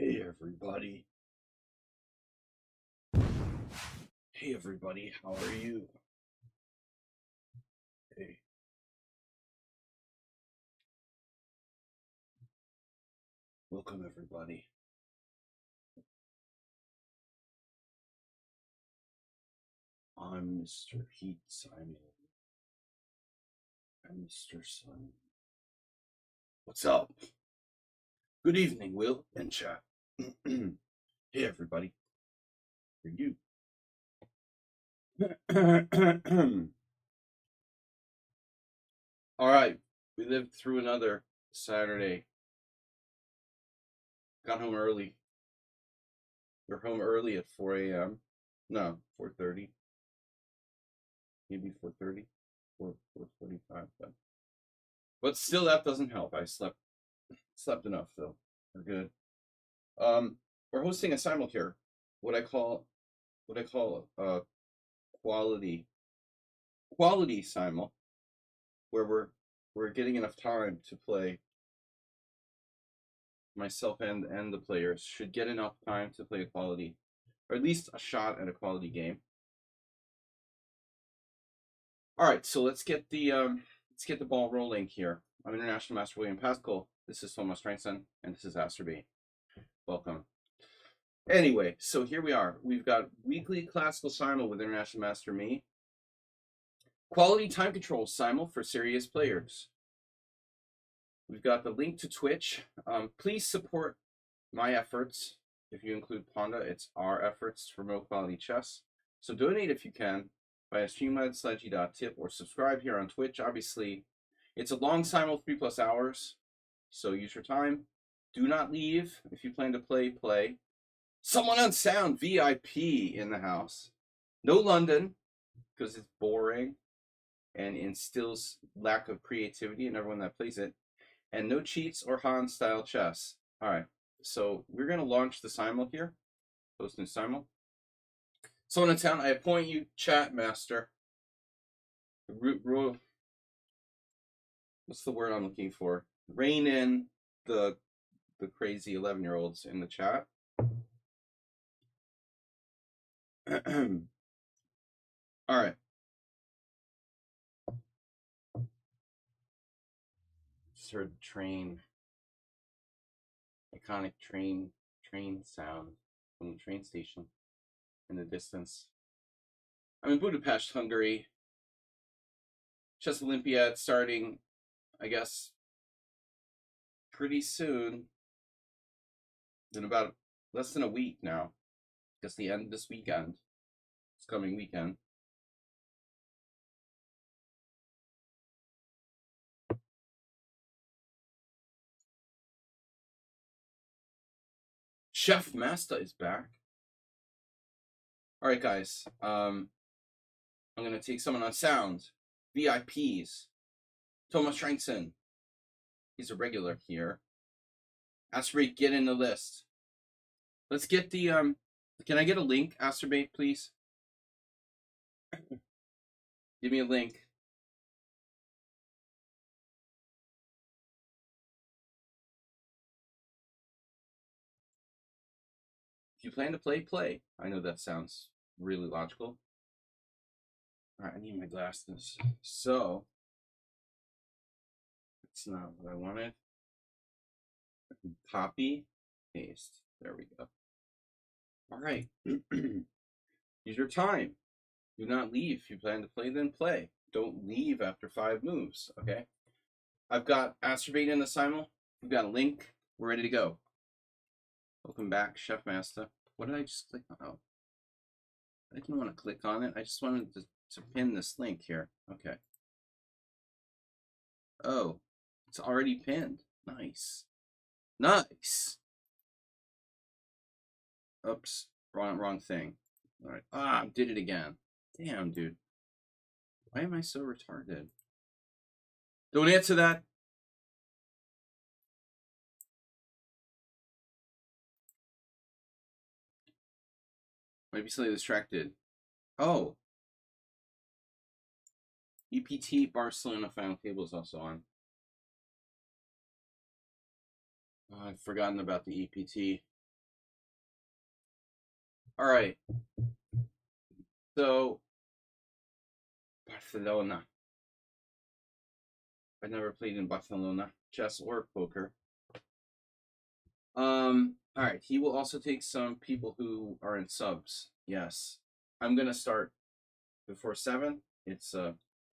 Hey everybody. Hey everybody, how are you? Hey. Welcome everybody. I'm Mr. Heat Simon. I'm Mr. Sun. What's up? Good evening, Will and chat. Hey everybody. For you. Alright, we lived through another Saturday. Got home early. We're home early at 4 a.m. No, 4:30. Maybe 4:30. 4:45. But still, that doesn't help. I slept enough though. We're good. We're hosting a simul here. What I call quality simul, where we're getting enough time to play. Myself and the players should get enough time to play a quality, or at least a shot at a quality game. All right, so let's get the ball rolling here. I'm International Master William Pascal. This is Thomas Strengson, and this is Aster B. Welcome. Anyway, so here we are. We've got weekly classical simul with International Master me. Quality time control simul for serious players. We've got the link to Twitch. Please support my efforts. If you include Ponda, it's our efforts to promote quality chess. So donate if you can via Sladgie.tip or subscribe here on Twitch. Obviously, it's a long simul, 3+ hours. So use your time. Do not leave. If you plan to play, play. Someone on sound, VIP in the house. No London, because it's boring and instills lack of creativity in everyone that plays it. And no cheats or Han style chess. All right, so we're going to launch the simul here. Post new simul. Someone in town, I appoint you chat master. What's the word I'm looking for? Rein in the crazy 11-year-olds in the chat. All right. Just heard the train, iconic train sound from the train station in the distance. I'm in Budapest, Hungary. Chess Olympiad starting, I guess, pretty soon. In about less than a week now. I guess the end this weekend. This coming weekend. Chef Masta is back. All right, guys. I'm gonna take someone on sound. VIPs. Thomas Strengson. He's a regular here. Asterbate, get in the list. Let's get the can I get a link, Asterbate, please? Give me a link. If you plan to play, play. I know that sounds really logical. All right, I need my glasses. So, that's not what I wanted. Copy, paste. There we go. All right. Use your time. Do not leave. If you plan to play, then play. Don't leave after 5 moves, okay? I've got Asterbate in the simul. We've got a link. We're ready to go. Welcome back, Chef Master. What did I just click on? Oh, I didn't want to click on it. I just wanted to pin this link here. Okay. Oh, it's already pinned. Nice. Nice. Oops. Wrong thing. All right. Ah, did it again. Damn, dude. Why am I so retarded? Don't answer that. Might be slightly distracted. Oh. EPT Barcelona final table is also on. Oh, I've forgotten about the EPT. All right. So Barcelona. I've never played in Barcelona, chess or poker. All right. He will also take some people who are in subs. Yes. I'm gonna start before 7. It's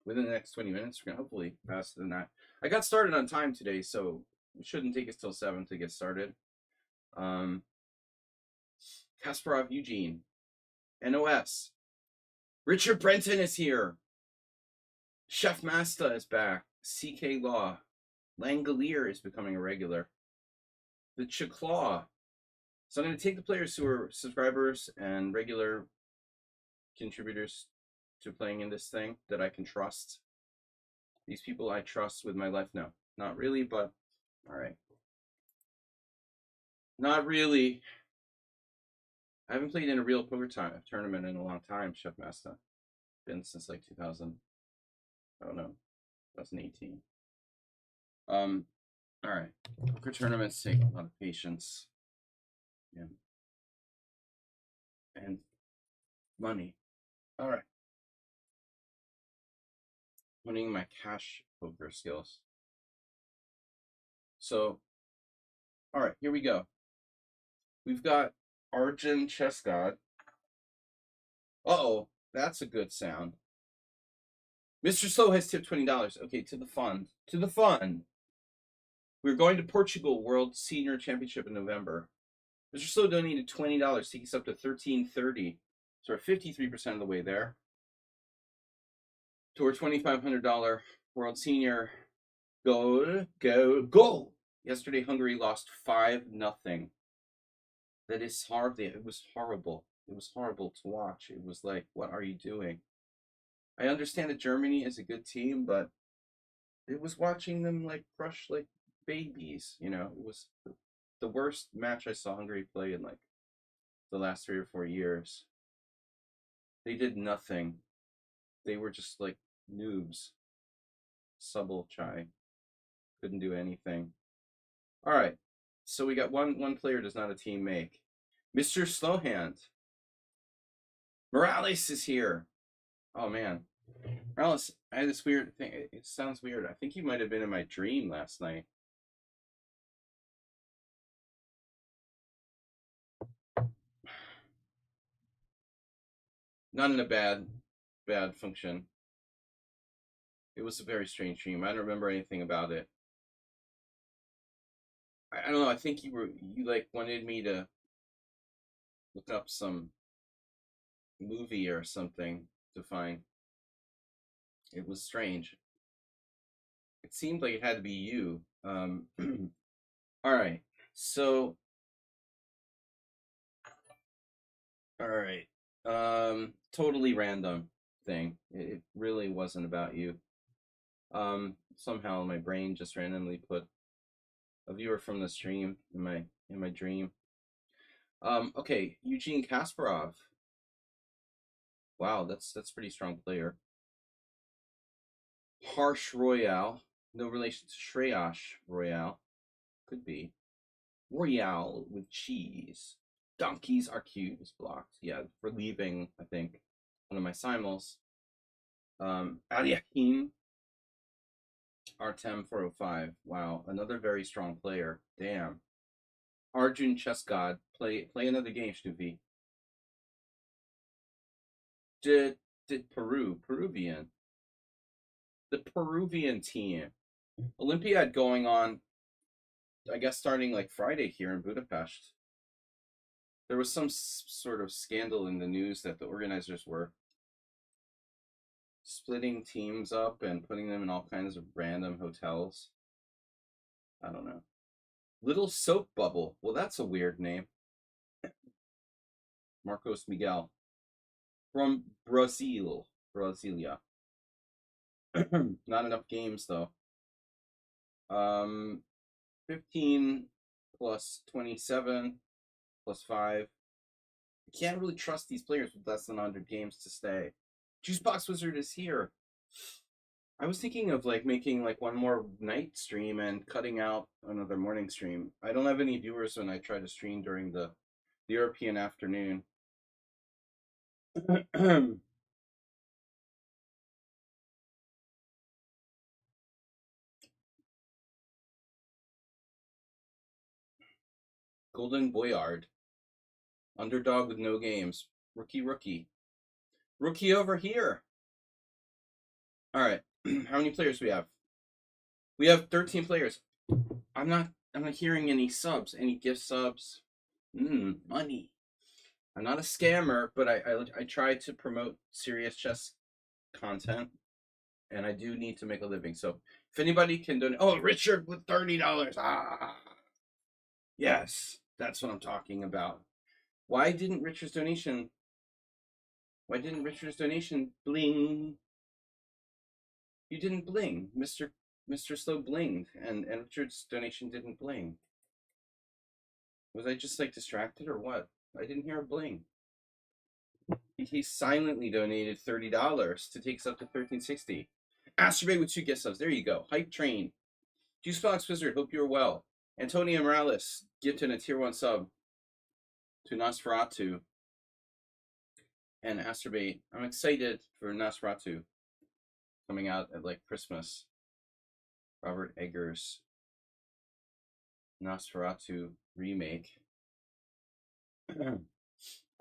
within the next 20 minutes. We're gonna hopefully faster than that. I got started on time today, so it shouldn't take us till 7 to get started. Kasparov Eugene. NOS. Richard Brenton is here. Chef Masta is back. CK Law. Langolier is becoming a regular. The Chiclaw. So I'm going to take the players who are subscribers and regular contributors to playing in this thing that I can trust. These people I trust with my life. No, not really, but all right. Not really. I haven't played in a real poker tournament in a long time, Chef Masta. Been since like 2000. I don't know, 2018. All right. Poker tournaments take a lot of patience. Yeah. And money. All right. Honing my cash poker skills. So, all right, here we go. We've got Arjun Chess God. Uh-oh, that's a good sound. Mr. Slow has tipped $20. Okay, to the fund. To the fund. We're going to Portugal World Senior Championship in November. Mr. Slow donated $20, taking us up to $13.30. So we're 53% of the way there. To our $2,500 World Senior goal. Yesterday, Hungary lost 5-0. That is horrible. It was horrible. It was horrible to watch. It was like, what are you doing? I understand that Germany is a good team, but it was watching them like crush like babies. You know, it was the worst match I saw Hungary play in like the last 3 or 4 years. They did nothing. They were just like noobs. Subtle chai. Couldn't do anything. All right. So we got one player does not a team make. Mr. Slowhand. Morales is here. Oh man. Morales, I had this weird thing. It sounds weird. I think you might have been in my dream last night. Not in a bad function. It was a very strange dream. I don't remember anything about it. I don't know. I think you like wanted me to look up some movie or something to find. It was strange. It seemed like it had to be you. All right. So, all right. Totally random thing. It really wasn't about you. Somehow my brain just randomly put a viewer from the stream in my dream. Okay, Eugene Kasparov. Wow, that's pretty strong player. Harsh Royale, no relation to Shreyash Royale. Could be. Royale with cheese. Donkeys are cute is blocked. Yeah, for leaving, I think, one of my simuls. Aliakim. Artem 405. Wow, another very strong player. Damn. Arjun Chess God. Play another game, Snoopy. Did Peruvian. The Peruvian team. Olympiad going on, I guess starting like Friday here in Budapest. There was some sort of scandal in the news that the organizers were splitting teams up and putting them in all kinds of random hotels. I don't know. Little Soap Bubble. Well, that's a weird name. Marcos Miguel. From Brazil. Brasilia. Not enough games, though. 15 plus 27 plus 5. You can't really trust these players with less than 100 games to stay. Juicebox Wizard is here. I was thinking of like making like one more night stream and cutting out another morning stream. I don't have any viewers when I try to stream during the European afternoon. Golden Boyard. Underdog with no games. Rookie. Rookie over here. All right. How many players we have? We have 13 players. I'm not hearing any subs, any gift subs. Money. I'm not a scammer, but I try to promote serious chess content, and I do need to make a living. So if anybody can donate, oh, Richard with $30. Yes, that's what I'm talking about. Why didn't Richard's donation bling? You didn't bling, Mr. Slow blinged, and Richard's donation didn't bling. Was I just like distracted or what? I didn't hear a bling. He silently donated $30 to take us up to 1360. Asterbay with 2 gift subs. There you go. Hype Train. Juicebox Wizard, hope you're well. Antonio Morales gifted a tier 1 sub to Nosferatu and Asterbay. I'm excited for Nosferatu coming out at like Christmas. Robert Eggers Nosferatu remake. All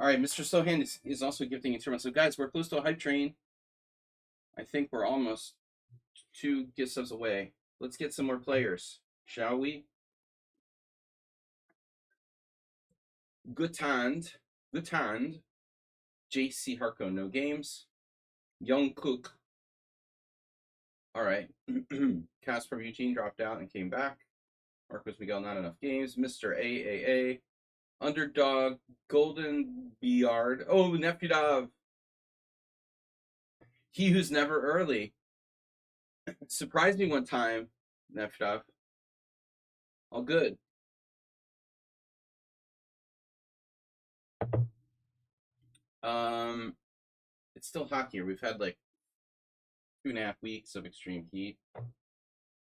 right, Mr. Slowhand is also gifting a tier 1. So guys, we're close to a Hype Train. I think we're almost 2 gift subs away. Let's get some more players, shall we? Gutand, JC Harko, no games. Young Cook. All right. Casper Eugene dropped out and came back. Marcos Miguel, not enough games. Mr. AAA. Underdog, Golden Beard. Oh, Nepudov. He who's never early. Surprised me one time, Nepudov. All good. It's still hot here. We've had like 2.5 weeks of extreme heat.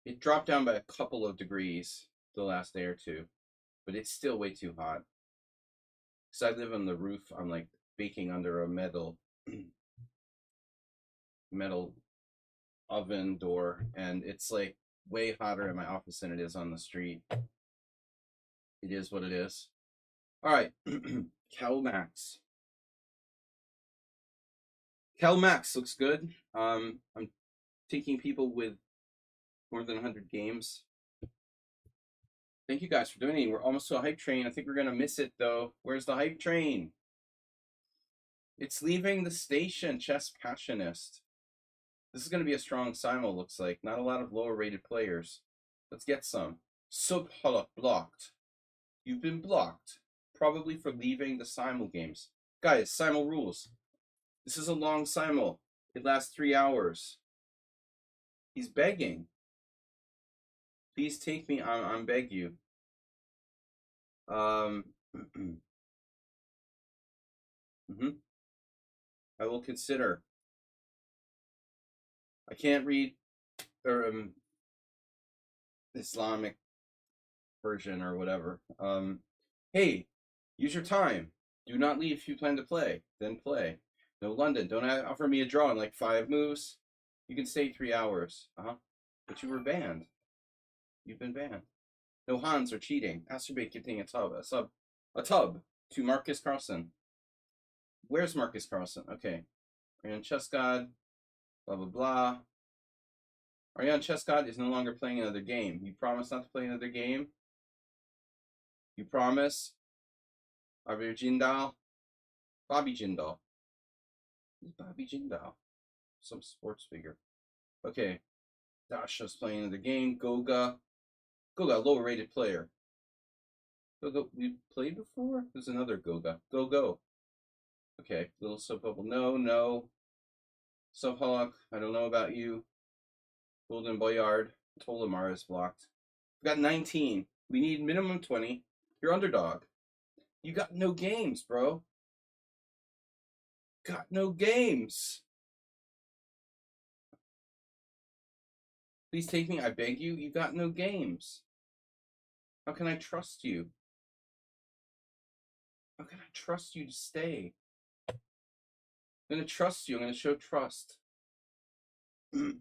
It dropped down by a couple of degrees the last day or two, but it's still way too hot. Because I live on the roof, I'm like baking under a metal oven door, and it's like way hotter in my office than it is on the street. It is what it is. All right, Cal Max looks good. I'm taking people with more than 100 games. Thank you guys for donating. We're almost to a Hype Train. I think we're gonna miss it though. Where's the Hype Train? It's leaving the station, Chess Passionist. This is gonna be a strong Simul, looks like. Not a lot of lower rated players. Let's get some. Subholok blocked. You've been blocked. Probably for leaving the Simul games. Guys, Simul rules. This is a long Simul. It lasts 3 hours. He's begging. Please take me. I'm beg you. I will consider. I can't read Islamic version or whatever. Hey, use your time. Do not leave if you plan to play. Then play. No London. Don't offer me a draw in like 5 moves. You can stay 3 hours. But you were banned. You've been banned. No Hans are cheating. Asterbate getting a tub to Marcus Carlson. Where's Marcus Carlson? Okay. Ariane Chess God. Blah, blah, blah. Ariane Chess God is no longer playing another game. You promise not to play another game? You promise? Bobby Jindal. Who's Bobby Jindal? Some sports figure. Okay. Dasha's playing another game. Goga, lower rated player. Goga, we played before? There's another Goga. Go. Okay. Little soap bubble. No. Subhawk, I don't know about you. Golden Boyard. Tolamar is blocked. We got 19. We need minimum 20. You're underdog. You got no games, bro. Got no games. Please take me, I beg you. You got no games. How can I trust you? How can I trust you to stay? I'm going to trust you. I'm going to show trust. Oh,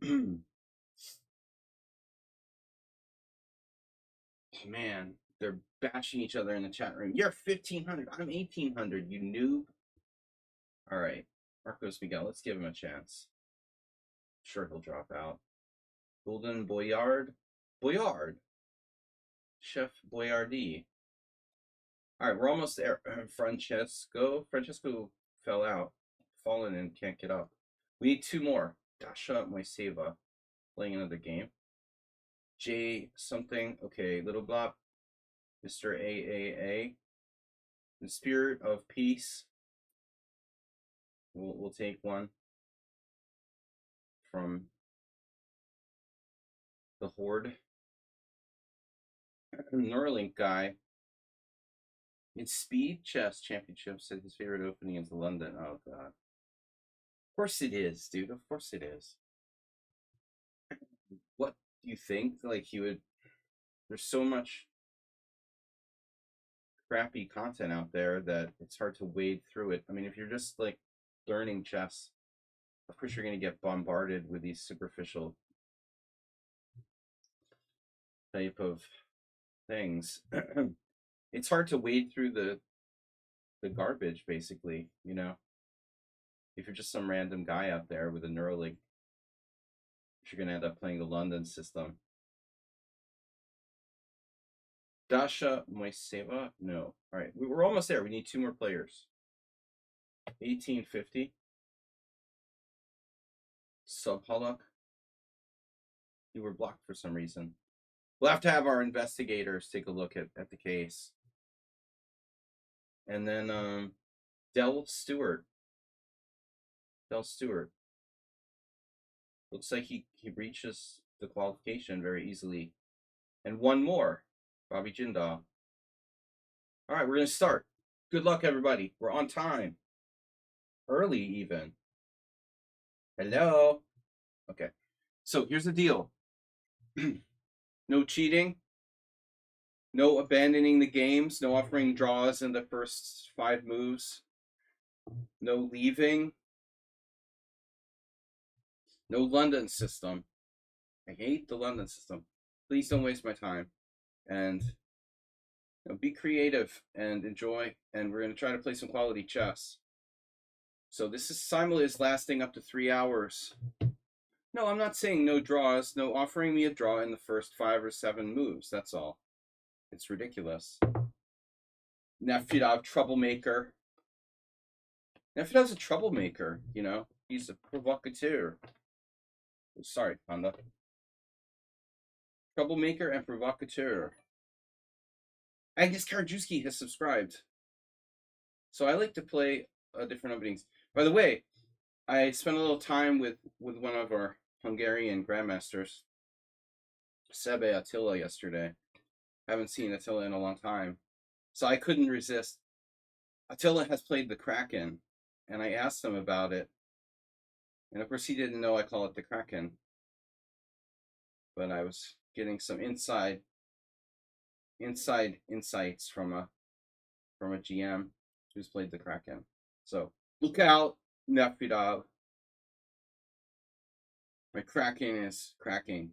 man, they're bashing each other in the chat room. You're 1,500. I'm 1,800, you noob. All right, Marcos Miguel, let's give him a chance. Sure, he'll drop out. Golden Boyard. Chef Boyardee. All right, we're almost there. Francesco fell out. Fallen and can't get up. We need 2 more. Dasha Moiseva playing another game. J something. Okay, little blop. Mr. AAA. The spirit of peace. We'll take one from the Horde. Neuralink guy. In Speed Chess Championship said his favorite opening is London. Oh, God. Of course it is, dude. Of course it is. What do you think? Like, he would... There's so much crappy content out there that it's hard to wade through it. I mean, if you're just, like, learning chess, of course you're going to get bombarded with these superficial type of things. It's hard to wade through the garbage, basically, you know? If you're just some random guy out there with a Neuralink, you're going to end up playing the London system. Dasha Moiseva? No. All right, we're almost there. We need 2 more players. 1850. Subhalak. You were blocked for some reason. We'll have to have our investigators take a look at the case. And then Del Stewart. Looks like he reaches the qualification very easily. And 1 more. Bobby Jindal. All right, we're going to start. Good luck, everybody. We're on time. Early, even. Hello. Okay. So here's the deal. No cheating. No abandoning the games. No offering draws in the first 5 moves. No leaving. No London system. I hate the London system. Please don't waste my time. And be creative and enjoy. And we're going to try to play some quality chess. So this is Simul is lasting up to 3 hours. No, I'm not saying no draws. No offering me a draw in the first 5 or 7 moves. That's all. It's ridiculous. Nefedov, troublemaker. Nefedov's a troublemaker, you know. He's a provocateur. Sorry, Panda. Troublemaker and provocateur. Agnes Karajewski has subscribed. So I like to play different openings. By the way, I spent a little time with one of our Hungarian grandmasters, Sebe Attila, yesterday. Haven't seen Attila in a long time. So I couldn't resist. Attila has played the Kraken, and I asked him about it. And of course he didn't know I call it the Kraken. But I was getting some inside insights from a GM who's played the Kraken. So look out, Nefedov. My Kraken is cracking.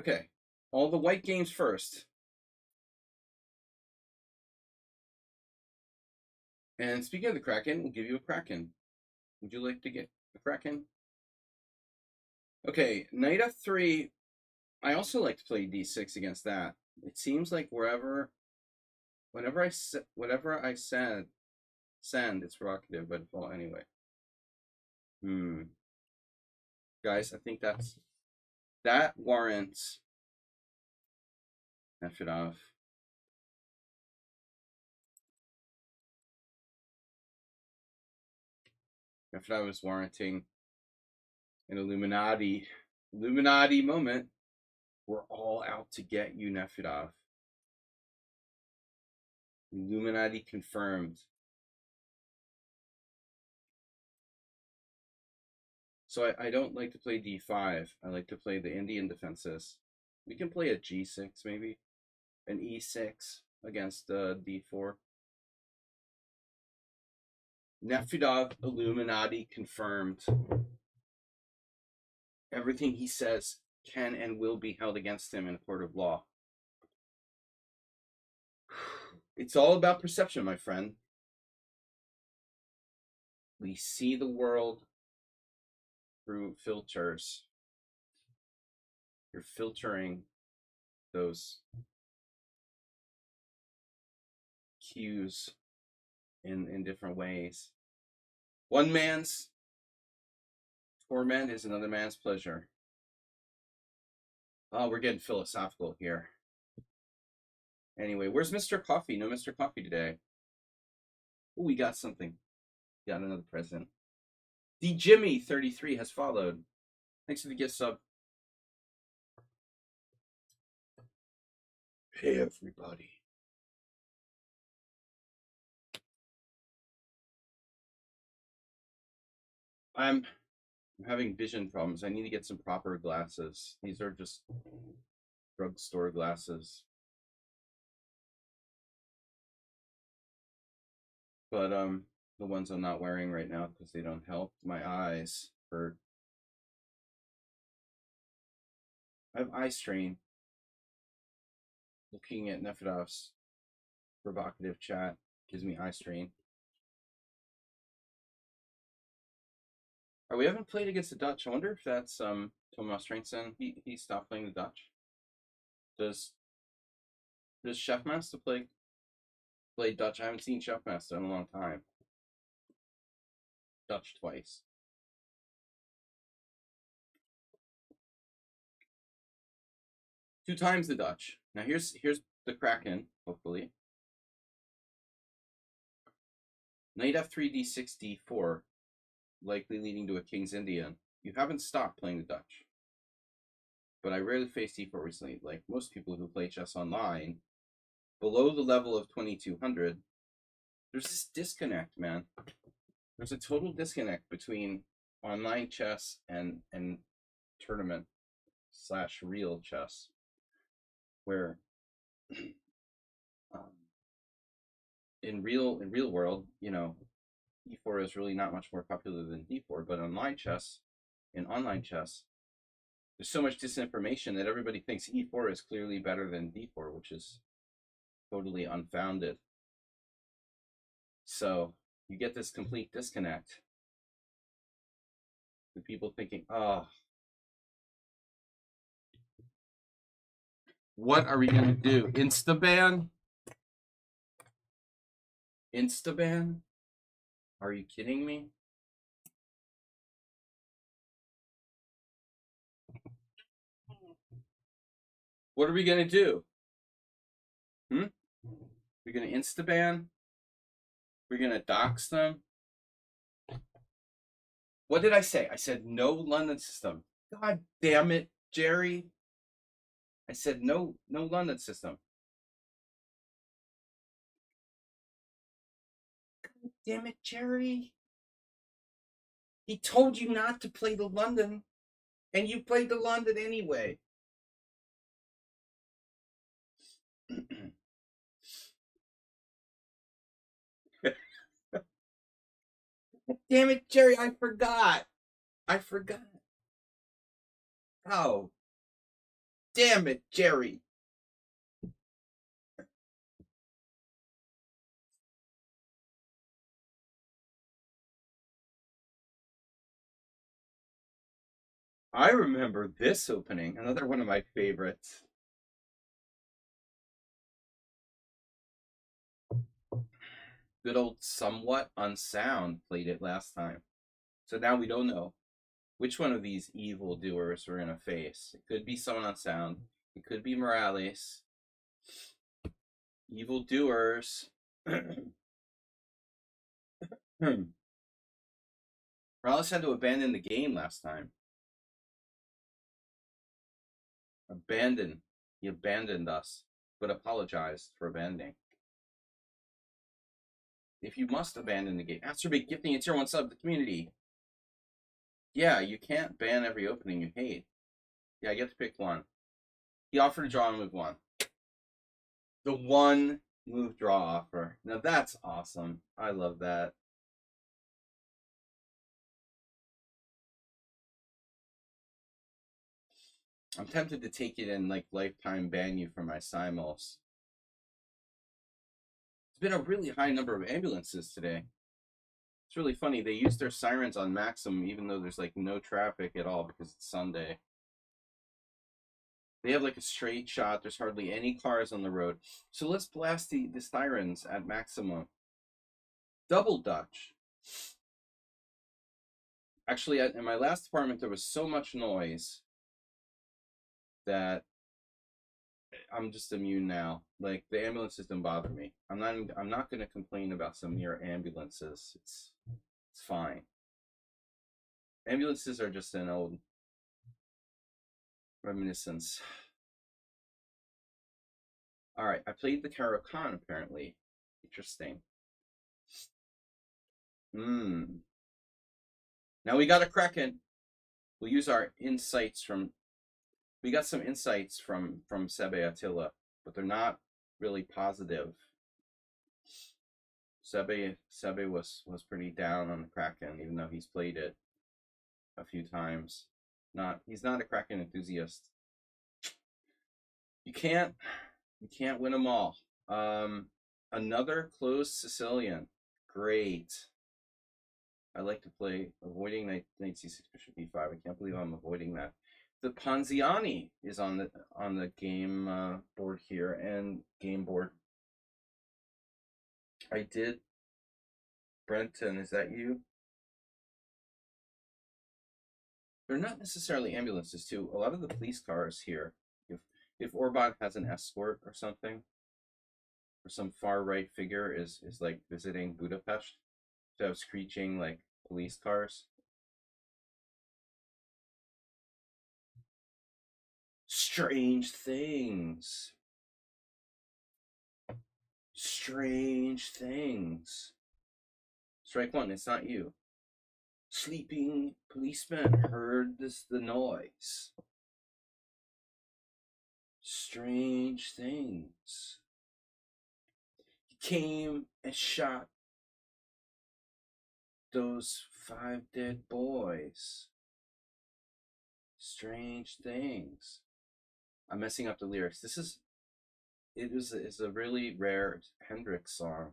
Okay, all the white games first. And speaking of the Kraken, we'll give you a Kraken. Would you like to get a Kraken? Okay, knight f3. I also like to play d6 against that. It seems like whenever I send, it's provocative, but well, anyway. Guys, I think that warrants Nefedov. Nefedov is warranting an Illuminati moment. We're all out to get you, Nefedov. Illuminati confirmed. So I don't like to play d5. I like to play the Indian defenses. We can play a g6 maybe. An e6 against d4. Nefedov Illuminati confirmed. Everything he says can and will be held against him in a court of law. It's all about perception, my friend. We see the world through filters. You're filtering those cues in different ways. One man's torment is another man's pleasure. Oh, we're getting philosophical here. Anyway, where's Mr. Coffee? No Mr. Coffee today. Oh, we got something. Got another present. The Jimmy 33 has followed. Thanks for the gift sub. Hey, everybody. I'm having vision problems. I need to get some proper glasses. These are just drugstore glasses. But the ones I'm not wearing right now because they don't help. My eyes hurt. I have eye strain. Looking at Nefedov's provocative chat gives me eye strain. We haven't played against the Dutch. I wonder if that's Thomas Strengtsen. He stopped playing the Dutch. Does Chefmaster play Dutch? I haven't seen Chefmaster in a long time. Dutch twice. Two times the Dutch. Now here's the Kraken, hopefully. Knight f3, d6, d4, likely leading to a King's Indian. You haven't stopped playing the Dutch. But I rarely faced d4 recently. Like most people who play chess online, below the level of 2200, there's this disconnect, man. There's a total disconnect between online chess and tournament / real chess, where in real world, you know, e4 is really not much more popular than d4, but online chess, there's so much disinformation that everybody thinks e4 is clearly better than d4, which is totally unfounded. So you get this complete disconnect. The people thinking, oh, what are we going to do? Instaban? Instaban? Are you kidding me? What are we going to do? We're going to Instaban? We're going to dox them? What did I say? I said no London system. God damn it, Jerry. I said no London system. God damn it, Jerry. He told you not to play the London, and you played the London anyway. Damn it, Jerry, I forgot. Oh. Damn it, Jerry. I remember this opening, another one of my favorites. Good old Somewhat Unsound played it last time. So now we don't know which one of these evil doers we're going to face. It could be someone unsound. It could be Morales. Evil doers. Morales had to abandon the game last time. He abandoned us, but apologized for abandoning. If you must abandon the game, after gifting a tier 1 sub to the community. Yeah, you can't ban every opening you hate. Yeah, I get to pick one. He offered to draw on move 1. The one move draw offer. Now that's awesome. I love that. I'm tempted to take it and like lifetime ban you from my Simuls. It's been a really high number of ambulances today. It's really funny. They use their sirens on maximum even though there's like no traffic at all because it's Sunday. They have like a straight shot. There's hardly any cars on the road. So let's blast the sirens at maximum. Double Dutch. Actually, in my last apartment, there was so much noise that I'm just immune now. Like the ambulances don't bother me. I'm not going to complain about some near ambulances. It's fine. Ambulances are just an old reminiscence. All right, I played the Caro-Kann apparently. Interesting. Now we got a Kraken. We'll use our insights from. We got some insights from Sebe Attila, but they're not really positive. Sebe was pretty down on the Kraken, even though he's played it a few times. He's not a Kraken enthusiast. You can't win them all. Another closed Sicilian. Great. I like to play avoiding knight c6 bishop b5. I can't believe I'm avoiding that. The Ponziani is on the game board here and game board. I did. Brenton, is that you? They're not necessarily ambulances too. A lot of the police cars here. If Orban has an escort or something, or some far right figure is like visiting Budapest, to have screeching like police cars. Strange things. Strange things. Strike one, it's not you. Sleeping policeman heard the noise. Strange things. He came and shot those 5 dead boys. Strange things. I'm messing up the lyrics. It's a really rare Hendrix song.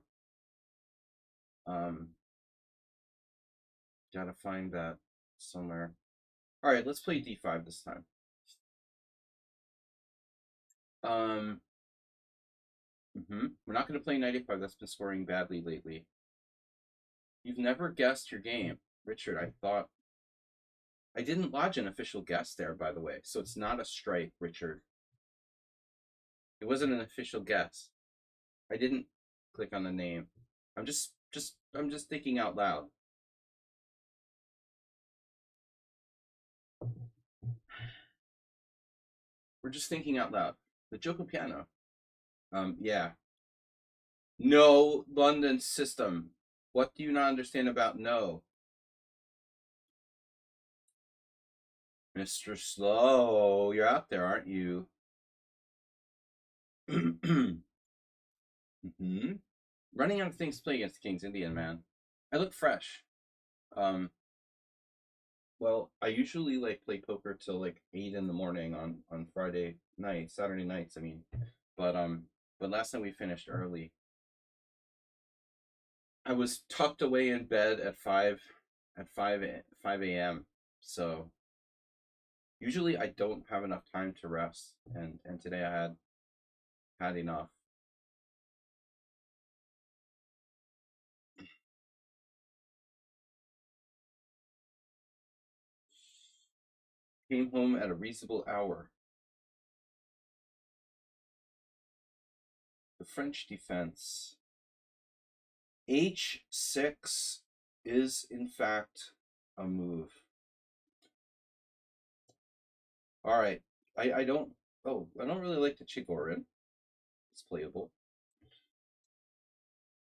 Gotta find that somewhere. All right, let's play d5 this time. We're not gonna play knight a5. That's been scoring badly lately. You've never guessed your game, Richard. I didn't lodge an official guess there, by the way, so it's not a strike, Richard. It wasn't an official guess. I didn't click on the name. I'm just thinking out loud. We're just thinking out loud. The Gioco Piano. Yeah. No London system. What do you not understand about no? Mr. Slow, you're out there, aren't you? Running out of things to play against the King's Indian, man. I look fresh. Well, I usually like play poker till like 8 in the morning on Friday nights, Saturday nights, I mean. But last night we finished early. I was tucked away in bed at 5 a.m. So usually I don't have enough time to rest, and today I had enough. Came home at a reasonable hour. The French defense. H6 is in fact a move. All right. I don't really like the Chigorin. It's playable.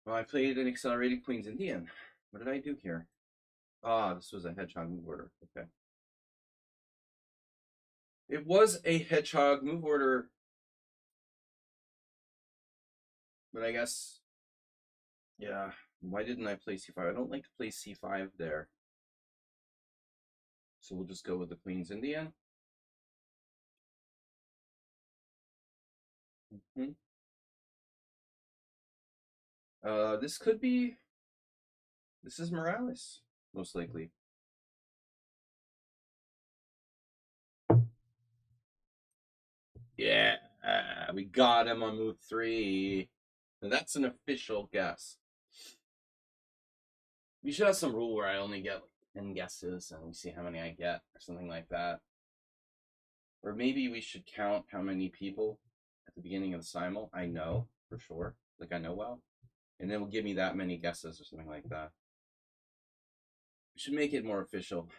Well, I played an accelerated Queen's Indian. What did I do here? Ah, this was a hedgehog move order. Okay. It was a hedgehog move order, but I guess, yeah. Why didn't I play c5? I don't like to play c5 there. So we'll just go with the Queen's Indian. Mhm. This could be. This is Morales, most likely. Yeah, we got him on move 3. And that's an official guess. We should have some rule where I only get like 10 guesses and we see how many I get or something like that. Or maybe we should count how many people at the beginning of the Simul I know for sure. Like I know well. And then we'll give me that many guesses or something like that. We should make it more official.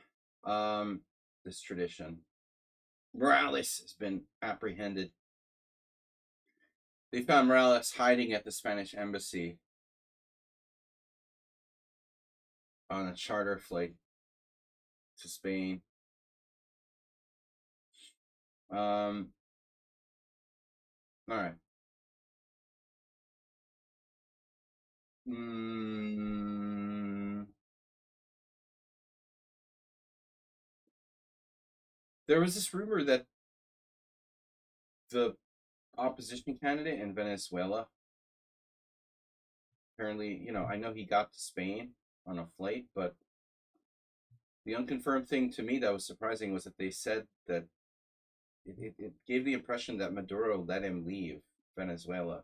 This tradition. Morales has been apprehended. They found Morales hiding at the Spanish embassy on a charter flight to Spain. All right. There was this rumor that the opposition candidate in Venezuela, apparently, I know he got to Spain on a flight, but the unconfirmed thing to me that was surprising was that they said that it gave the impression that Maduro let him leave Venezuela,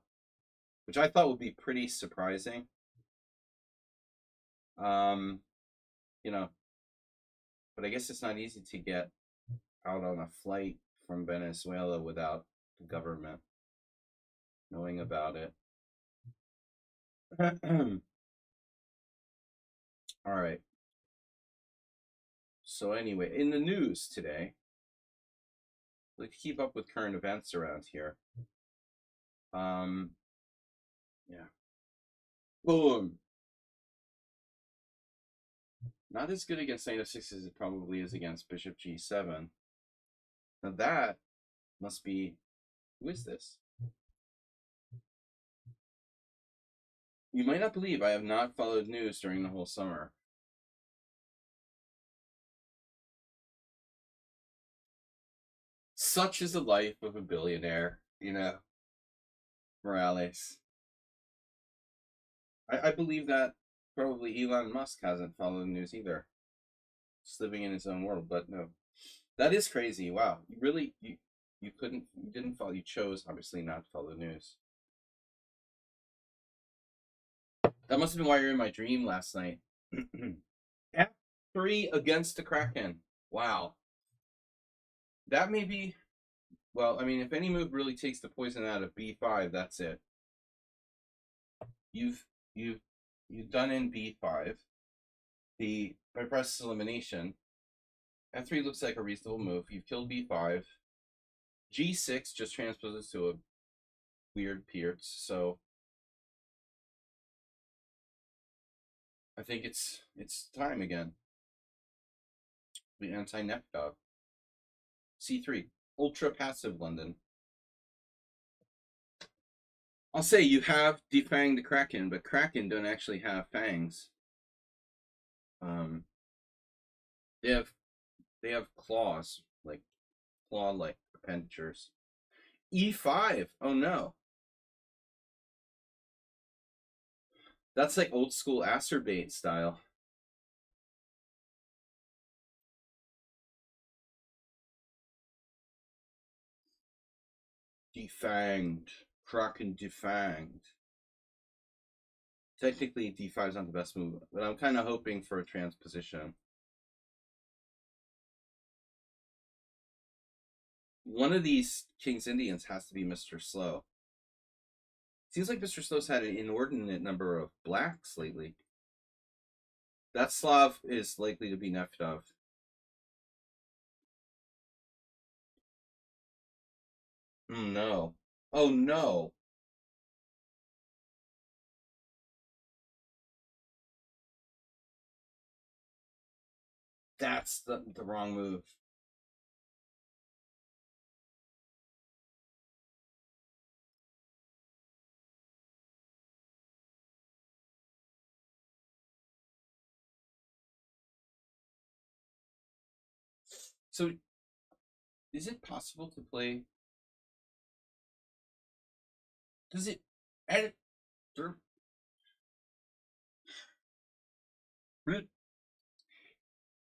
which I thought would be pretty surprising. Um, you know, but I guess it's not easy to get out on a flight from Venezuela without the government knowing about it. All right. So anyway, in the news today, like to keep up with current events around here. Yeah. Boom. Not as good against knight f6 as it probably is against bishop g7. Now that must be, who is this? You might not believe I have not followed news during the whole summer. Such is the life of a billionaire, Morales. I believe that probably Elon Musk hasn't followed the news either. Just living in his own world, but no. That is crazy. Wow. You really you didn't follow, you chose obviously not to follow the news. That must have been why you're in my dream last night. F3 against the Kraken. Wow. That may be, well, I mean, if any move really takes the poison out of B5, that's it. You've you've you've done in B5. By process elimination, F3 looks like a reasonable move. You've killed B5. G6 just transposes to a weird Pierce, so I think it's time again. The anti-Neftov. C3. Ultra passive London. I'll say you have defanged the Kraken, but Kraken don't actually have fangs. They have claws, like claw-like appendatures. E5. Oh no. That's like old school Acerbate style. Defanged. Kraken defanged. Technically, D5 is not the best move, but I'm kind of hoping for a transposition. One of these King's Indians has to be Mr. Slow. Seems like Mr. Slow's had an inordinate number of blacks lately. That Slav is likely to be Neftov. No. Oh no. That's the wrong move. So, is it possible to play Does it edit?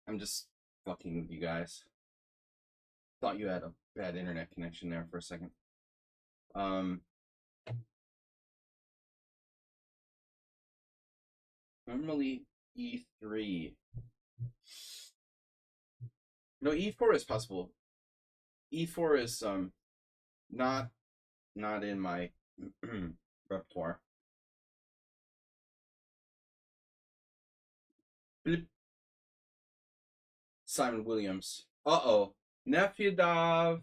I'm just fucking with you guys. Thought you had a bad internet connection there for a second. Normally E3. No, E4 is possible. E4 is not in my repertoire. Bloop. Simon Williams. Uh-oh. Nephew Dov.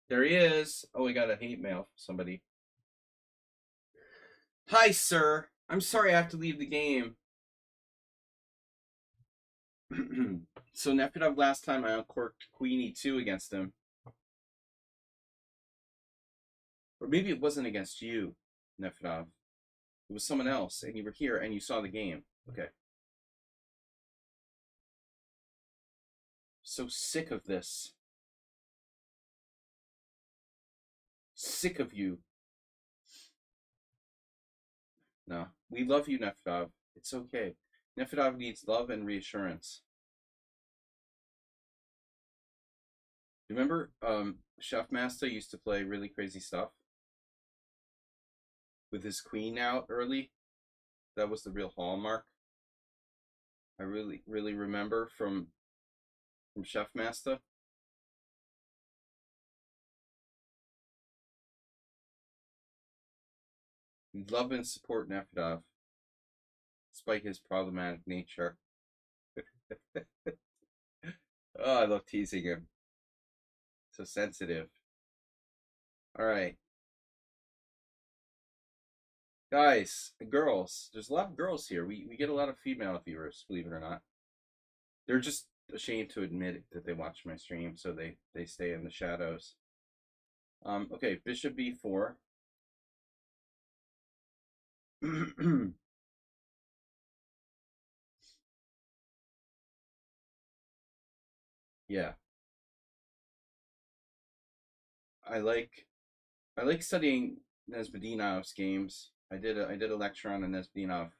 There he is. Oh, we got a hate mail from somebody. Hi, sir. I'm sorry I have to leave the game. So Nepidov last time I uncorked Queen E2 against him. Or maybe it wasn't against you, Nepidov. It was someone else, and you were here and you saw the game. Okay. So sick of this. Sick of you. No. We love you, Nepidov. It's okay. Nepidov needs love and reassurance. Remember, Chef Master used to play really crazy stuff with his queen out early. That was the real hallmark. I really remember from Chef Master. We love and support Nepidov, despite his problematic nature. Oh, I love teasing him. So sensitive. All right. Guys, girls, there's a lot of girls here. We get a lot of female viewers, believe it or not. They're just ashamed to admit that they watch my stream, so they stay in the shadows. Okay, bishop b4. Yeah. I like studying Nesbedinov's games. I did a lecture on Nesbedinov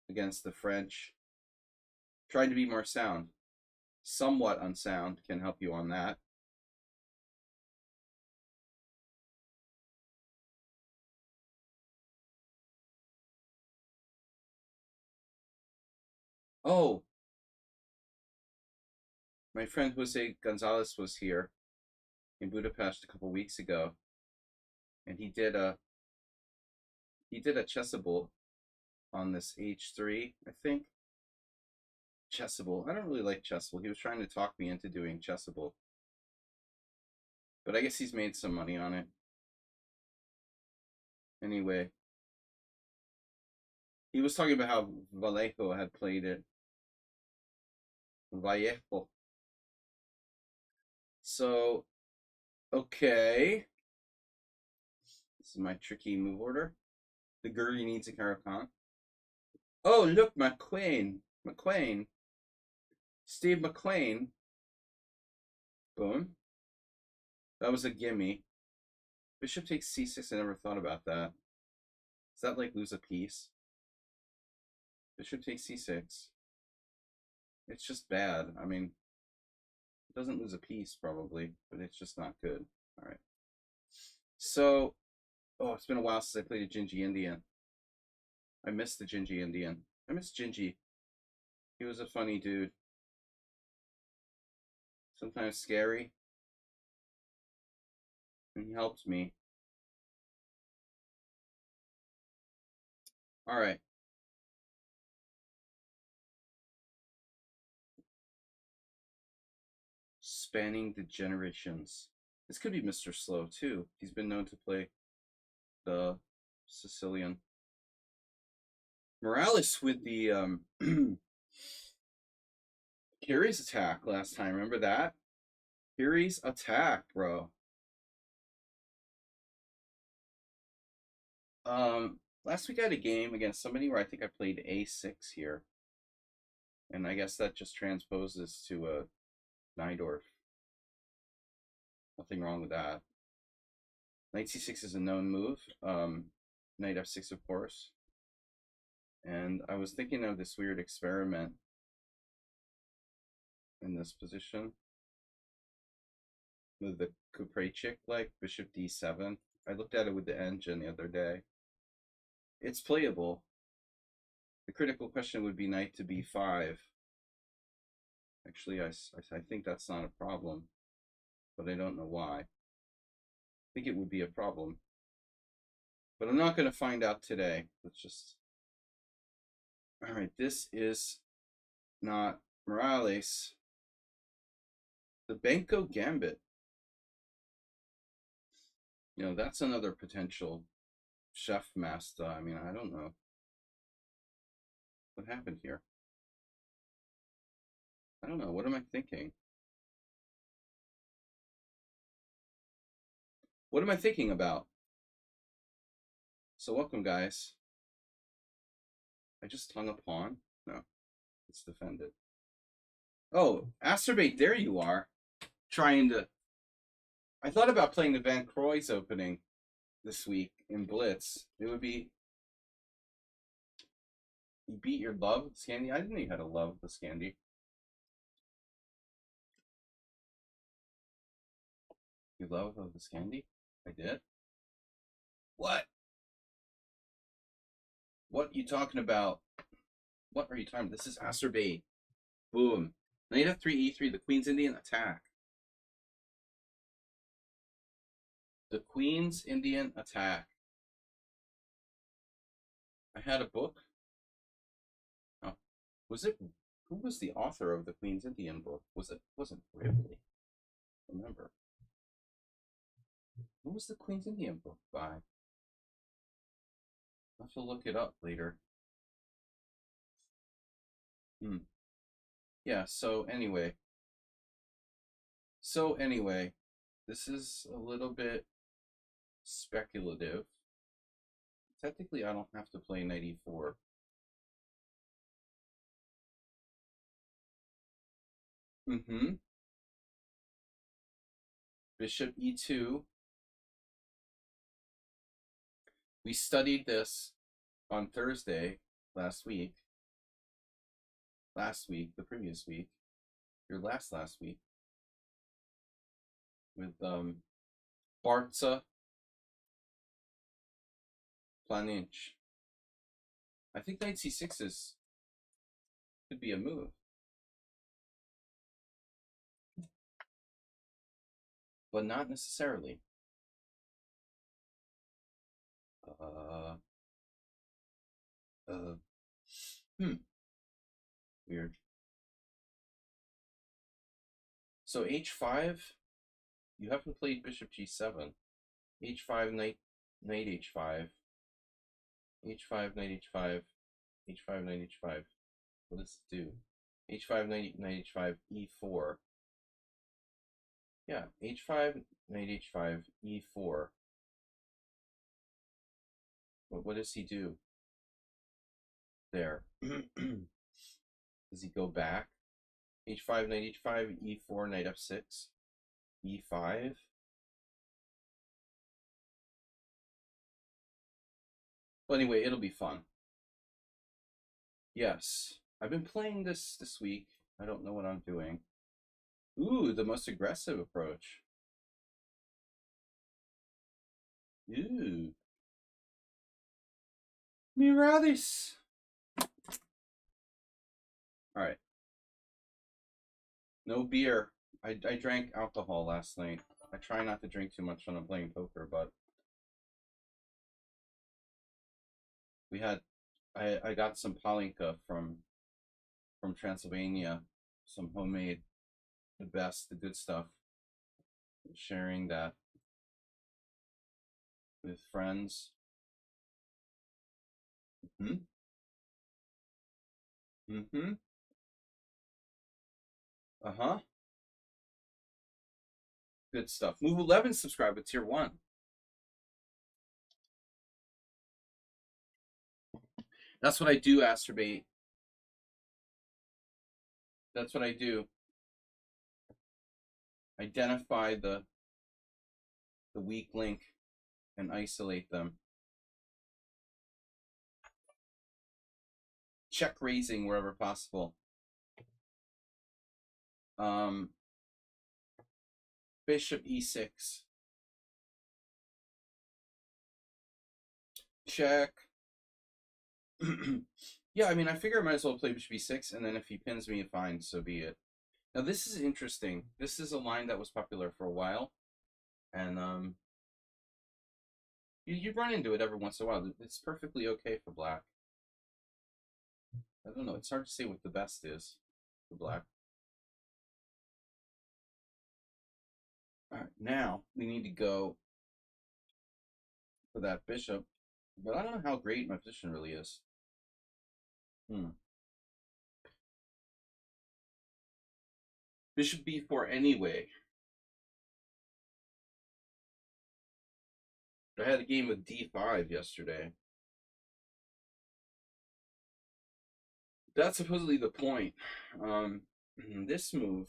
against the French. Trying to be more sound. Somewhat unsound can help you on that. Oh, my friend Jose Gonzalez was here in Budapest a couple weeks ago, and he did a chessable on this H3, I think. Chessable. I don't really like chessable. He was trying to talk me into doing chessable, but I guess he's made some money on it. Anyway, he was talking about how Vallejo had played it. Vallejo. So, okay. This is my tricky move order. The Guri needs a Caracan. Oh, look, McQueen. Steve McQueen. Boom. That was a gimme. Bishop takes c6. I never thought about that. Does that like lose a piece? Bishop takes c6. It's just bad. I mean, it doesn't lose a piece probably, but it's just not good. All right. So, oh, it's been a while since I played a Gingy Indian. I missed the Gingy Indian. I miss Gingy. He was a funny dude. Sometimes scary. And he helped me. All right. Spanning the generations. This could be Mr. Slow too. He's been known to play the Sicilian. Morales with the Kiri's attack last time. Remember that? Kiri's attack, bro. Last week I had a game against somebody where I think I played a6 here. And I guess that just transposes to a Najdorf. Nothing wrong with that. Knight c6 is a known move. Knight f6, of course. And I was thinking of this weird experiment in this position with the Kuprechik, like bishop d7. I looked at it with the engine the other day. It's playable. The critical question would be knight to b5. Actually, I think that's not a problem, but I don't know why. I think it would be a problem, but I'm not going to find out today. Let's just... All right, this is not Morales. The Benko Gambit. You know, that's another potential chef master. I mean, I don't know what happened here. I don't know. What am I thinking? What am I thinking about? So welcome, guys. I just hung a pawn. No, it's defended. Oh, Acerbate, there you are. Trying to... I thought about playing the Van Croy's opening this week in Blitz. It would be... You beat your love, Scandi? I didn't know you had a love the Scandi. You love of the Scandi? I did? What? What are you talking about? What are you talking about? This is Acerbate. Boom. Knight f3, e3, the Queen's Indian attack. The Queen's Indian attack. I had a book. Oh, was it? Who was the author of the Queen's Indian book? Wasn't Ripley? Remember? Who was the Queen's Indian book by? I'll have to look it up later. Yeah, so anyway, this is a little bit speculative. Technically, I don't have to play knight e4. Bishop e2. We studied this on Thursday last week. The previous week, your last week, with Barca Planinch. I think knight c6 could be a move, but not necessarily. Weird. So h5, you haven't played bishop g7. h5, knight h5. h5, knight h5. h5, knight h5. What does it do? h5, knight h5, e4. Yeah, h5, knight h5, e4. What does he do there? Does he go back? h5, knight h5, e4, knight f6, e5. Well, anyway, it'll be fun. Yes, I've been playing this week. I don't know what I'm doing. Ooh, the most aggressive approach. Ooh. Mirades. All right. No beer. I drank alcohol last night. I try not to drink too much when I'm playing poker, but we had... I got some palinka from Transylvania, some homemade, the best, the good stuff. Sharing that with friends. Uh-huh. Good stuff. Move 11, subscribe with tier 1. That's what I do, Acerbate. That's what I do. Identify the weak link and isolate them. Check raising wherever possible. Bishop e6. Check. Yeah, I mean, I figure I might as well play bishop e6, and then if he pins me, fine, so be it. Now, this is interesting. This is a line that was popular for a while, and you run into it every once in a while. It's perfectly okay for black. I don't know. It's hard to say what the best is for black. All right, now we need to go for that bishop, but I don't know how great my position really is. Bishop b4 anyway. I had a game with d5 yesterday. That's supposedly the point. This move,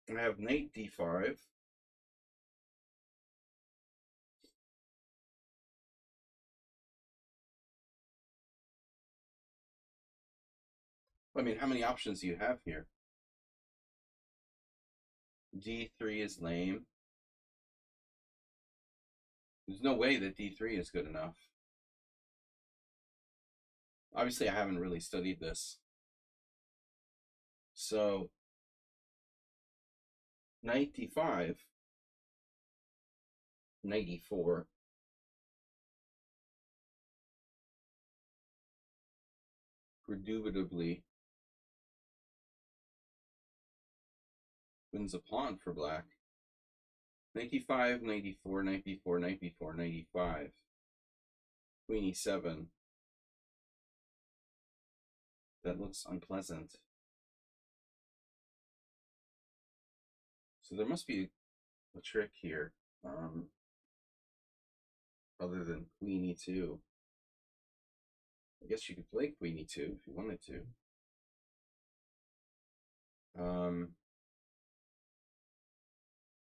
I have knight d5. I mean, how many options do you have here? d3 is lame. There's no way that d3 is good enough. Obviously, I haven't really studied this. So, knight d5, knight e4. Indubitably wins a pawn for black. Knight e5, knight e4, knight b4, knight b4, knight e5. Queen e7. That looks unpleasant. So there must be a trick here, other than queen e2. I guess you could play queen e2 if you wanted to.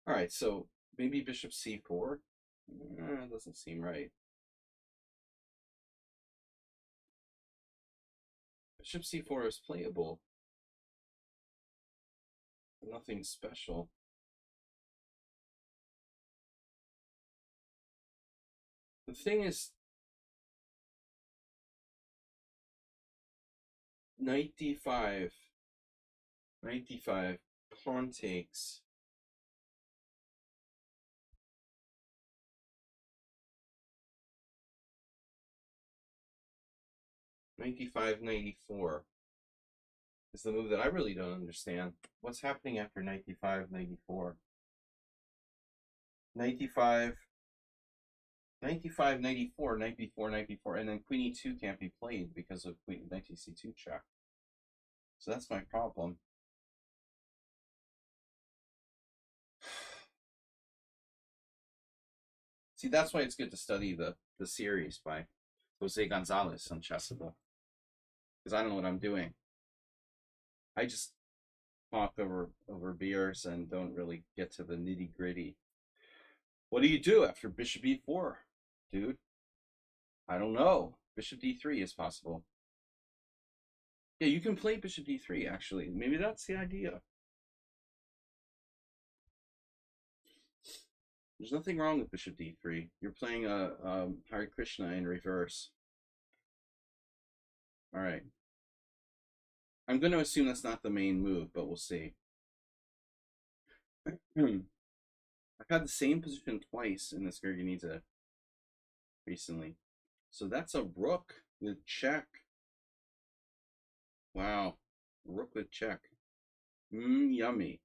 All right, so maybe bishop c4. Doesn't seem right. Bishop c4 is playable. Nothing special. The thing is, knight d5, knight d5, pawn takes. Knight d5, knight e4 is the move that I really don't understand. What's happening after knight d5, knight e4? Knight d5, knight d5, knight e4, knight b4, knight b4, and then queen e2 can't be played because of knight c2 check. So that's my problem. See, that's why it's good to study the series by Jose Gonzalez on Chessable. Because I don't know what I'm doing. I just talk over beers and don't really get to the nitty gritty. What do you do after bishop e4, dude? I don't know. Bishop d3 is possible. Yeah, you can play bishop d3, actually. Maybe that's the idea. There's nothing wrong with bishop d3. You're playing a Hare Krishna in reverse. All right. I'm going to assume that's not the main move, but we'll see. I've had the same position twice in this Gurgenidze recently. So that's a rook with check. Wow. Rook with check. Yummy.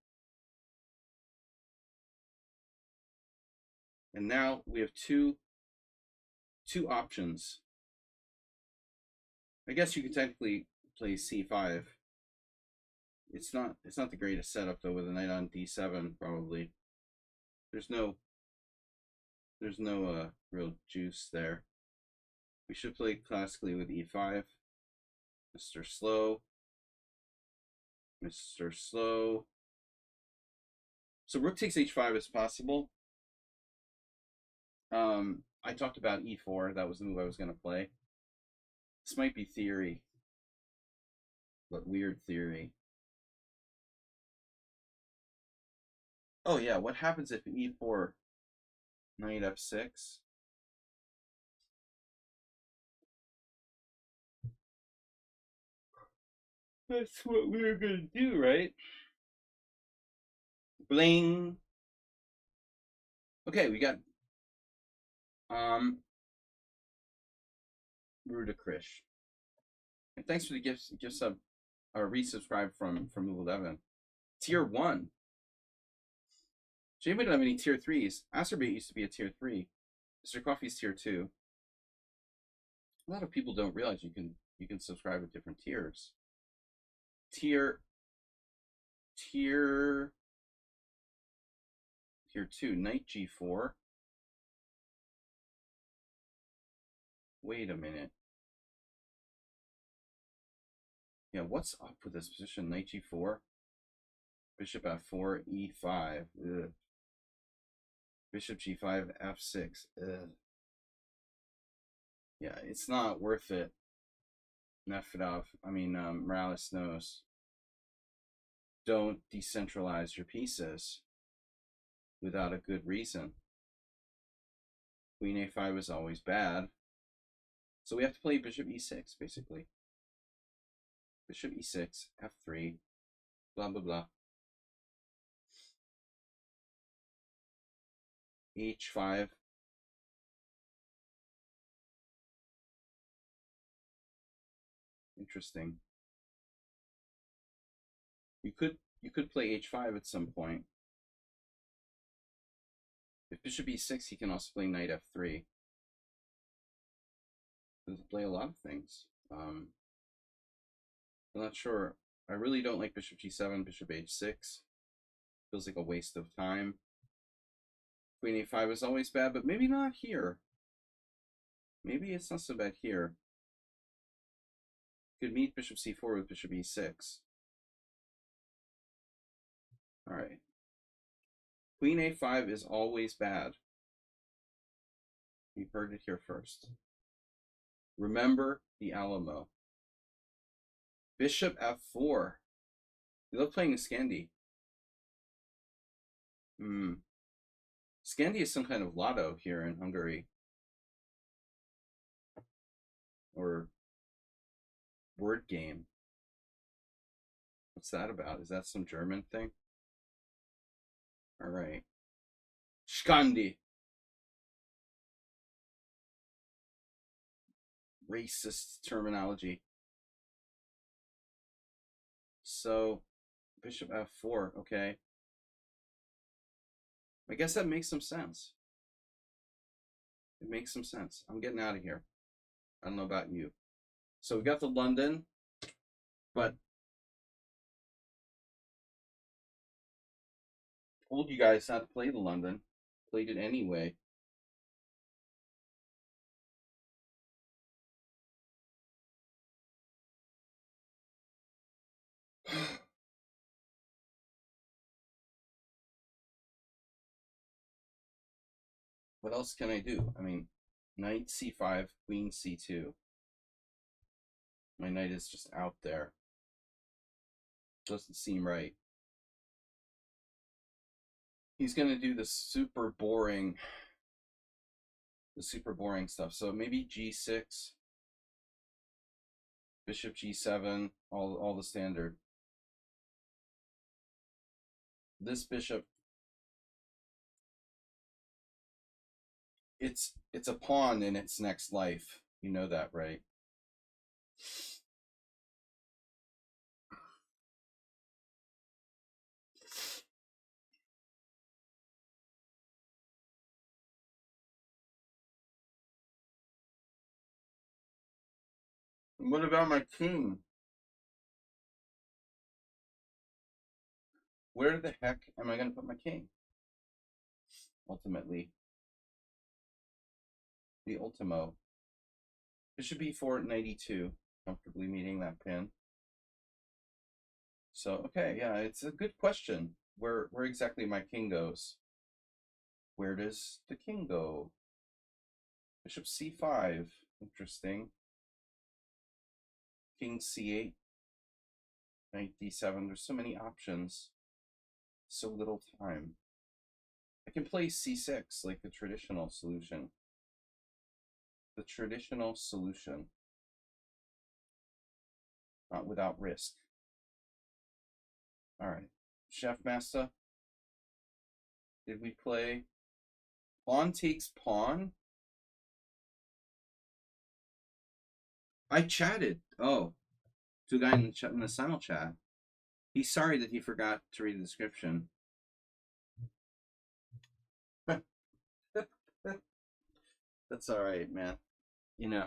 And now we have two options. I guess you could technically play c5. It's not the greatest setup though, with a knight on d7 probably. There's no real juice there. We should play classically with e5. Mr. Slow. Mr. Slow. So rook takes h5 is possible. I talked about e4. That was the move I was going to play. This might be theory, but weird theory. Oh yeah, what happens if e4, knight f6? That's what we were going to do, right? Bling. Okay, we got Rudakrish. And thanks for the gifts sub or resubscribe from Google Devon. Tier 1. Jamie don't have any tier 3s. Asterbait used to be a tier 3. Mr. Coffee's tier 2. A lot of people don't realize you can subscribe at different tiers. Tier 2, knight g4. Wait a minute. Yeah, what's up with this position? Knight g4, bishop f4, e5. Ugh. Bishop g5, f6. Ugh. Yeah, it's not worth it. Nefedov, Morales knows. Don't decentralize your pieces without a good reason. Queen a5 is always bad. So we have to play bishop e6, basically. Bishop e6, f3, blah, blah, blah. h5. Interesting. You could play h5 at some point. If bishop e6, he can also play knight f3. He can play a lot of things. I'm not sure. I really don't like bishop g7, bishop h6. Feels like a waste of time. Queen a5 is always bad, but maybe not here. Maybe it's not so bad here. Could meet bishop c4 with bishop e6. All right. Queen a5 is always bad. You heard it here first. Remember the Alamo. Bishop f4. You love playing a Scandi. Scandi is some kind of lotto here in Hungary. Or word game. What's that about? Is that some German thing? All right. Scandi. Racist terminology. So, bishop f4, okay. I guess that makes some sense. It makes some sense. I'm getting out of here. I don't know about you. So we got the London, but told you guys not to play the London. Played it anyway. What else can I do? Knight c5, queen c2. My knight is just out there. Doesn't seem right. He's going to do the super boring stuff. So maybe g6, bishop g7, all the standard. This bishop, it's a pawn in its next life. You know that, right? What about my king? Where the heck am I going to put my king? Ultimately, the ultimo. Bishop e4 92, comfortably meeting that pin. So, okay, yeah, it's a good question. Where exactly my king goes. Where does the king go? Bishop c5. Interesting. King c8. Knight d7. There's so many options. So little time. I can play c6 like the traditional solution. The traditional solution. Not without risk. All right. Chef Master. Did we play pawn takes pawn? I chatted. Oh, to a guy in the Simul chat. He's sorry that he forgot to read the description. That's all right, man. You know.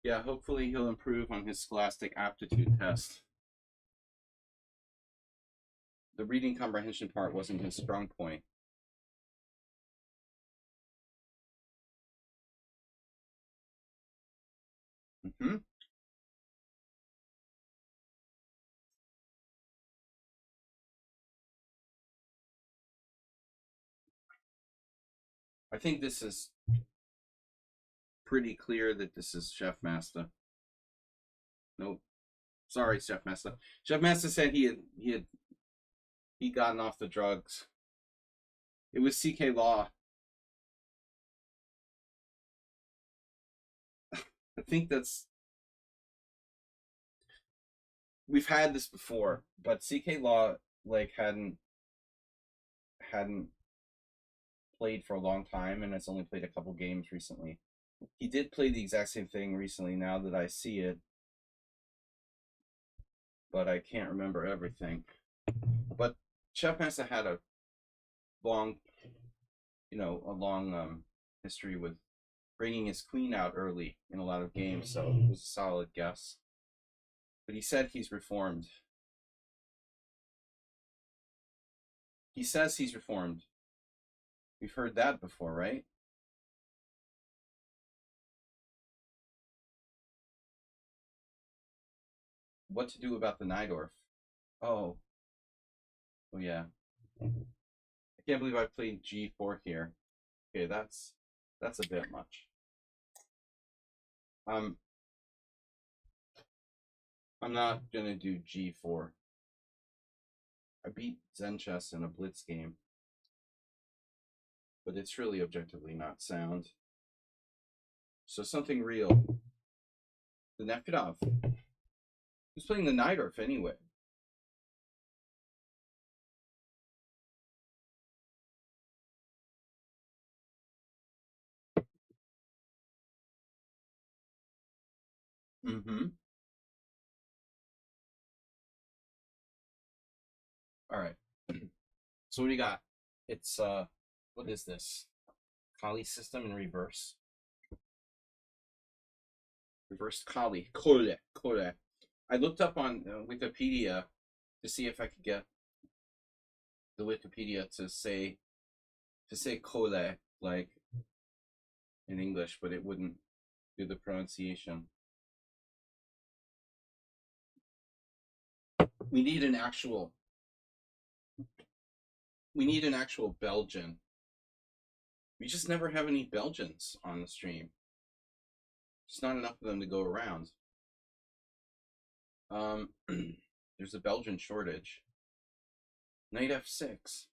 Yeah, hopefully he'll improve on his scholastic aptitude test. The reading comprehension part wasn't his strong point. Mm-hmm. I think this is pretty clear that this is Chef Master. Nope. Sorry, Chef Master. Chef Master said he'd gotten off the drugs. It was CK Law. I think that's, we've had this before, but CK Law like hadn't played for a long time and has only played a couple games recently. He did play the exact same thing recently now that I see it, but I can't remember everything. But Chef Master had a long history with bringing his queen out early in a lot of games, so it was a solid guess. But he said he's reformed. He says he's reformed. We've heard that before, right? What to do about the Najdorf? Oh yeah. I can't believe I played g4 here. Okay, that's a bit much. I'm not gonna do g4. I beat Zen Chess in a blitz game, but it's really objectively not sound. So something real. The Nefedov. Who's playing the Najdorf anyway? Mm-hmm. All right. So what do you got? It's what is this? Kali system in reverse. Reverse Kali. Kole. I looked up on Wikipedia to see if I could get the Wikipedia to say Kole like in English, but it wouldn't do the pronunciation. We need an actual Belgian. We just never have any Belgians on the stream. Just not enough of them to go around. There's a Belgian shortage. Knight f6.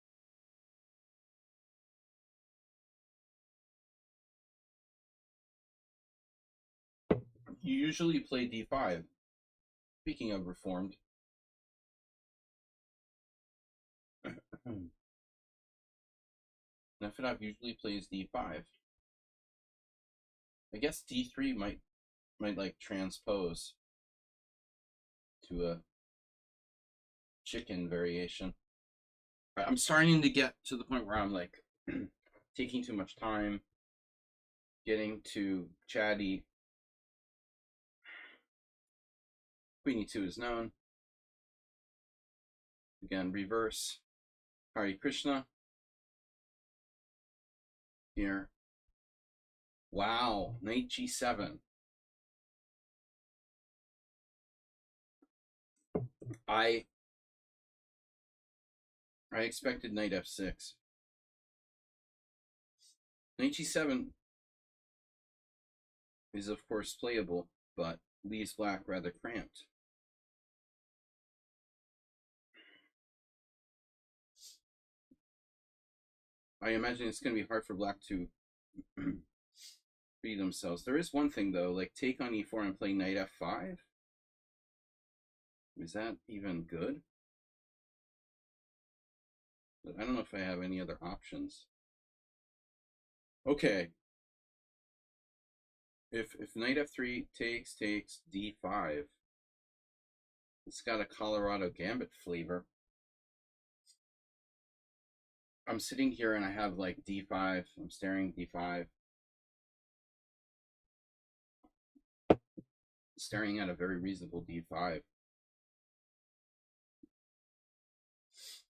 You usually play d5. Speaking of reformed. Nefedov usually plays d5. I guess d3 might like transpose to a chicken variation. I'm starting to get to the point where I'm like taking too much time, getting too chatty. Queen e2 is known. Again, reverse. Hare Krishna. Here. Wow, knight g7. I I expected knight f6. Knight g7 is of course playable, but leaves black rather cramped. I imagine it's going to be hard for black to free themselves. There is one thing though, like take on e4 and play knight f5. Is that even good? But I don't know if I have any other options. Okay. If knight f3 takes d5, it's got a Colorado Gambit flavor. I'm sitting here and I have like d5. I'm staring d5. Staring at a very reasonable d5.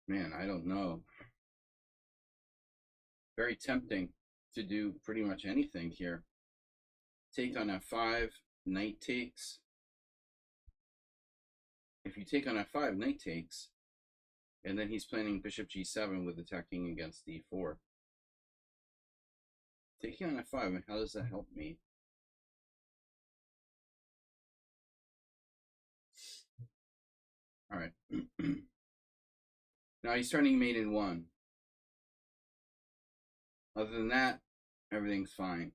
Man, I don't know. Very tempting to do pretty much anything here. Take on f5, knight takes. If you take on f5, knight takes. And then he's planning bishop g7 with attacking against d4. Taking on f5, how does that help me? All right. Now he's turning mate in 1. Other than that, everything's fine.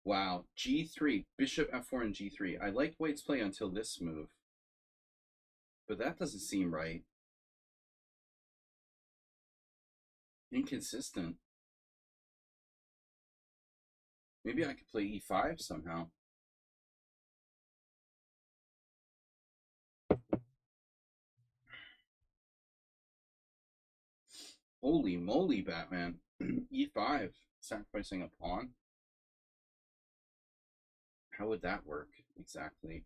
Wow, g3, bishop f4 and g3. I liked white's play until this move. But that doesn't seem right. Inconsistent. Maybe I could play e5 somehow. Holy moly, Batman. e5, sacrificing a pawn. How would that work exactly?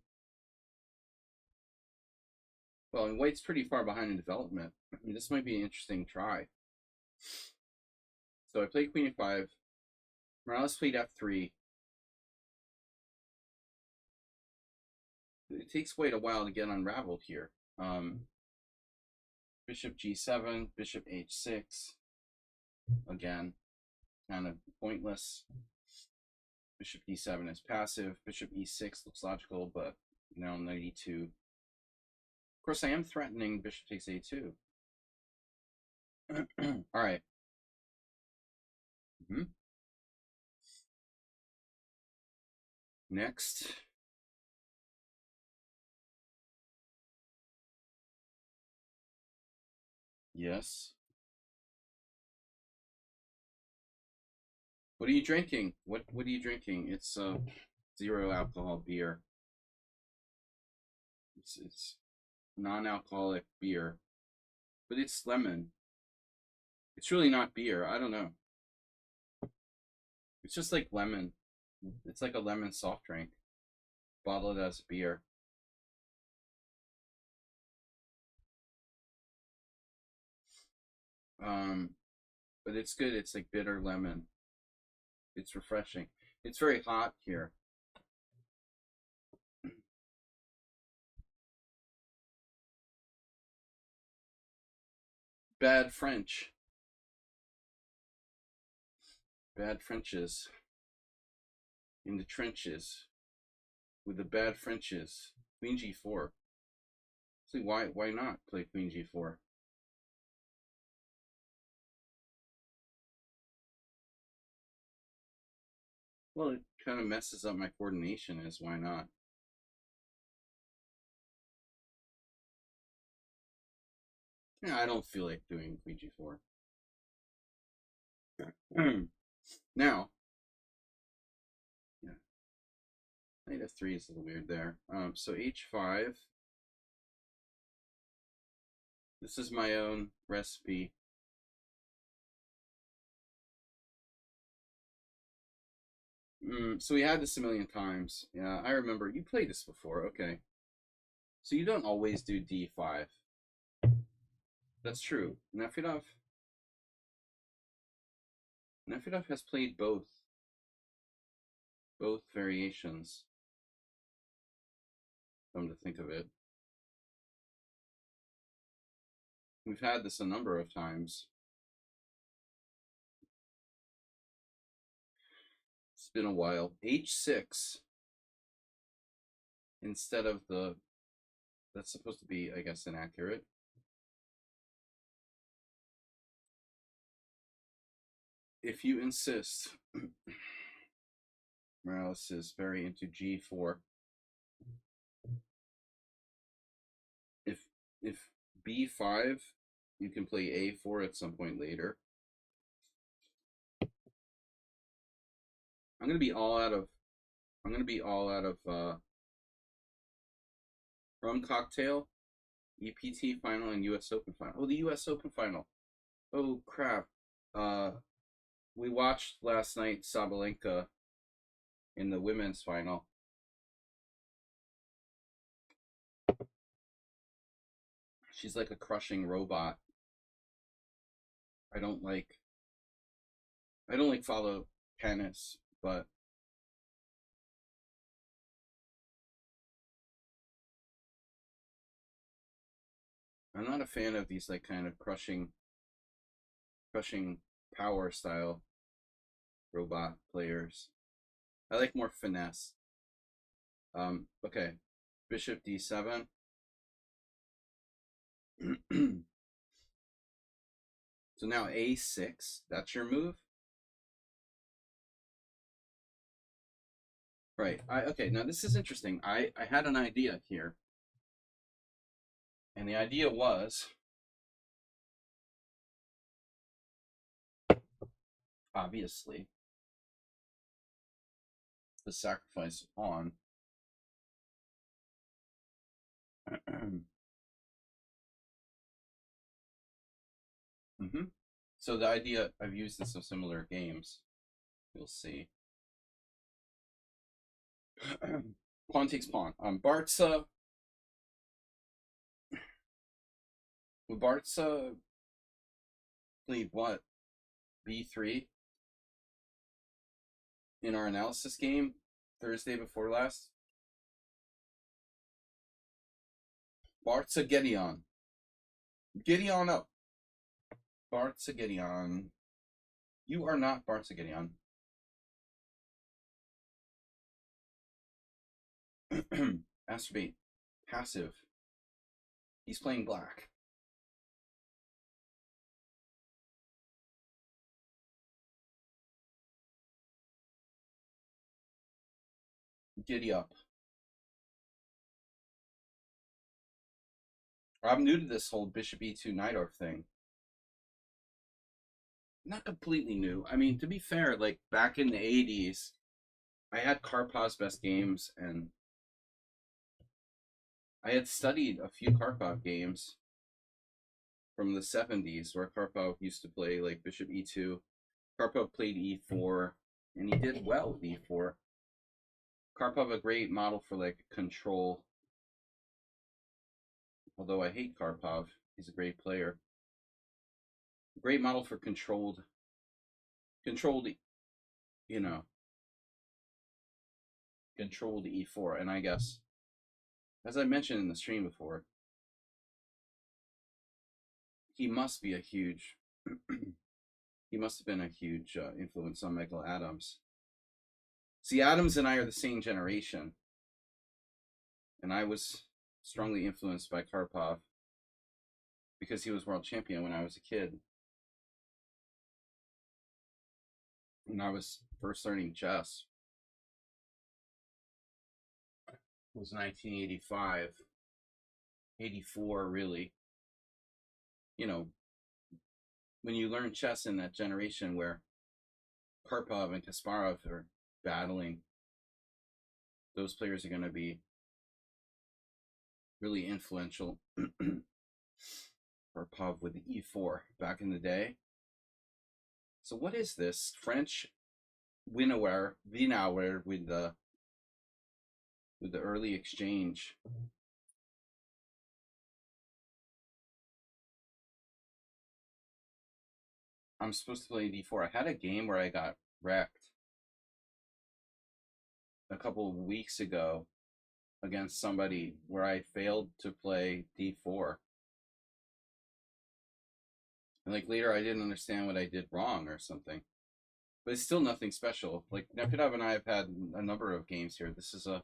Well, and white's pretty far behind in development. I mean, this might be an interesting try. So I played queen e5. Morales played f3. It takes quite a while to get unraveled here. Bishop g7, bishop h6. Again, kind of pointless. Bishop d7 is passive. Bishop e6 looks logical, but now knight e2. Of course, I am threatening bishop takes a2. All right. Next. Yes. What are you drinking? What are you drinking? It's 0 alcohol beer. It's non-alcoholic beer, but it's lemon. It's really not beer. I don't know. It's just like lemon. It's like a lemon soft drink, bottled as beer. But it's good. It's like bitter lemon. It's refreshing. It's very hot here. Bad French. Bad Frenches. In the trenches. With the bad Frenches. Queen g4. See, why not play queen g4? Well, it kind of messes up my coordination, is why not? Yeah, I don't feel like doing queen g4. Now, yeah, knight f3 is a little weird there. So h5. This is my own recipe. So we had this a million times. Yeah, I remember. You played this before. Okay. So you don't always do d5. That's true. Nefedov has played both variations. Come to think of it. We've had this a number of times. It's been a while. H6 instead of the, that's supposed to be, I guess, inaccurate. If you insist, Morales is very into G4. If B5, you can play A4 at some point later. I'm gonna be all out of rum cocktail, EPT final, and US Open final. Oh, the US Open final. Oh crap. We watched last night Sabalenka in the women's final. She's like a crushing robot. I don't like follow tennis, but I'm not a fan of these like kind of crushing power style robot players. I like more finesse. Okay. Bishop D7. So now A6, that's your move? Right. Okay, now this is interesting. I had an idea here. And the idea was, obviously, the sacrifice pawn. So the idea, I've used this in similar games. You'll see. Pawn takes pawn. Barca. Barca played what? B3 in our analysis game Thursday before last. Barca Gideon. Gideon up. Barca Gideon. You are not Barca Gideon. Masturbate. Passive. He's playing black. Giddy up. I'm new to this whole Bishop E2 Najdorf thing. Not completely new. I mean, to be fair, like back in the 80s, I had Karpov's best games, and I had studied a few Karpov games from the 70s where Karpov used to play like Bishop E2. Karpov played E4, and he did well with E4. Karpov, a great model for like control. Although I hate Karpov, he's a great player. Great model for controlled, you know, controlled E4. And I guess, as I mentioned in the stream before, he must be a huge, he must have been a huge influence on Michael Adams. See, Adams and I are the same generation, and I was strongly influenced by Karpov because he was world champion when I was a kid. When I was first learning chess, it was 1985, 84 really. You know, when you learn chess in that generation where Karpov and Kasparov are battling, those players are going to be really influential. Karpov with the E4 back in the day. So what is this? French Winnower with the early exchange. I'm supposed to play D4. I had a game where I got wrecked a couple of weeks ago against somebody where I failed to play D4. And like later, I didn't understand what I did wrong or something. But it's still nothing special. Like Nepidov and I have had a number of games here. This is a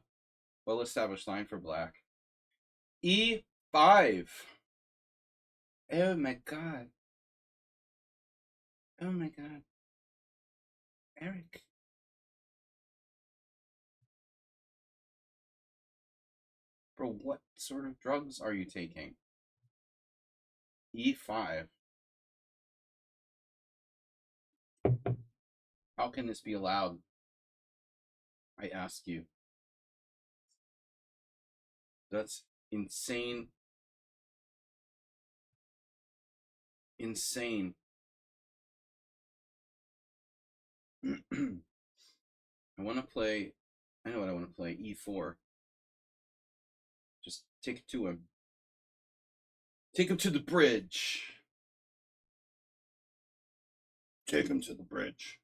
well-established line for black. E5. Oh my god. Oh my god. Eric. Bro, what sort of drugs are you taking? E5. How can this be allowed? I ask you. That's insane. Insane. I want to play. I know what I want to play. E4. Just take it to him. Take him to the bridge. Take him to the bridge.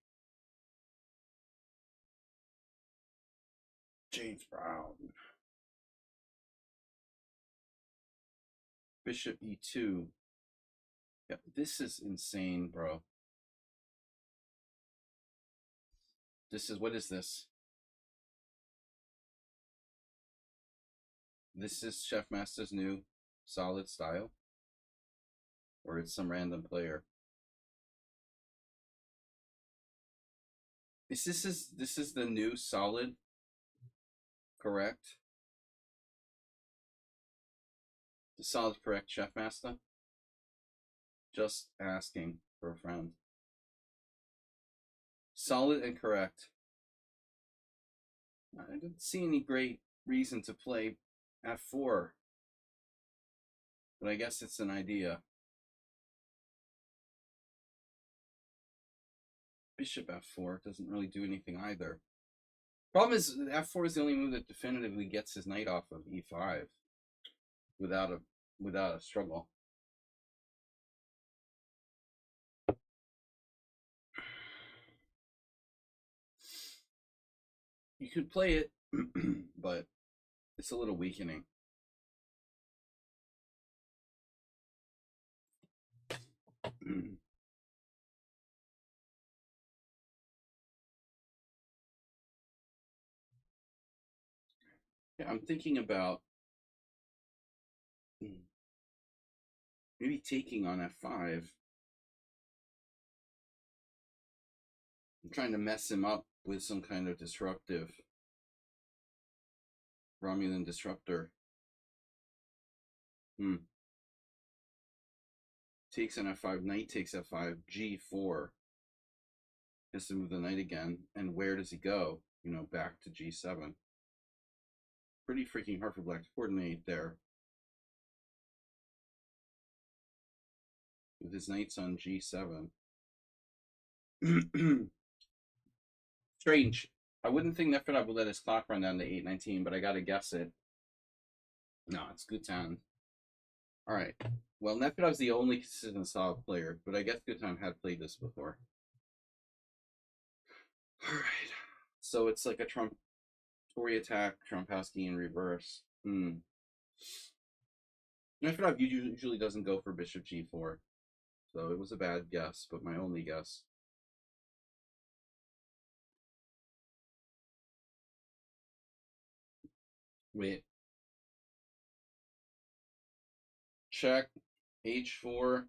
James Brown. Bishop E2. Yeah, this is insane, bro. This is, what is this? This is Chef Master's new solid style? Or it's some random player? This is the new solid, correct? The solid correct, Chef Master? Just asking for a friend. Solid and correct. I don't see any great reason to play F4. But I guess it's an idea. Bishop F4 doesn't really do anything either. Problem is, F4 is the only move that definitively gets his knight off of E5 without a struggle. You could play it, but it's a little weakening. Yeah, I'm thinking about maybe taking on F5. I'm trying to mess him up with some kind of disruptive Romulan disruptor. Takes on F5, knight takes F5, G4. Has to move the knight again, and where does he go? You know, back to G7. Pretty freaking hard for black to coordinate there. With his knights on G7. Strange. I wouldn't think Nefertari would let his clock run down to 8:19, but I gotta guess it. No, it's Gutan. Alright. Well, Nefertari's the only consistent solid player, but I guess Gutan had played this before. Alright. So it's like a Tory attack, Trompowsky in reverse. Nefertari usually doesn't go for Bishop G4. So it was a bad guess, but my only guess. Wait. Check. H4.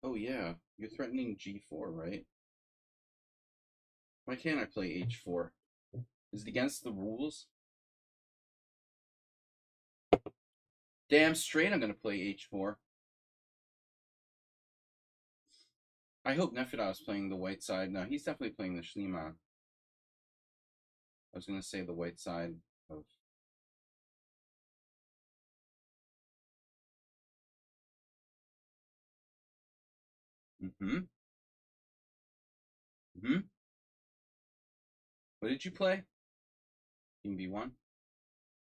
Oh yeah, you're threatening G4, right? Why can't I play H4? Is it against the rules? Damn straight I'm gonna play H4. I hope Nefertari is playing the white side. No, he's definitely playing the Schliemann. I was gonna say the white side of... What did you play? King B1?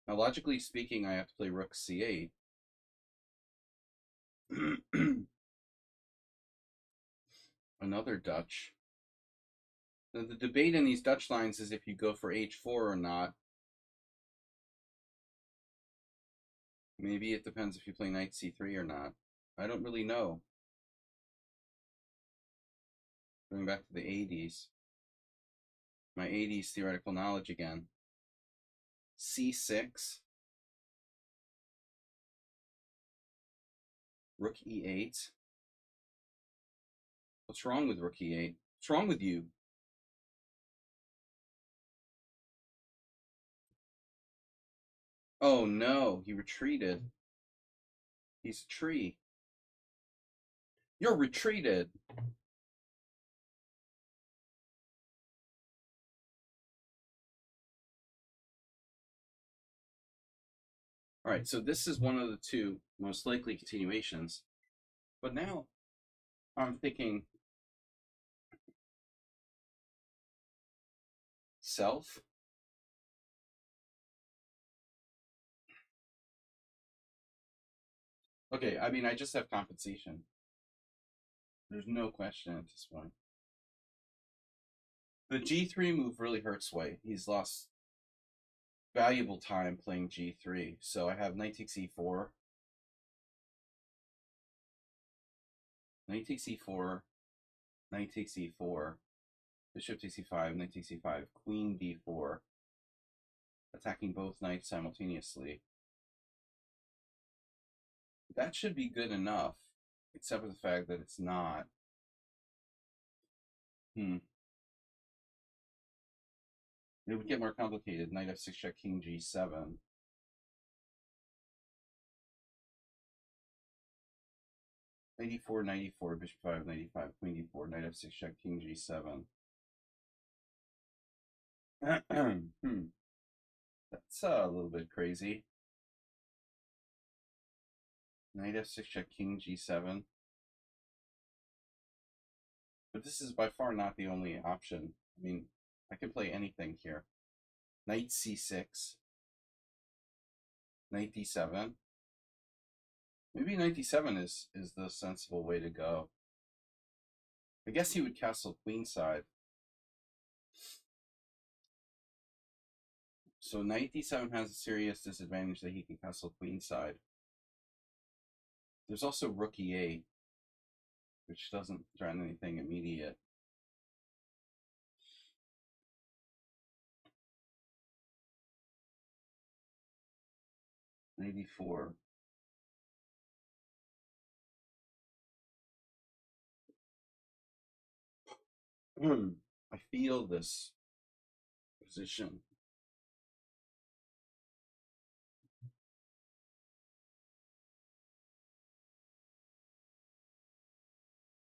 Now, logically speaking, I have to play Rook C8. Another Dutch. The debate in these Dutch lines is if you go for H4 or not. Maybe it depends if you play knight c3 or not. I don't really know. Going back to the 80s. My 80s theoretical knowledge again. c6. Rook e8. What's wrong with rook e8? What's wrong with you? Oh no, he retreated. He's a tree. You're retreated. All right, so this is one of the two most likely continuations. But now I'm thinking self. Okay, I mean, I just have compensation. There's no question at this point. The g3 move really hurts White. He's lost valuable time playing g3. So I have knight takes e4. Knight takes e4. Knight takes e4. Bishop takes e5. Knight takes e5. Queen d4. Attacking both knights simultaneously. That should be good enough, except for the fact that it's not. It would get more complicated. Knight f6 check, king g7. Knight e4, knight e4, bishop 5, knight e5, queen d4, knight f6 check, king g7. That's a little bit crazy. Knight f6 check, king g7. But this is by far not the only option. I mean, I can play anything here. Knight c6. Knight d7. Maybe knight d7 is the sensible way to go. I guess he would castle queenside. So knight d7 has a serious disadvantage that he can castle queenside. There's also rook e8, which doesn't threaten anything immediate. Knight e4. I feel this position.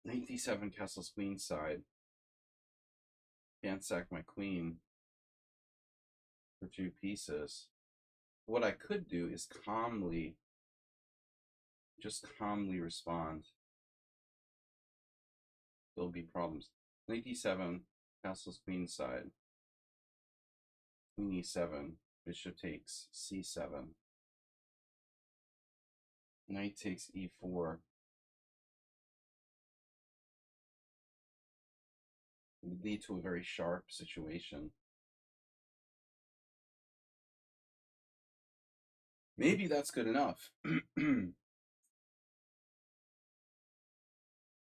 Knight d7 castles queenside. Can't sack my queen for 2 pieces. What I could do is just calmly respond. There'll be problems. Knight d7 castles queenside. Queen e7. Bishop takes c7. Knight takes e4. It would lead to a very sharp situation. Maybe that's good enough.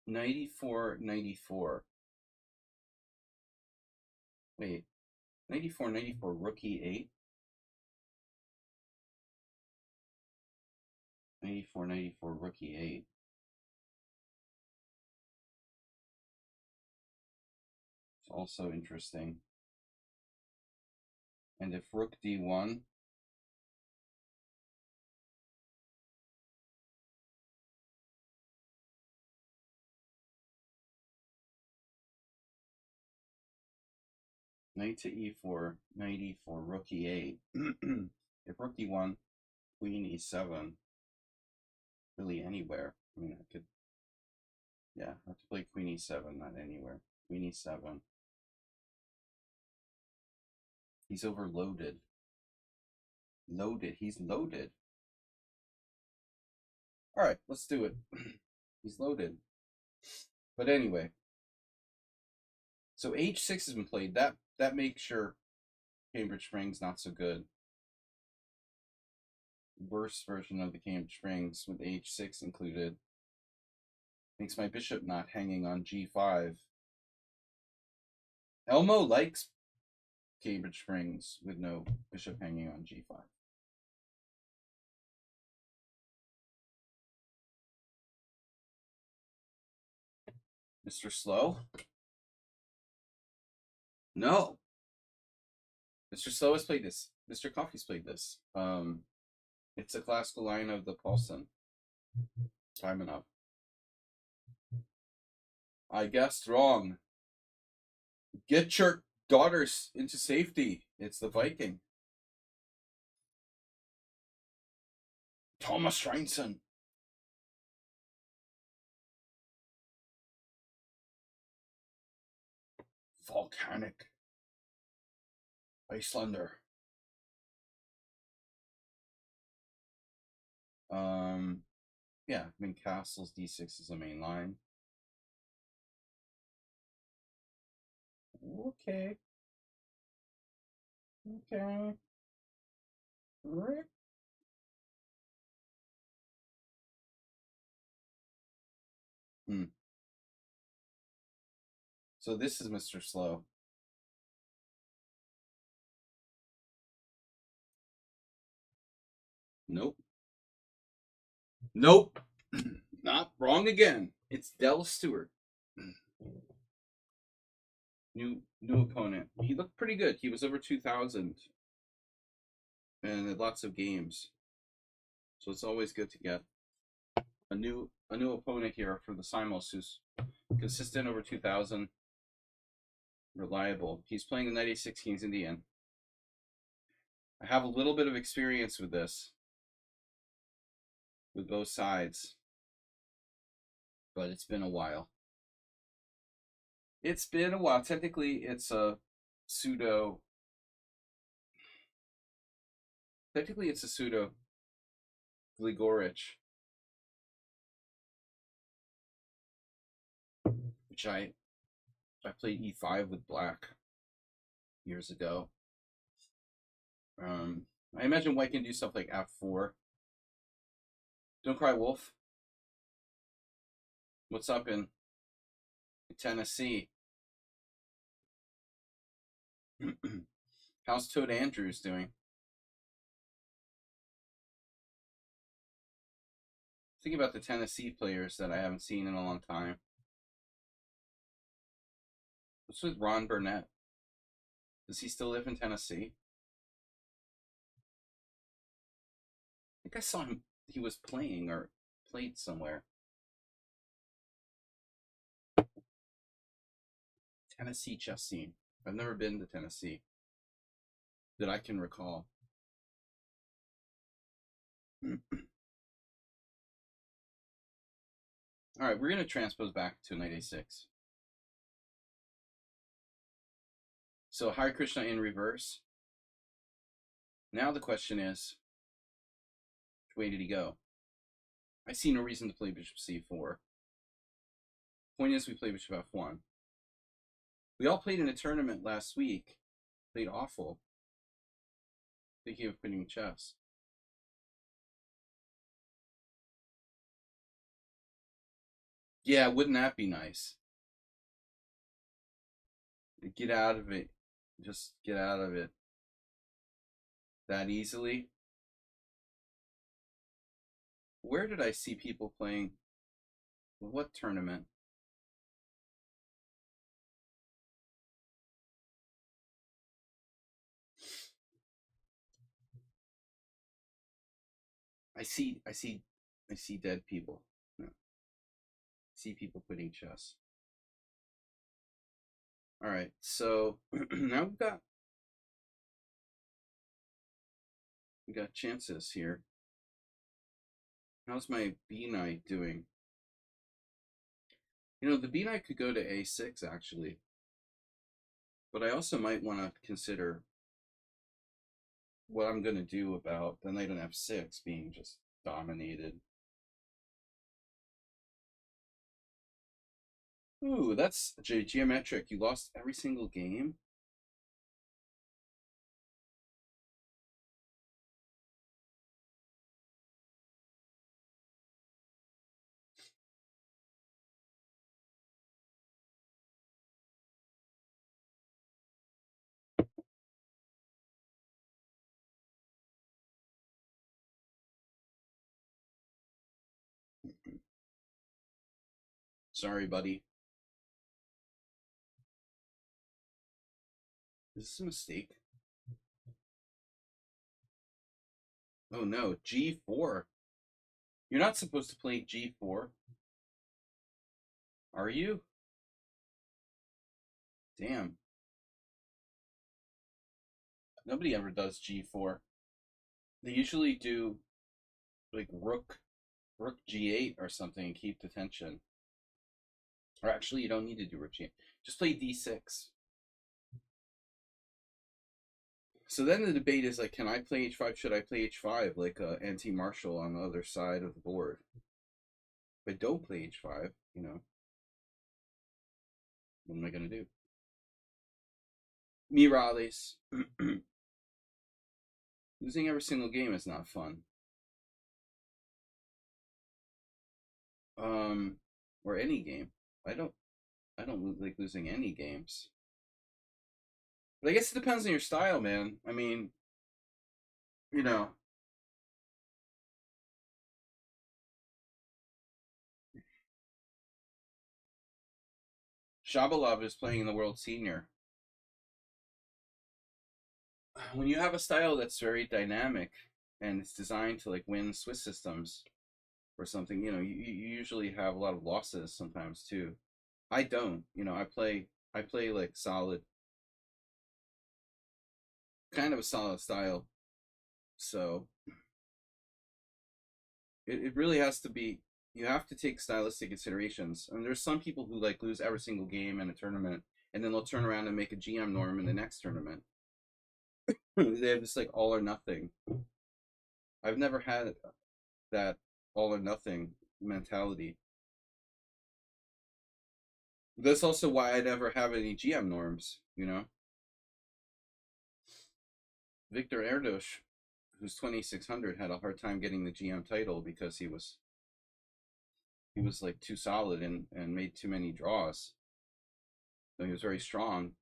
Knight e4, knight e4. Wait, knight e4, knight e4, rook e8. Knight e4, knight e4, rook e8. It's also interesting. And if rook d1, knight to e4, knight e4, rook e8. If rook d1, queen e7, really anywhere. I mean, I could, yeah, I have to play queen e7, not anywhere. Queen e7. He's overloaded. He's loaded. All right, let's do it. He's loaded. But anyway, so h6 has been played. That makes your Cambridge Springs not so good. worse version of the Cambridge Springs with h6 included. Makes my bishop not hanging on g5. Elmo likes Cambridge Springs with no bishop hanging on g5. Mr. Slow? No. Mr. Slow has played this. Mr. Coffee's played this. It's a classical line of the Paulson. Time enough. I guessed wrong. Get your daughters into safety. It's the Viking. Thomas Reinson. Volcanic. Icelander. Yeah, I mean, castles d6 is the main line. Okay. Okay. Right. So this is Mr. Slow. Nope. Nope. Not wrong again. It's Del Stewart. New opponent. He looked pretty good. He was over 2,000 and lots of games. So it's always good to get a new opponent here for the Simul who's consistent over 2,000, reliable. He's playing the Knight A6 Kings Indian. I have a little bit of experience with this, with both sides, but it's been a while. It's been a while. Technically, it's a pseudo. Technically, it's a pseudo Gligorich, which I played E5 with black years ago. I imagine white can do stuff like F4. Don't cry, wolf. What's up in Tennessee? How's Toad Andrews doing? Thinking about the Tennessee players that I haven't seen in a long time. What's with Ron Burnett? Does he still live in Tennessee? I think I saw him. He was playing or played somewhere. Tennessee chess scene. I've never been to Tennessee that I can recall. All right, we're going to transpose back to Knight A6. So Hare Krishna in reverse. Now the question is, which way did he go? I see no reason to play bishop c4. Point is, we play bishop f1. We all played in a tournament last week. Played awful. Thinking of quitting chess. Yeah, wouldn't that be nice? Get out of it. Just get out of it. That easily. Where did I see people playing? What tournament? I see dead people. No. I see people quitting chess. All right, so now we got chances here. How's my B knight doing? You know, the B knight could go to A6 actually, but I also might want to consider what I'm going to do about the knight on F6 being just dominated. Ooh, that's geometric. You lost every single game? Sorry, buddy. Is this a mistake? Oh no, G4. You're not supposed to play G4. Are you? Damn. Nobody ever does G4. They usually do like rook G8 or something and keep the tension. Or actually, you don't need to do rook G8. Just play D6. So then the debate is like, can I play H5? Should I play H5 like anti-Marshall on the other side of the board? If I don't play H5, you know, what am I going to do? Mirales. Losing every single game is not fun. Or any game. I don't like losing any games. But I guess it depends on your style, man. I mean, you know. Shabalov is playing in the World Senior. When you have a style that's very dynamic and it's designed to like win Swiss systems or something, you know, you usually have a lot of losses sometimes too. I don't, you know, I play like solid, kind of a solid style. So it really has to be, you have to take stylistic considerations. I mean, there's some people who like lose every single game in a tournament and then they'll turn around and make a GM norm in the next tournament. They have this like all or nothing. I've never had that all or nothing mentality. That's also why I never have any GM norms, you know? Victor Erdos, who's 2600, had a hard time getting the GM title because he was like too solid and made too many draws. So he was very strong.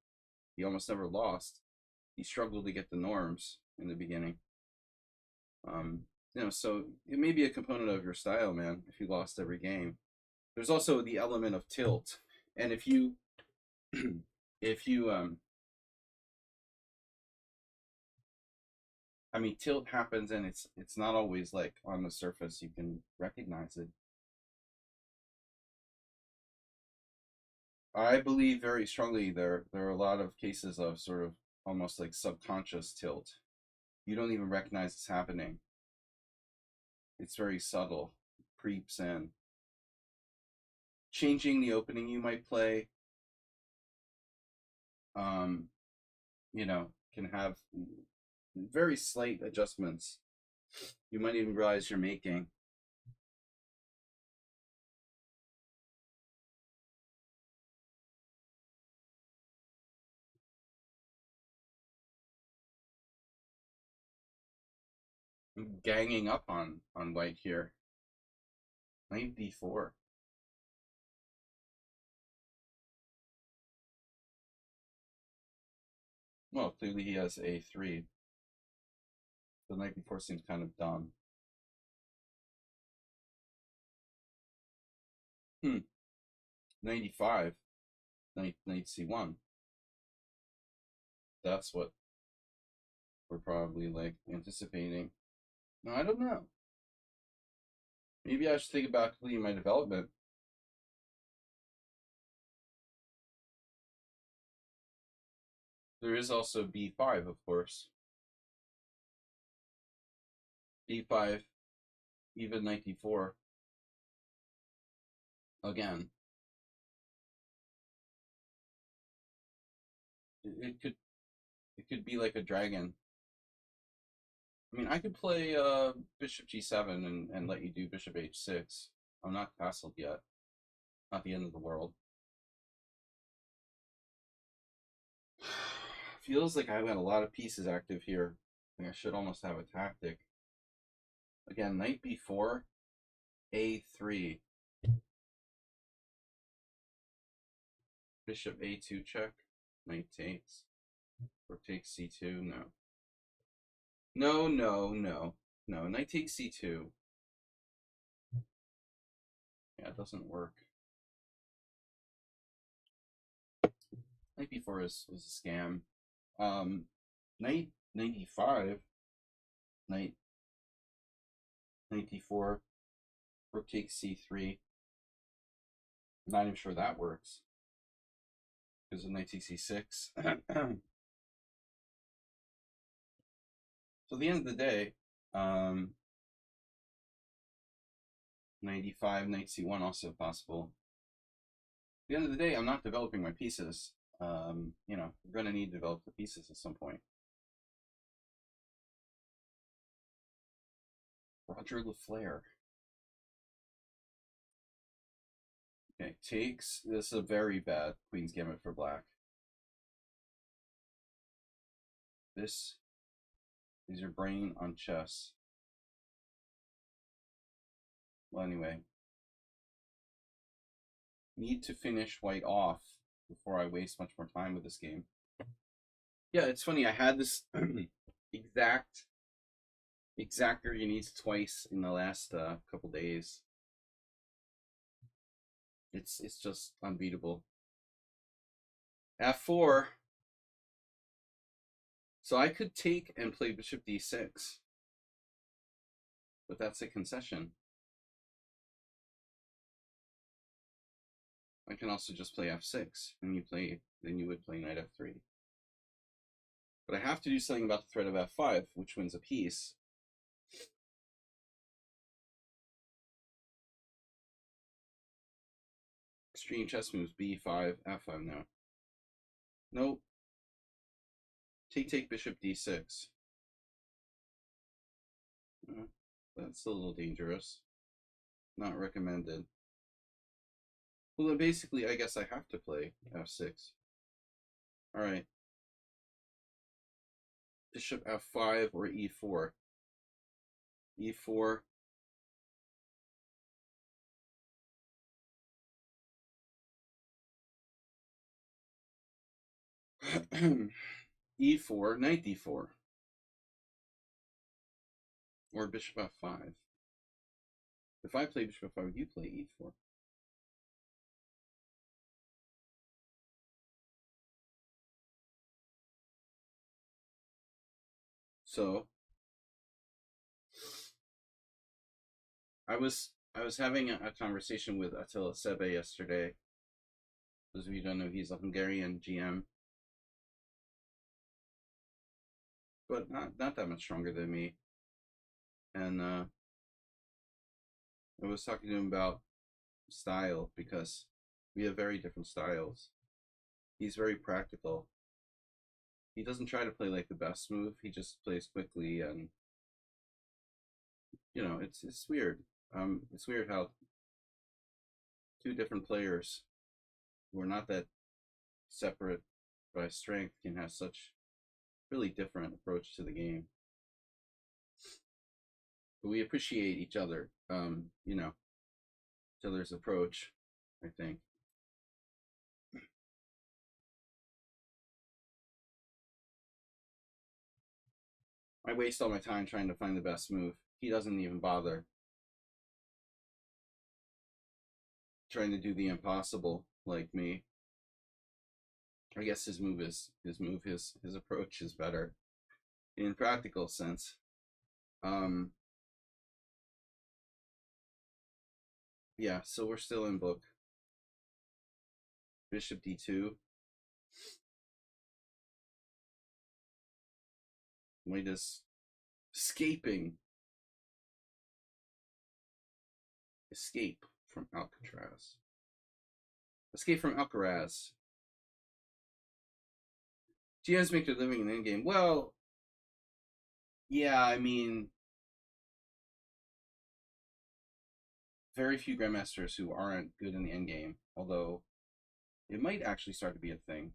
He almost never lost. He struggled to get the norms in the beginning. You know, so it may be a component of your style, man, if you lost every game. There's also the element of tilt. And if you if you I mean, tilt happens and it's not always like on the surface you can recognize it. I believe very strongly there are a lot of cases of sort of almost like subconscious tilt. You don't even recognize it's happening. It's very subtle, it creeps in. Changing the opening you might play, you know, can have very slight adjustments you might even realize you're making. I'm ganging up on white here. Knight d4. Well, clearly he has a3. The knight before seems kind of dumb. 95. Knight c1. That's what we're probably like anticipating. No, I don't know. Maybe I should think about completing my development. There is also b5, of course. b5, even knight d4. Again. It could be like a dragon. I mean, I could play bishop g7 and let you do bishop h6. I'm not castled yet. Not the end of the world. Feels like I've got a lot of pieces active here. I think I should almost have a tactic. Again, knight b4, a3. Bishop a2 check. Knight takes. Rook takes c2. No. No, no, no. No, knight takes c2. Yeah, it doesn't work. Knight b4 is a scam. Knight 95, knight d4, rook takes c3. Not even sure that works because of knight takes c6. So at the end of the day, 95, knight c1 also possible. At the end of the day, I'm not developing my pieces. You know, we're going to need to develop the pieces at some point. Roger LaFleur. Okay, takes. This is a very bad Queen's Gambit for black. This is your brain on chess. Well, anyway. Need to finish white off before I waste much more time with this game. Yeah, it's funny. I had this exact needs twice in the last couple days. It's just unbeatable. F4. So I could take and play bishop d6, but that's a concession. I can also just play f6, and then you would play knight f3. But I have to do something about the threat of f5, which wins a piece. Extreme chess moves, b5, f5 now. Nope. Take bishop d6. That's a little dangerous. Not recommended. Well, then basically, I guess I have to play f6. All right. Bishop f5 or e4. e4. e4, knight d4. Or bishop f5. If I play bishop f5, you play e4. So I was having a conversation with Attila Sebe yesterday. Those of you who don't know, he's a Hungarian GM, but not that much stronger than me. And I was talking to him about style because we have very different styles. He's very practical. He doesn't try to play like the best move. He just plays quickly, and you know, it's weird. It's weird how two different players who are not that separate by strength can have such really different approach to the game. But we appreciate each other, you know, each other's approach, I think. I waste all my time trying to find the best move. He doesn't even bother trying to do the impossible like me. I guess his approach is better in practical sense. Yeah, so we're still in book. Bishop d2. White is escape from Alcatraz. Escape from Alcaraz. GMs make their living in the endgame. Well, yeah, I mean, very few grandmasters who aren't good in the endgame, although it might actually start to be a thing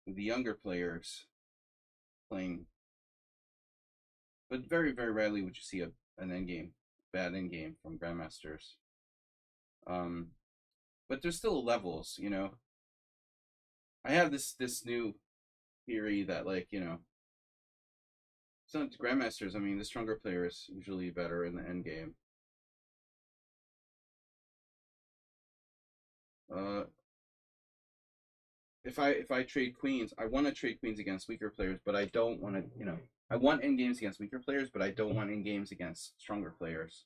with the younger players playing. But very, very rarely would you see an endgame, bad endgame from grandmasters. But there's still levels, you know. I have this new theory that, like, you know, some grandmasters, I mean, the stronger player is usually better in the end game. if I trade queens, I want to trade queens against weaker players, but I don't want to, I want end games against weaker players, but I don't want end games against stronger players.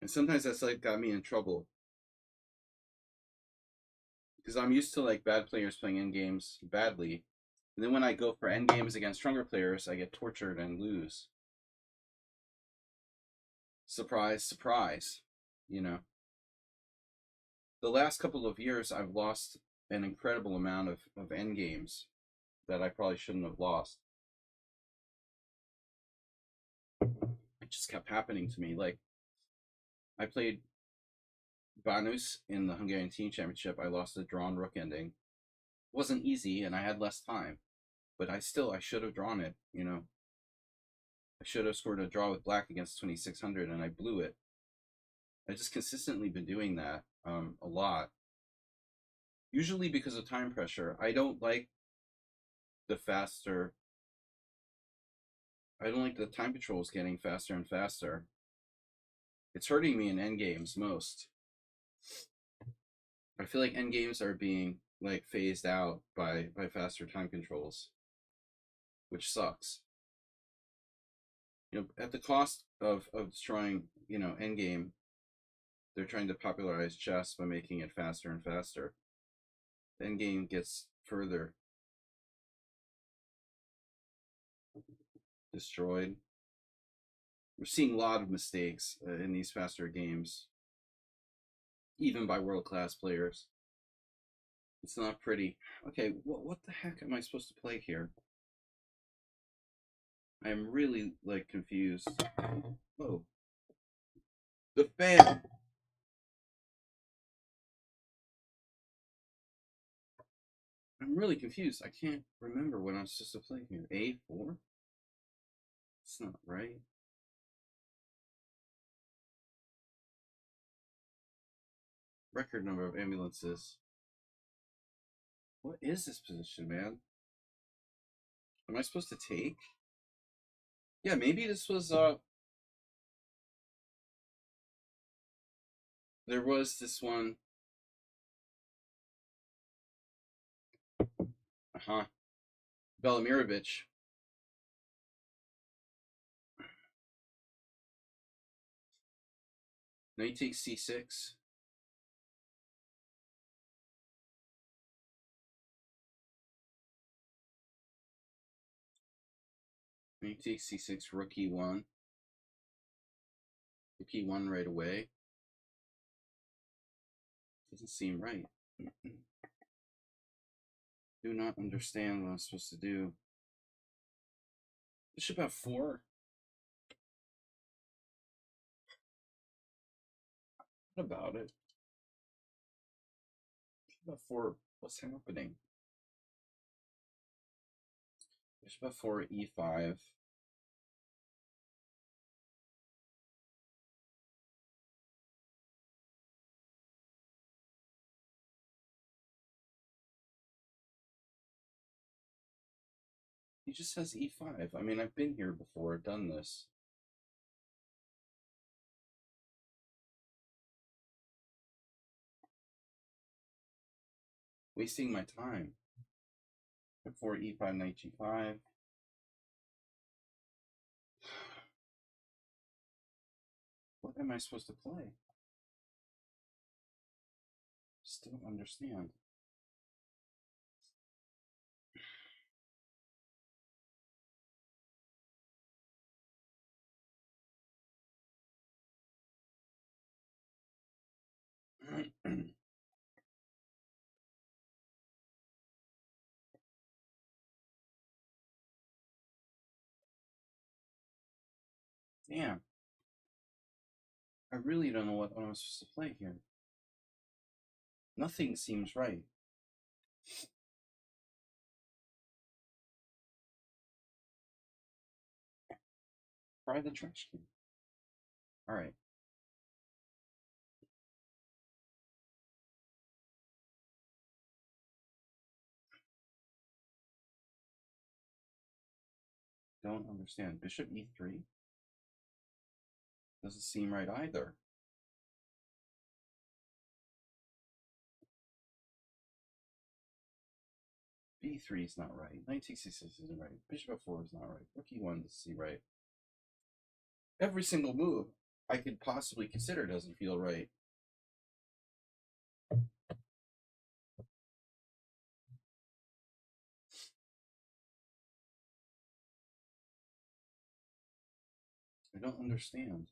And sometimes that's like got me in trouble because I'm used to like bad players playing end games badly, and then when I go for end games against stronger players, I get tortured and lose. Surprise, surprise. You know, the last couple of years, I've lost an incredible amount of end games that I probably shouldn't have lost. It just kept happening to me. Like, I played Vanus in the Hungarian Team Championship. I lost a drawn rook ending. It wasn't easy, and I had less time, but I should have drawn it. I should have scored a draw with black against 2600, and I blew it. I just consistently been doing that a lot. Usually because of time pressure. I don't like the faster. I don't like the time controls getting faster and faster. It's hurting me in end games most. I feel like end games are being like phased out by faster time controls, which sucks. At the cost of destroying, end game, they're trying to popularize chess by making it faster and faster. The end game gets further destroyed. We're seeing a lot of mistakes in these faster games, even by world-class players. It's not pretty. Okay, what the heck am I supposed to play here? I'm really, like, confused. Whoa. The fan! I'm really confused. I can't remember what I'm supposed to play here. A4? It's not right. Record number of ambulances. What is this position, man? Am I supposed to take? Yeah, maybe this was, there was this one. Uh-huh. Velimirovich. Knight takes c6. Knight takes c6, rook e1. Rook e1 right away. Doesn't seem right. Do not understand what I'm supposed to do. Bishop f4. What about it? Bishop f4. What's happening? Bishop f4, e5. He just says e5. I mean, I've been here before, done this. Wasting my time. F4, e5, knight g5. What am I supposed to play? Still don't understand. Damn. I really don't know what I'm supposed to play here. Nothing seems right. Try the trash can. Alright. Don't understand. Bishop e3? Doesn't seem right either. b3 is not right. Knight c6 isn't right. Bishop f4 is not right. Rook e1 is right. Every single move I could possibly consider doesn't feel right. I don't understand.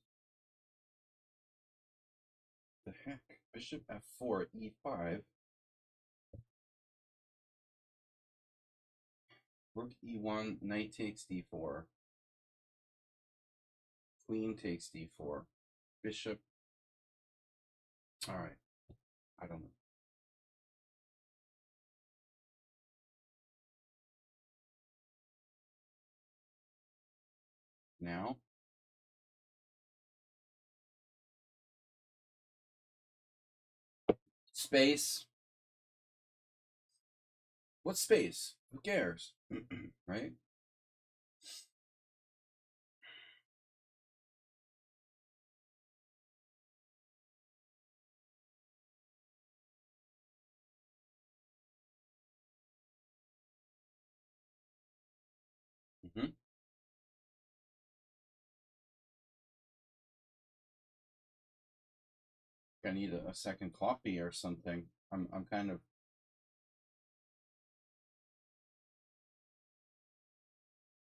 The heck? Bishop f4, e5. Rook e1, knight takes d4. Queen takes d4. Bishop. All right. I don't know. Now. Space. What space? Who cares? Right? Mm-hmm. I need a second coffee or something. I'm kind of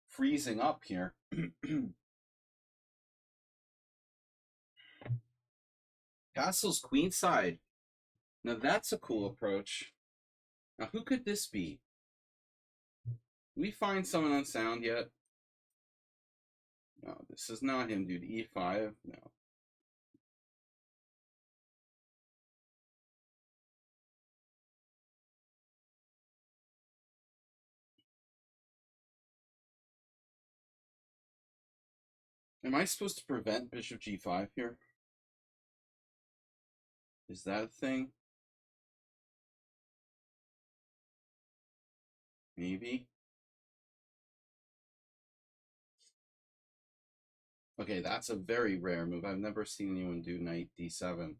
freezing up here. Castle's queenside. Now that's a cool approach. Now who could this be? We find someone on sound yet? No, this is not him, dude. E5. No. Am I supposed to prevent Bishop G5 here? Is that a thing? Maybe. Okay, that's a very rare move. I've never seen anyone do knight d7.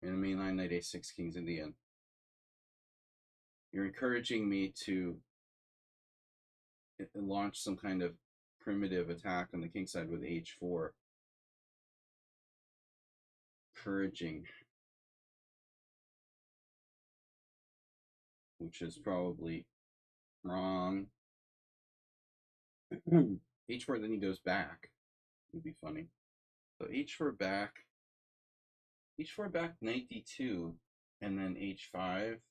And mainline knight a6, king's Indian. You're encouraging me to launch some kind of primitive attack on the king side with h4. Encouraging. Which is probably wrong. h4, then he goes back. Would be funny. So h4 back. h4 back, knight d2, and then h5.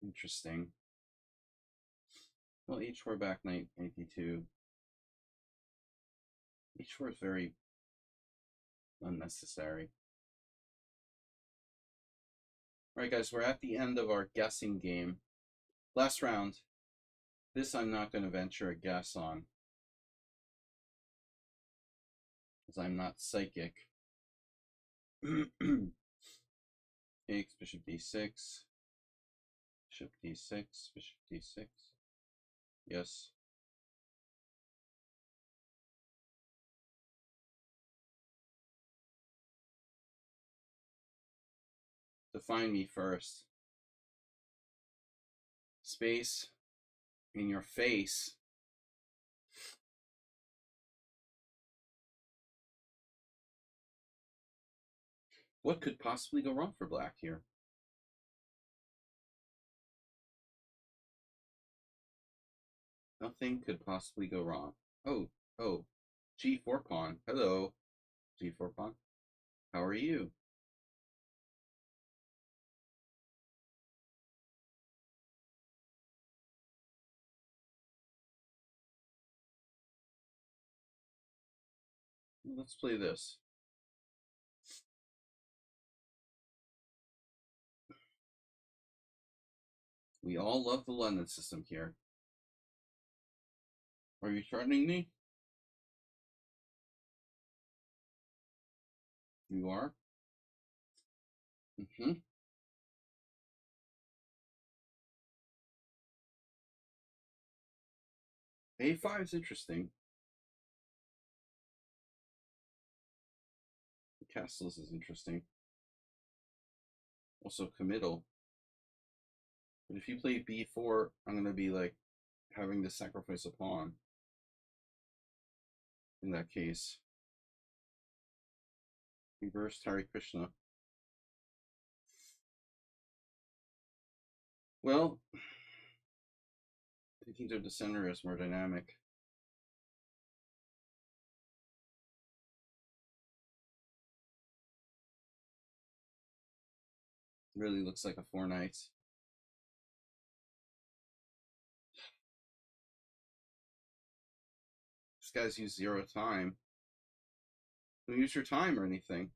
Interesting. Well, h4 back, knight d2. h4 is very unnecessary. All right, guys, we're at the end of our guessing game. Last round. This I'm not going to venture a guess on, because I'm not psychic. Takes bishop d6, bishop d6, bishop d6. Yes. Define me first. Space in your face. What could possibly go wrong for black here? Nothing could possibly go wrong. Oh, g4 pawn. Hello, g4 pawn. How are you? Let's play this. We all love the London system here. Are you threatening me? You are? Mm-hmm. A5 is interesting. The castles is interesting. Also committal. But if you play b4, I'm going to be like having to sacrifice a pawn in that case. Reverse Hare Krishna. Well, I think the center is more dynamic. Really looks like a 4 knights. This guy's used 0 time. Don't use your time or anything.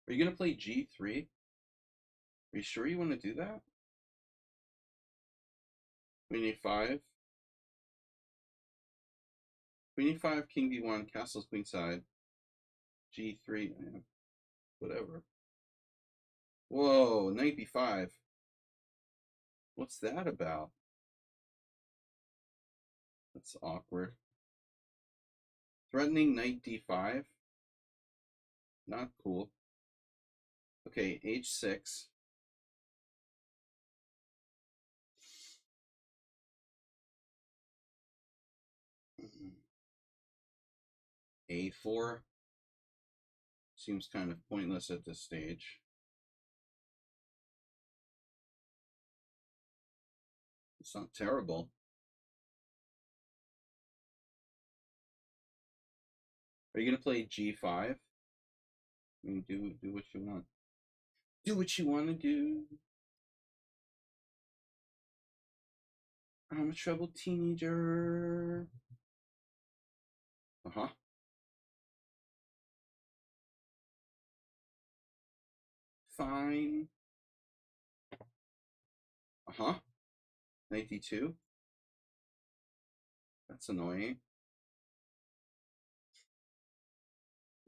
Are you going to play g3? Are you sure you want to do that? Queen a5. Queen e5, king b1, castles queenside. g3, whatever. Whoa, knight b5. What's that about? That's awkward. Threatening knight d5. Not cool. Okay, h6. a4. Seems kind of pointless at this stage. It's not terrible. Are you going to play g5? I mean, do what you want. Do what you want to do. I'm a troubled teenager. Uh-huh. Fine. Uh-huh. Knight d2. That's annoying.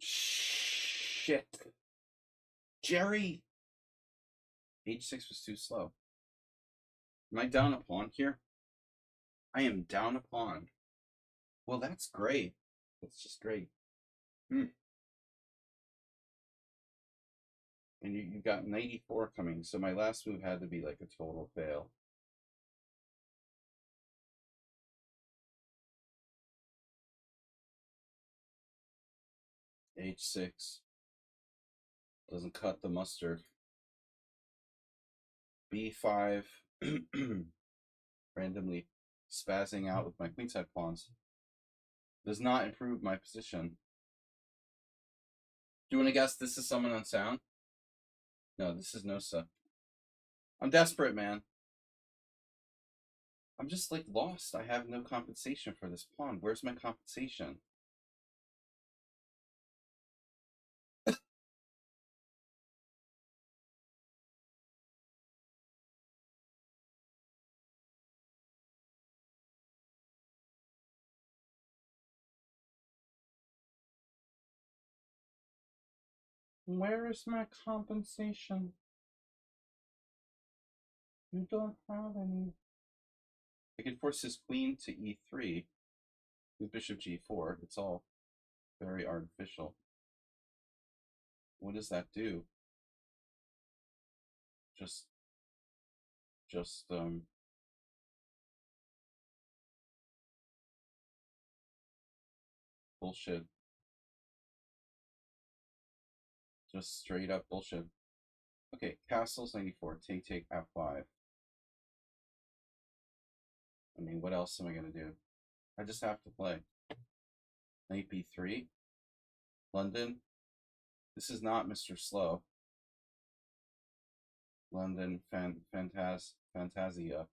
Shit. Jerry! h6 was too slow. Am I down a pawn here? I am down a pawn. Well, that's great. That's just great. And you got 94 coming, so my last move had to be like a total fail. h6 doesn't cut the mustard. b5 randomly spazzing out with my queenside pawns does not improve my position. Do you want to guess this is someone on sound? No, this is Nosa. I'm desperate, man. I'm just like lost. I have no compensation for this pawn. Where's my compensation? Where is my compensation? You don't have any. I can force his queen to e3 with bishop g4. It's all very artificial. What does that do? Just bullshit. Just straight up bullshit. Okay, castles 94. Take f5. I mean, what else am I gonna do? I just have to play. Knight b3. London. This is not Mr. Slow. London Fantasia.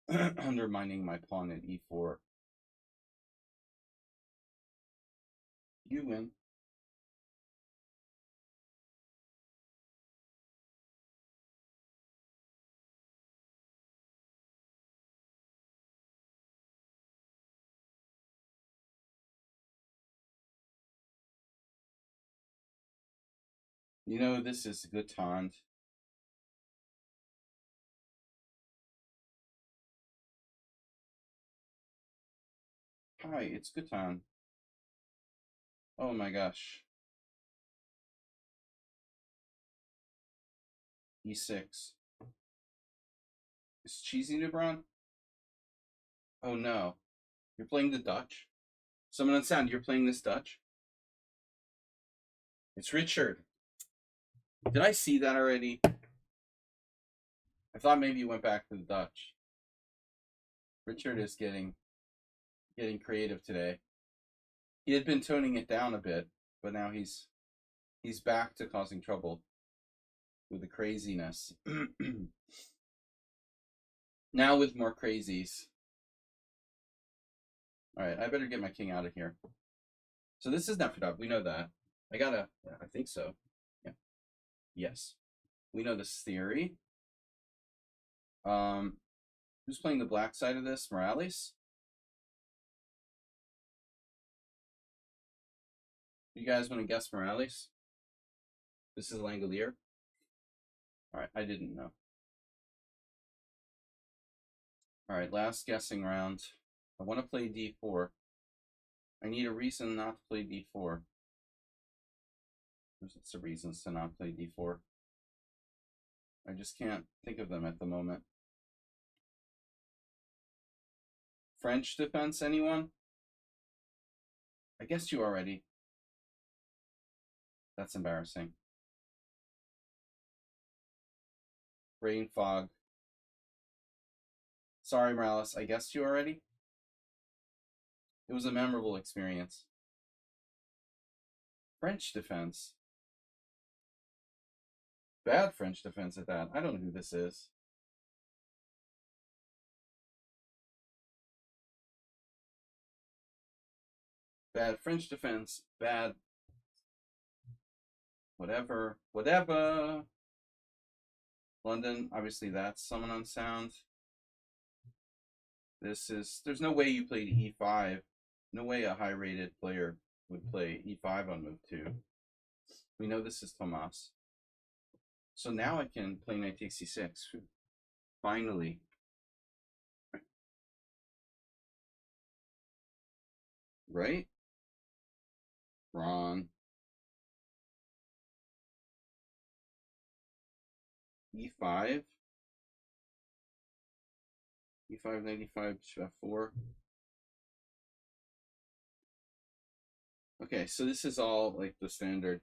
Undermining my pawn at e4. You win. You know, this is good taunt. Hi, it's Catan. Oh my gosh. e6. It's Cheesy Nubron? Oh no. You're playing the Dutch? Someone on sound, you're playing this Dutch? It's Richard. Did I see that already? I thought maybe you went back to the Dutch. Richard is getting creative today. He had been toning it down a bit, but now he's back to causing trouble with the craziness. Now with more crazies. All right, I better get my king out of here. So this is Neferdov. We know that. Yeah, I think so. Yeah. Yes. We know this theory. Who's playing the black side of this? Morales? You guys want to guess Morales? This is Langolier. All right, I didn't know. All right, last guessing round. I want to play d4. I need a reason not to play d4. There's lots of reasons to not play d4. I just can't think of them at the moment. French defense, anyone? I guessed you already. That's embarrassing. Rain fog. Sorry, Morales, I guessed you already. It was a memorable experience. French defense. Bad French defense at that. I don't know who this is. Bad French defense. Bad. Whatever. London, obviously that's someone on sound. There's no way you played e5. No way a high-rated player would play e5 on move 2. We know this is Tomas. So now I can play knight takes c6. Finally. Right? Wrong. e5. e5, 95, f4. Okay, so this is all like the standard.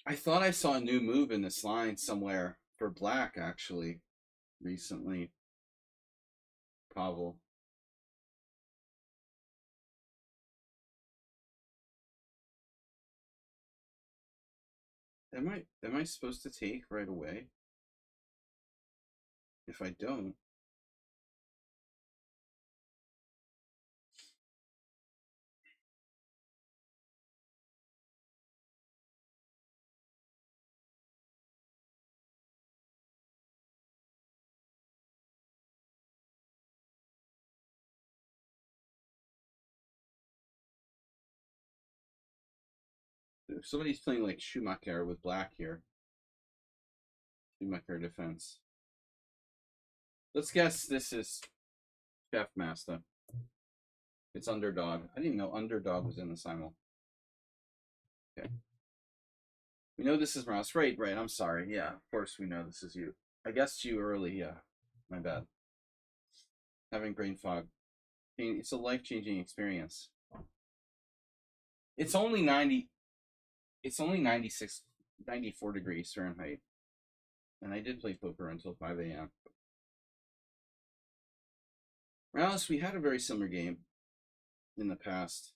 I thought I saw a new move in this line somewhere for black, actually, recently. Pavel. Am I supposed to take right away? If I don't, if somebody's playing like Schumacher with black here, Schumacher defense. Let's guess this is Chef Master. It's Underdog. I didn't even know Underdog was in the Simul. Okay. We know this is Mouse. Right. I'm sorry. Yeah, of course we know this is you. I guessed you early. Yeah, my bad. Having brain fog. It's a life-changing experience. It's only 90. It's only 96, 94 degrees Fahrenheit. And I did play poker until 5 a.m. Alice, we had a very similar game in the past.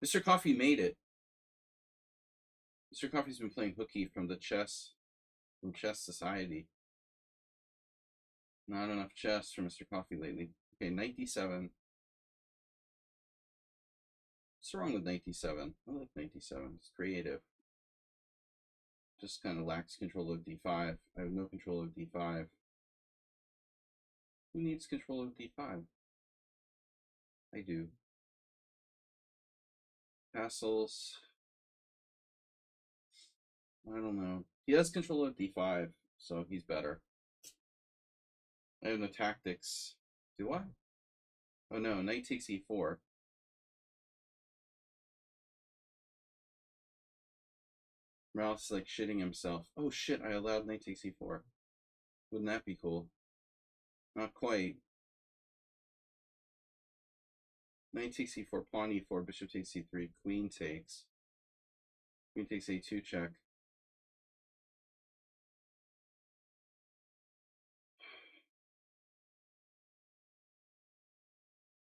Mr. Coffee made it. Mr. Coffee's been playing hooky from Chess Society. Not enough chess for Mr. Coffee lately. Okay, 97. What's wrong with 97? I like 97. It's creative. Just kind of lacks control of d5. I have no control of d5. Who needs control of d5? I do. Castles. I don't know. He has control of d5, so he's better. I have no tactics. Do I? Oh no, knight takes e4. Ralph's like shitting himself. Oh shit, I allowed knight takes e4. Wouldn't that be cool? Not quite. Knight takes e4, pawn e4, bishop takes e3, queen takes. Queen takes a2 check.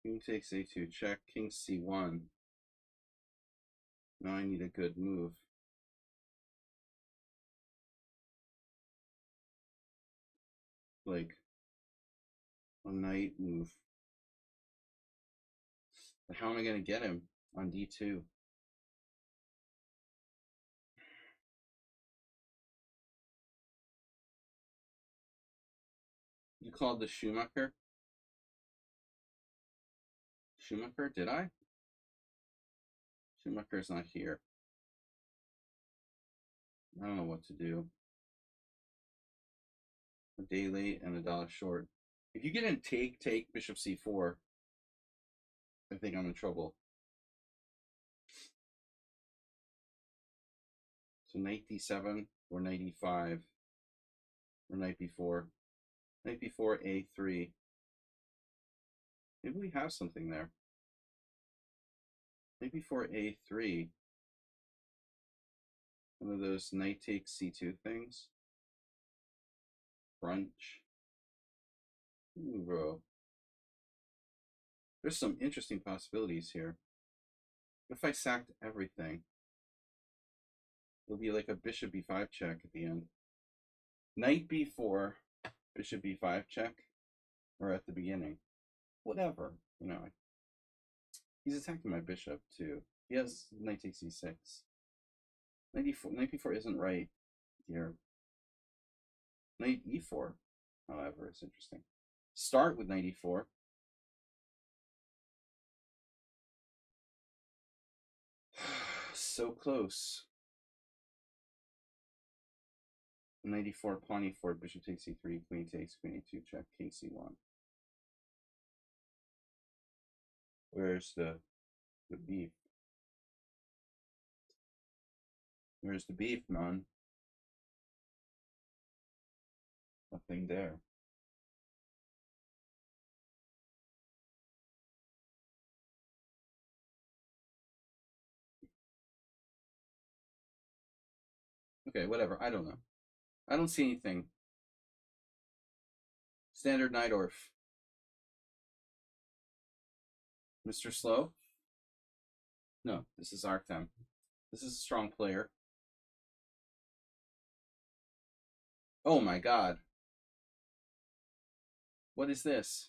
Queen takes a2 check, king c1. Now I need a good move. Like a knight move. But how am I going to get him on d2? You called the Schumacher? Schumacher, did I? Schumacher's not here. I don't know what to do. A day late and a dollar short. If you get in take, bishop c4, I think I'm in trouble. So knight d7 or knight e5 or knight b4. Knight b4, a3. Maybe we have something there. Knight b4, a3. One of those knight takes c2 things. Brunch. Ooh, bro. There's some interesting possibilities here. What if I sacked everything? It'll be like a bishop b5 check at the end. Knight b4, bishop b5 check, or at the beginning. Whatever, you know. He's attacking my bishop too. He has knight takes e6. Knight b4 isn't right here. Knight e4, however, is interesting. Start with knight e4. So close. Knight e4, pawn e4, bishop takes e3, queen takes, queen e2 check, king c1. Where's the beef? Where's the beef, man? Nothing there. Okay, whatever. I don't know. I don't see anything. Standard Nightorf. Mr. Slow? No, this is Artem. This is a strong player. Oh my god. What is this?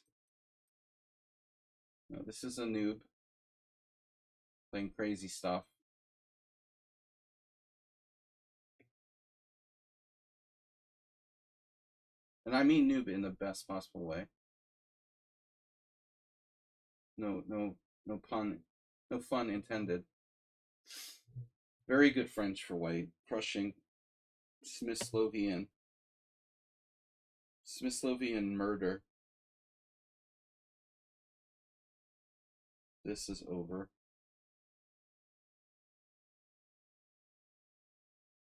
No, this is a noob playing crazy stuff. And I mean noob in the best possible way. No pun, no fun intended. Very good French for white. Crushing Smith-Slovian murder. This is over.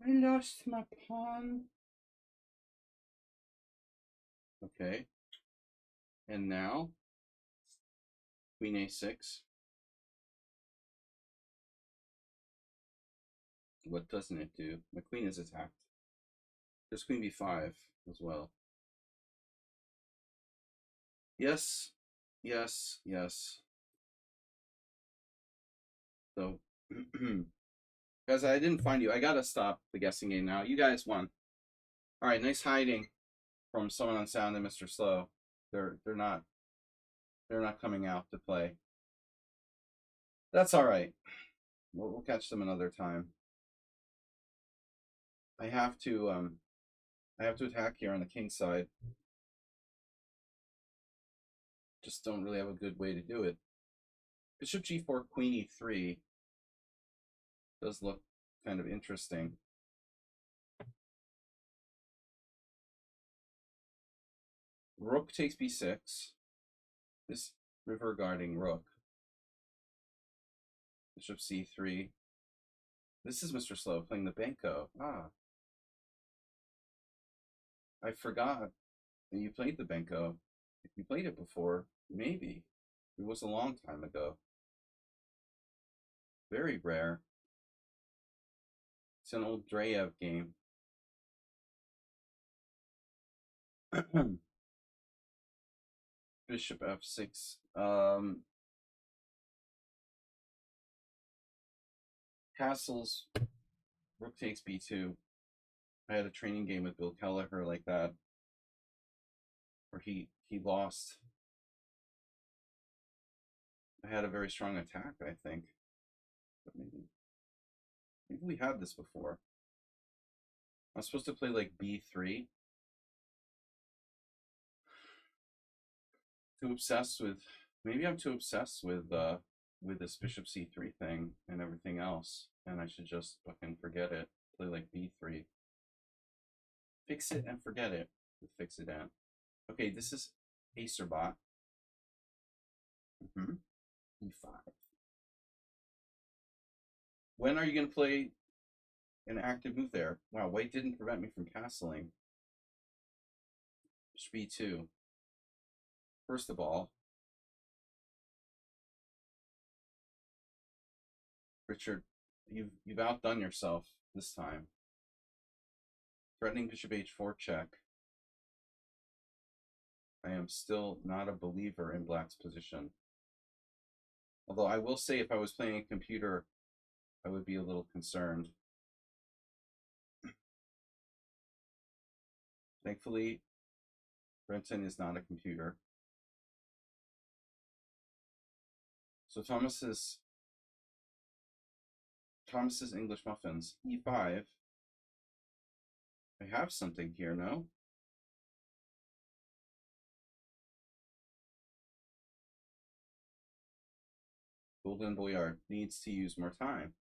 I lost my pawn. Okay. And now, queen a6. What doesn't it do? My queen is attacked. There's queen b5 as well. Yes, yes, yes. So, guys, I didn't find you. I gotta stop the guessing game now. You guys won. All right, nice hiding from someone on sound and Mr. Slow. They're not coming out to play. That's all right. We'll catch them another time. I have to attack here on the king side. Just don't really have a good way to do it. Bishop g4, queen e3 does look kind of interesting. Rook takes b6. This river guarding rook. Bishop c3. This is Mr. Slow playing the Benko. Ah. I forgot that you played the Benko. If you played it before, maybe. It was a long time ago. Very rare. It's an old Dreyev game. Bishop f6. Castles. Rook takes b2. I had a training game with Bill Kelleher like that, where he lost. I had a very strong attack, I think. But maybe we had this before. I'm supposed to play like b3. Too obsessed with, maybe I'm too obsessed with this bishop c3 thing and everything else, and I should just fucking forget it. Play like b3. Fix it and forget it. Fix it down. Okay, this is Acerbot. E5. When are you going to play an active move there? Wow, white didn't prevent me from castling. Bishop b2. First of all, Richard, you've outdone yourself this time. Threatening bishop h4 check. I am still not a believer in black's position. Although I will say, if I was playing a computer, I would be a little concerned. Thankfully, Brenton is not a computer. So Thomas's English muffins. E5. I have something here, no? Golden Boyard needs to use more time.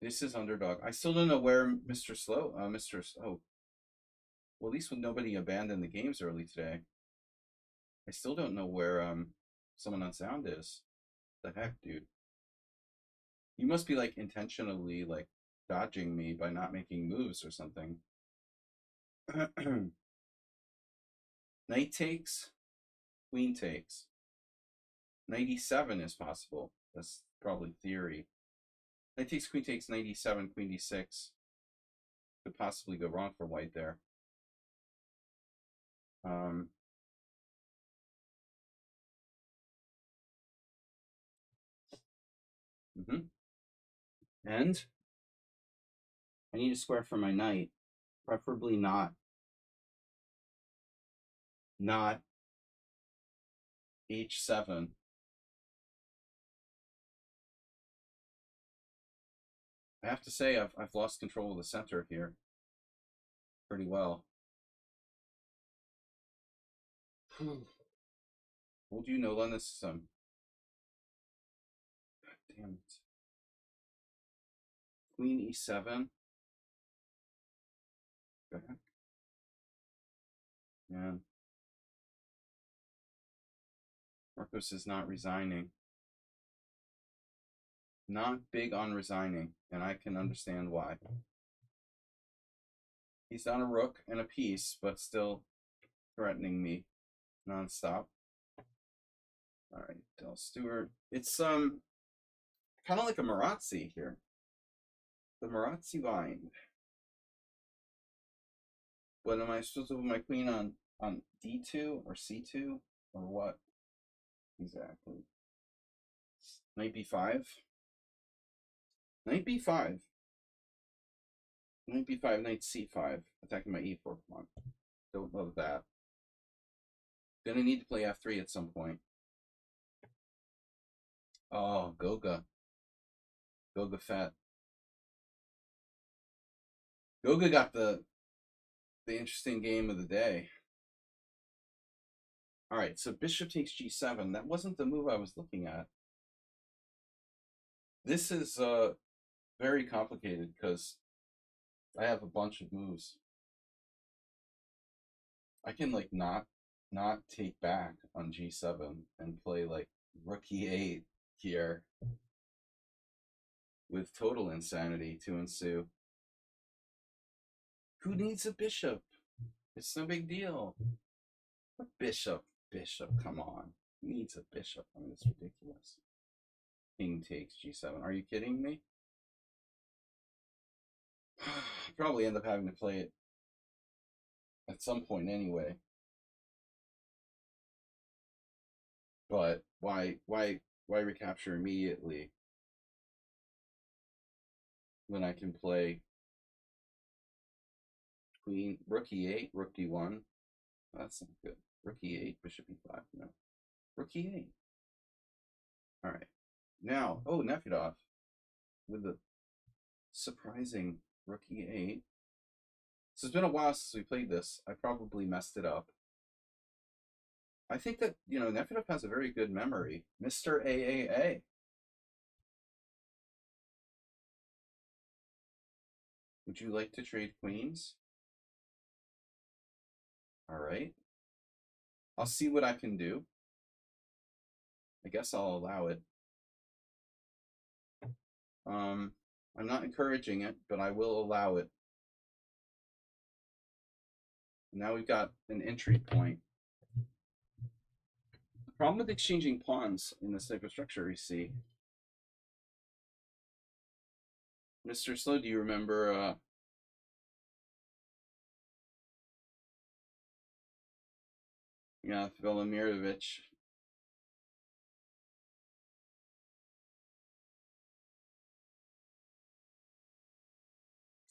This is underdog. I still don't know where Mr. Slow, well, at least when nobody abandoned the games early today. I still don't know where someone on sound is. The heck, dude? You must be like intentionally like dodging me by not making moves or something. Knight takes, queen takes. Knight e7 is possible. That's probably theory. Knight takes, queen takes, knight e7, queen d6. Could possibly go wrong for white there. And I need a square for my knight, preferably not h7. I have to say I've lost control of the center here pretty well. Told you no London system. God damn it. Queen e7. Go ahead. Yeah. Marcos is not resigning. Not big on resigning, and I can understand why. He's down a rook and a piece, but still threatening me nonstop. All right, Del Stewart. It's kind of like a Marazzi here. The Marazzi bind. What am I supposed to put my queen on d2 or c2 or what exactly? Knight b5. Knight b5. Knight b5, knight c5. Attacking my e4 pawn. Don't love that. Gonna need to play f3 at some point. Oh, Goga. Goga Fett. Goga got the interesting game of the day. All right, so bishop takes g7. That wasn't the move I was looking at. This is very complicated because I have a bunch of moves. I can like not take back on G7 and play like rook E8 here with total insanity to ensue. Who needs a bishop? It's no big deal. A bishop, come on. Who needs a bishop? I mean, it's ridiculous. King takes G7. Are you kidding me? Probably end up having to play it at some point anyway. But why recapture immediately when I can play queen, rook E8, rook D1? That's not good. Rook E8, bishop E5. No. Rook E8. All right. Now, oh, Nefedov with the surprising rook E8. So it's been a while since we played this. I probably messed it up. I think that, Nefedov has a very good memory. Mr. AAA. Would you like to trade queens? All right. I'll see what I can do. I guess I'll allow it. I'm not encouraging it, but I will allow it. Now we've got an entry point. The problem with exchanging pawns in this type of structure, you see. Mr. Slow, do you remember Velimirovich?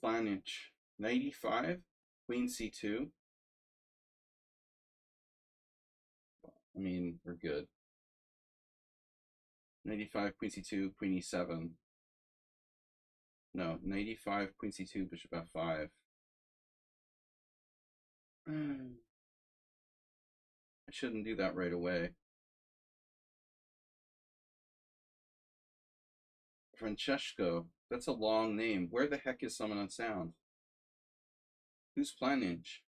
Flanage 95, queen c2. I mean, we're good. 95, queen c2, queen e7. No, 95, queen c2, bishop f5. I shouldn't do that right away. Francesco, that's a long name. Where the heck is someone on sound? Who's Planage?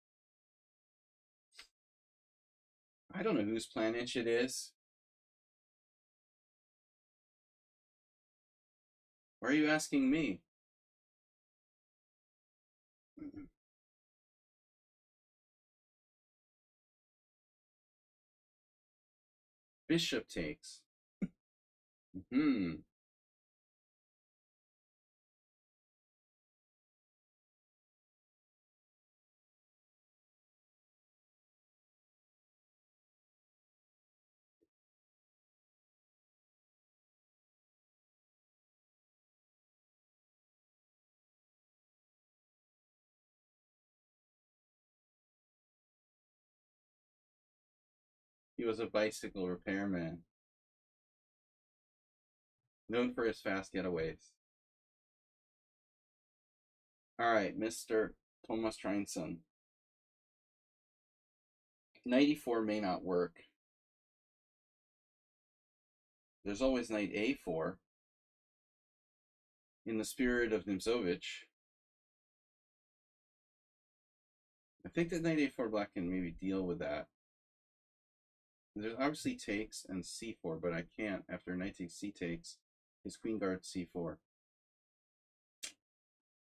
I don't know whose Planage it is. Why are you asking me? Bishop takes. He was a bicycle repairman, known for his fast getaways. All right, Mr. Thomas Treinson. 94 may not work. There's always knight a4. In the spirit of Nimzovich, I think that knight a4 black can maybe deal with that. There's obviously takes and c4, but I can't after knight takes c takes. His queen guards c4.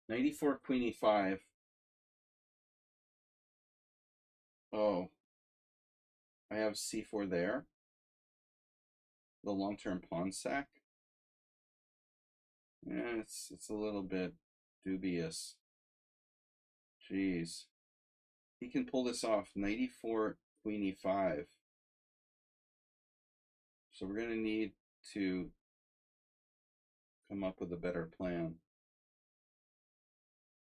Knight e4, queen e5. Oh, I have c4 there. The long-term pawn sack. Yeah, it's a little bit dubious. Jeez. He can pull this off. Knight e4, queen e5. So we're going to need to come up with a better plan.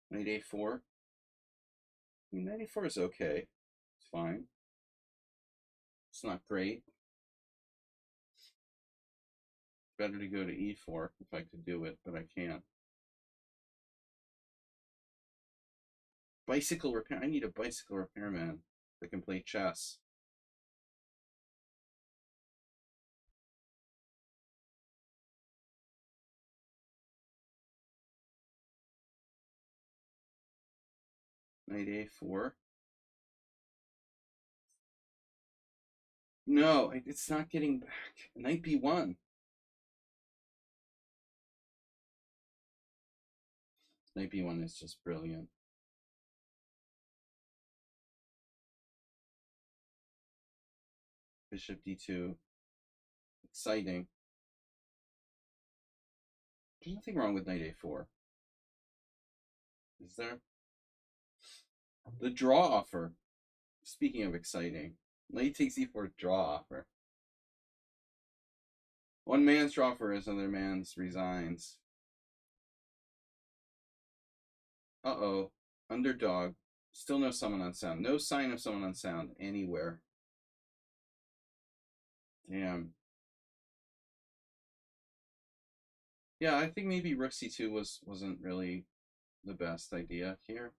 Knight a4. I mean, knight a4 is okay. It's fine. It's not great. Better to go to e4 if I could do it, but I can't. Bicycle repair. I need a bicycle repairman that can play chess. Knight a4. No, it's not getting back. Knight b1. Knight b1 is just brilliant. Bishop d2. Exciting. There's nothing wrong with knight a4. Is there? The draw offer. Speaking of exciting. Knight takes e4 draw offer. One man's draw offer is another man's resigns. Uh-oh. Underdog. Still no summon on sound. No sign of summon on sound anywhere. Damn. Yeah, I think maybe rook c2 wasn't really the best idea here.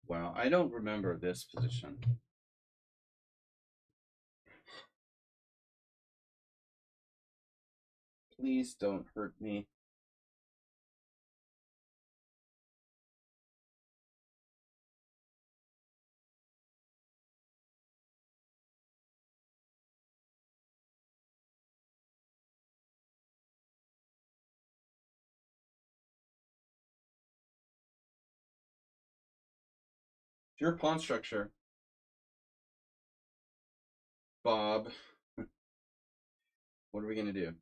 Wow, I don't remember this position. Please don't hurt me. Your pawn structure, Bob. What are we gonna do?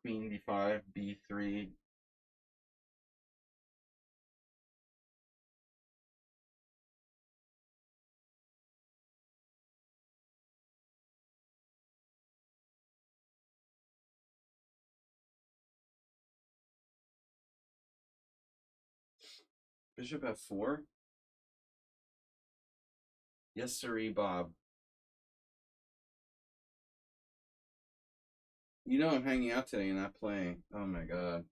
Queen b5, b3. Bishop f4. Yes, sirree, Bob. You know I'm hanging out today and not playing. Oh my god.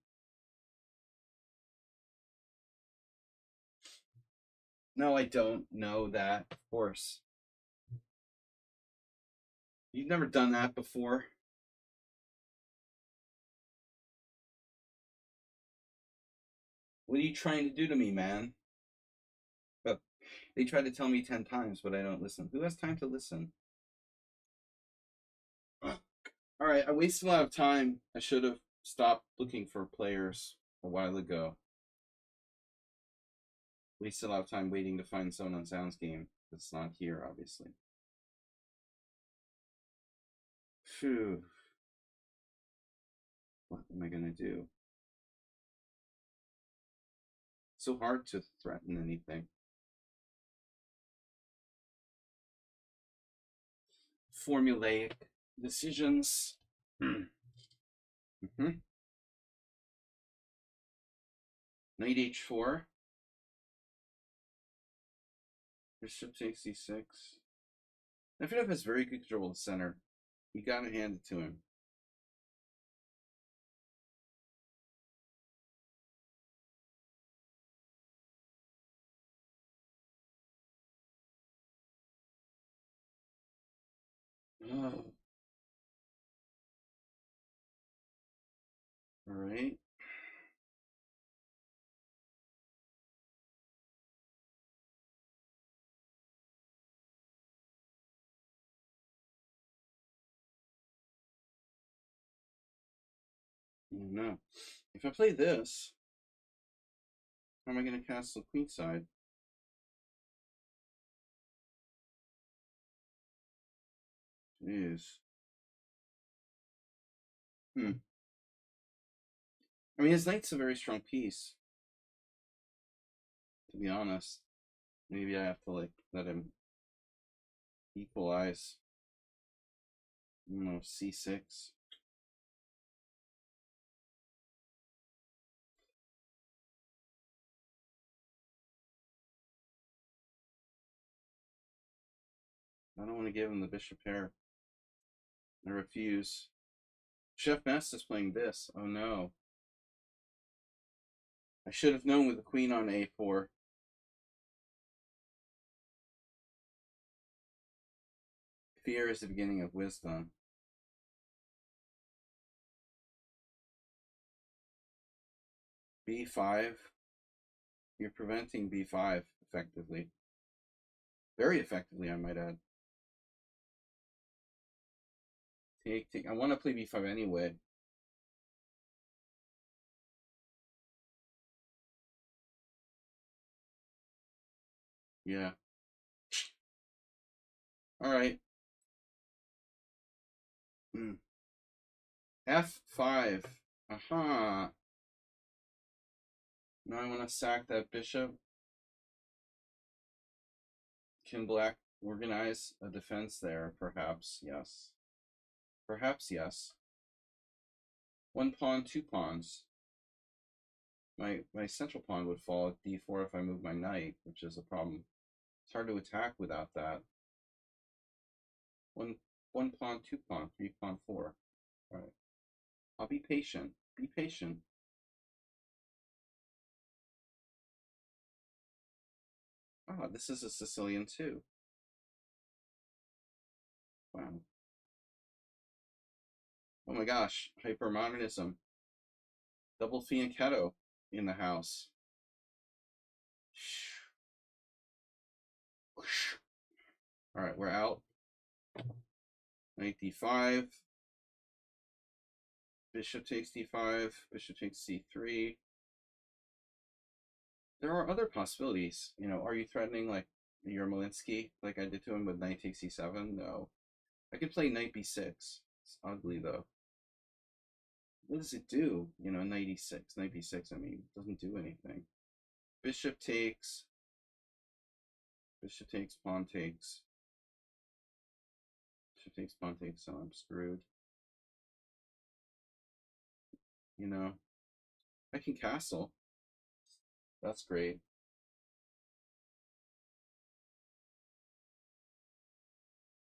No, I don't know that, of course. You've never done that before. What are you trying to do to me, man? But they tried to tell me 10 times, but I don't listen. Who has time to listen? All right, I wasted a lot of time. I should have stopped looking for players a while ago. Wasted a lot of time waiting to find someone on Sounds game that's not here, obviously. Phew. What am I gonna do? So hard to threaten anything. Formulaic decisions. Mm-hmm. Knight h4. Bishop takes c6. Medvedev has very good control of the center. You gotta hand it to him. Oh. All right. No. If I play this, how am I going to castle queenside? Jeez. I mean, his knight's a very strong piece. To be honest, maybe I have to like let him equalize. I don't know, c6. I don't want to give him the bishop pair. I refuse. Chef Nest is playing this. Oh no. I should have known with the queen on a4. Fear is the beginning of wisdom. b5. You're preventing b5 effectively. Very effectively, I might add. Take. I want to play b5 anyway. Yeah. All right. f5. Aha. Now I want to sack that bishop. Can black organize a defense there? Perhaps, yes. Perhaps, yes. One pawn, two pawns. My central pawn would fall at d4 if I move my knight, which is a problem. It's hard to attack without that. One pawn, two pawn, three pawn, four. All right. I'll be patient. Be patient. Ah, this is a Sicilian too. Wow. Oh my gosh, hypermodernism. Double fianchetto in the house. All right, we're out. Knight d5. Bishop takes d5. Bishop takes c3. There are other possibilities. You know, are you threatening like Yermolinsky, like I did to him with knight takes c7? No. I could play knight b6. It's ugly though. What does it do? You know, knight e6, knight b6. I mean, it doesn't do anything. Bishop takes. Bishop takes. Pawn takes. Bishop takes. Pawn takes. So I'm screwed. You know, I can castle. That's great.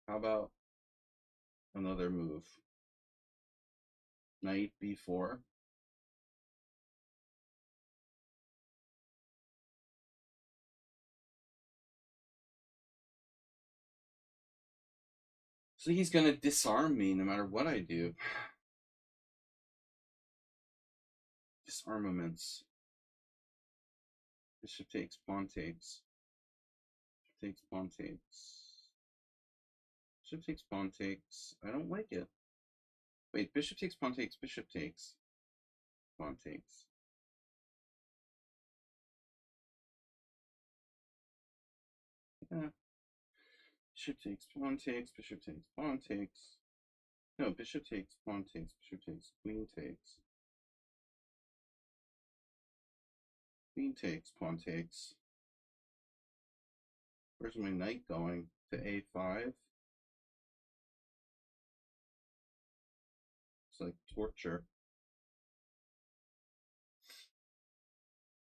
How about another move? Knight b4. So he's going to disarm me no matter what I do. Disarmaments. Bishop takes, pawn takes. Bishop takes, pawn takes. Bishop takes, pawn takes. I don't like it. Wait, bishop takes, pawn takes, bishop takes. Pawn takes. Yeah. Bishop takes, pawn takes, bishop takes, pawn takes. No, bishop takes, pawn takes, bishop takes, queen takes. Queen takes, pawn takes. Where's my knight going? To a5? It's like torture.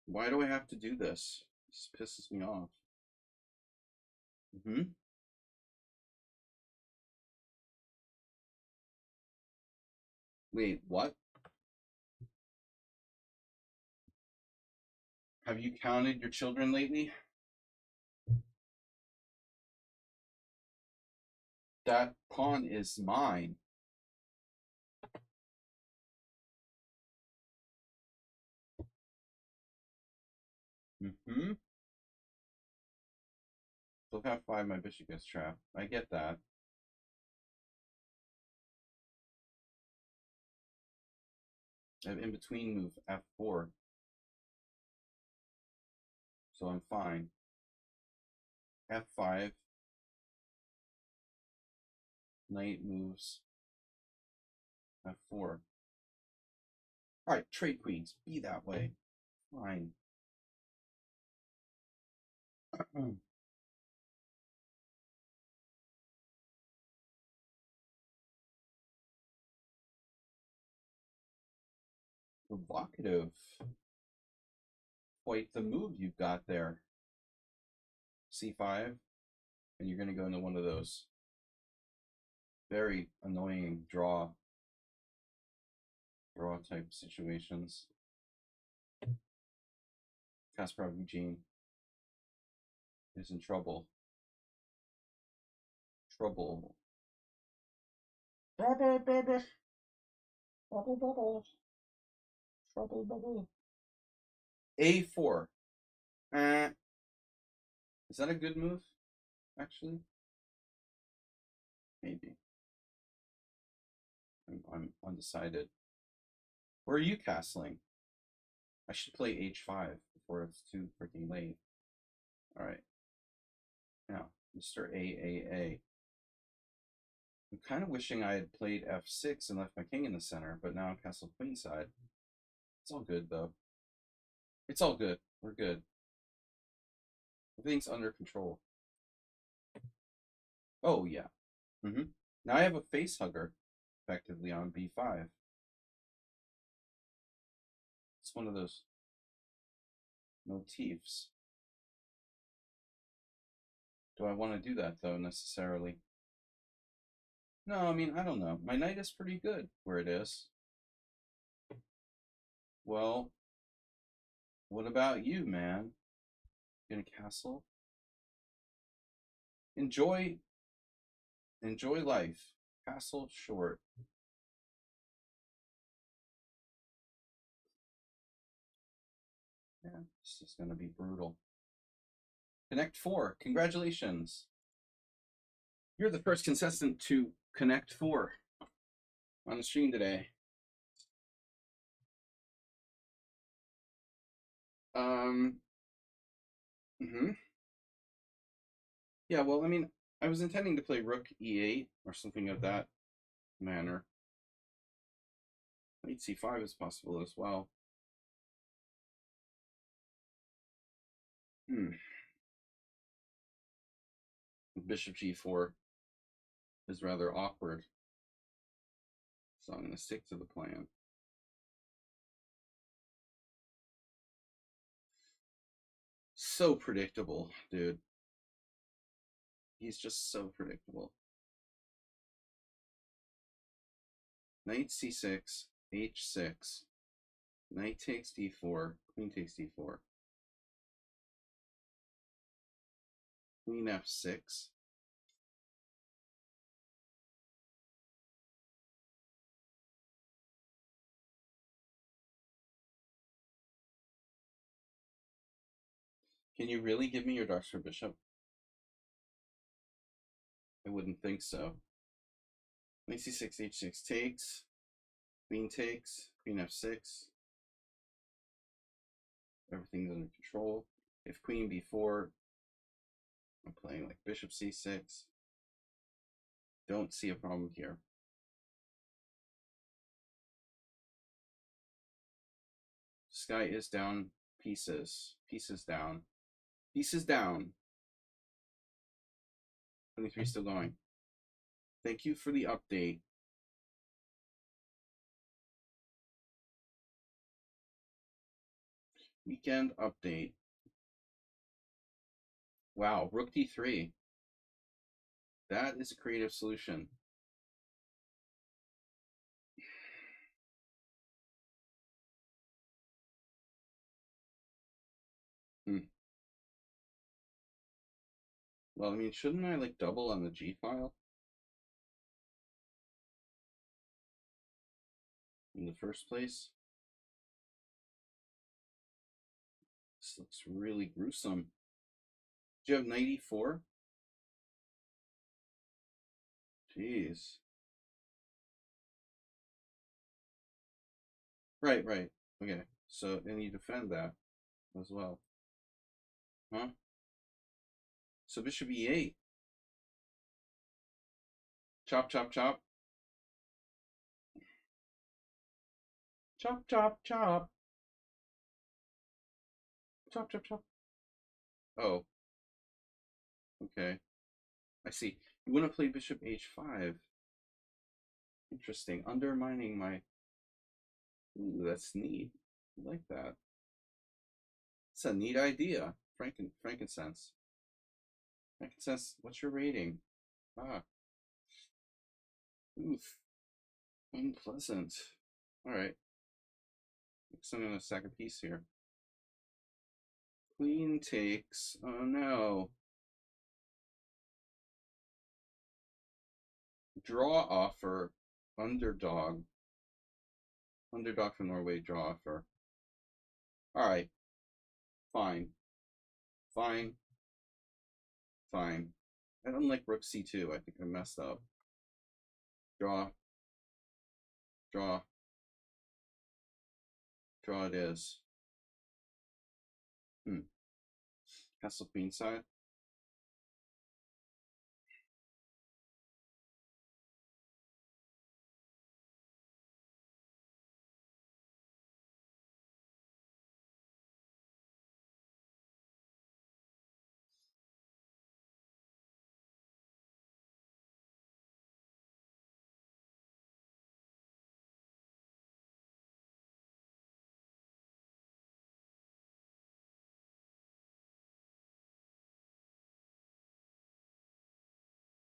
Why do I have to do this? This pisses me off. Wait, what? Have you counted your children lately? That pawn is mine. So f5, my bishop gets trapped. I get that. I have in between move f4. So I'm fine. f5. Knight moves f4. All right, trade queens. Be that way. Fine. Provocative. Quite the move you've got there. c5. And you're going to go into one of those very annoying draw draw type situations. Kasparov Eugene is in trouble. Trouble. Bubble, bubble. Bubble, bubble. Trouble, bubble. A4. Is that a good move, actually? Maybe. I'm undecided. Where are you castling? I should play H5 before it's too freaking late. All right. Now, Mr. AAA. I'm kind of wishing I had played F6 and left my king in the center, but now I'm castle queenside. It's all good, though. It's all good. We're good. Everything's under control. Oh, yeah. Now I have a face hugger, effectively, on B5. It's one of those motifs. Do I want to do that, though, necessarily? No, I mean, I don't know. My knight is pretty good where it is. Well, what about you, man? In a castle? Enjoy life. Castle short. Yeah, this is going to be brutal. Connect 4. Congratulations. You're the first contestant to Connect 4 on the stream today. Yeah, well, I mean, I was intending to play Rook E8 or something of that manner. Knight C5 is possible as well. Bishop G4 is rather awkward, so I'm going to stick to the plan. So predictable, dude. He's just so predictable. Knight C6, H6, knight takes D4, queen takes D4, queen F6. Can you really give me your darks for bishop? I wouldn't think so. Knight C6, H6 takes, queen F6. Everything's under control. If queen B4, I'm playing like bishop C6. Don't see a problem here. Sky is down pieces. Pieces down. Pieces down. 23 still going. Thank you for the update. Weekend update. Wow, Rook D3. That is a creative solution. Well, I mean, shouldn't I like double on the G file in the first place? This looks really gruesome. Do you have knight E4? Jeez. Right. Okay. So, and you defend that as well. Huh? So bishop E8. Chop, chop, chop. Chop, chop, chop. Chop, chop, chop. Oh. Okay. I see. You want to play bishop H5. Interesting. Undermining my... Ooh, that's neat. I like that. It's a neat idea. Frankincense. Frankincense, what's your rating? Ah. Oof. Unpleasant. All right. So I'm gonna sack a piece here. Queen takes. Oh no. Draw offer. Underdog. Underdog from Norway. Draw offer. All right. Fine. Fine. Fine. I don't like rook c2. I think I messed up. Draw. Draw. Draw it is. Castle queen side.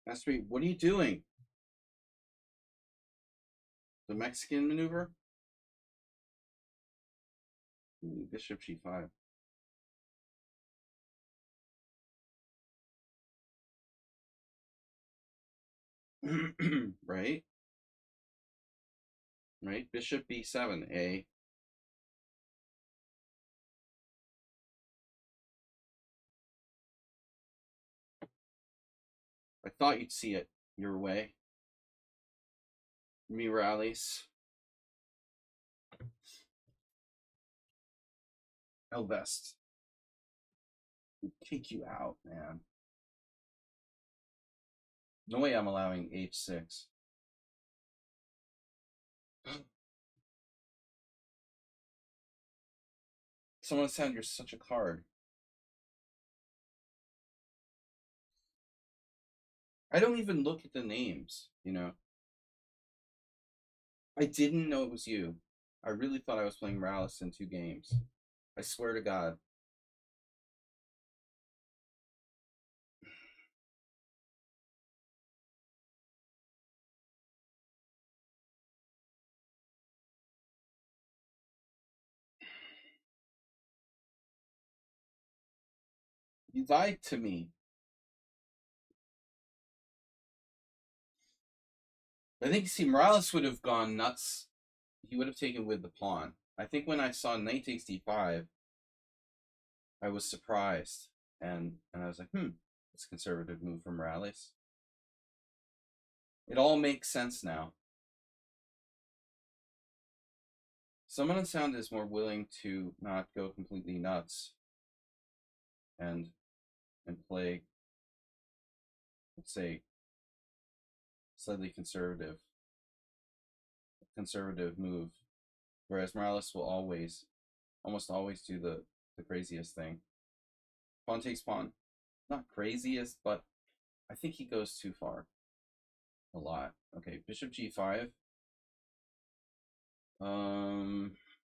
Ask me, what are you doing? The Mexican maneuver? Bishop g5. Right? Right? Bishop b7, A. I thought you'd see it your way. Me rallies. Elvest. Take you out, man. No way I'm allowing h6. Someone said you're such a card. I don't even look at the names, you know. I didn't know it was you. I really thought I was playing Morales in 2 games. I swear to God. You lied to me. I think, see, Morales would have gone nuts. He would have taken with the pawn. I think when I saw knight takes d5, I was surprised. And I was like, it's a conservative move from Morales. It all makes sense now. Someone on sound is more willing to not go completely nuts and play, let's say, slightly conservative move, whereas Morales will almost always do the craziest thing. Pawn takes pawn, not craziest, but I think he goes too far. A lot. Okay, bishop g5.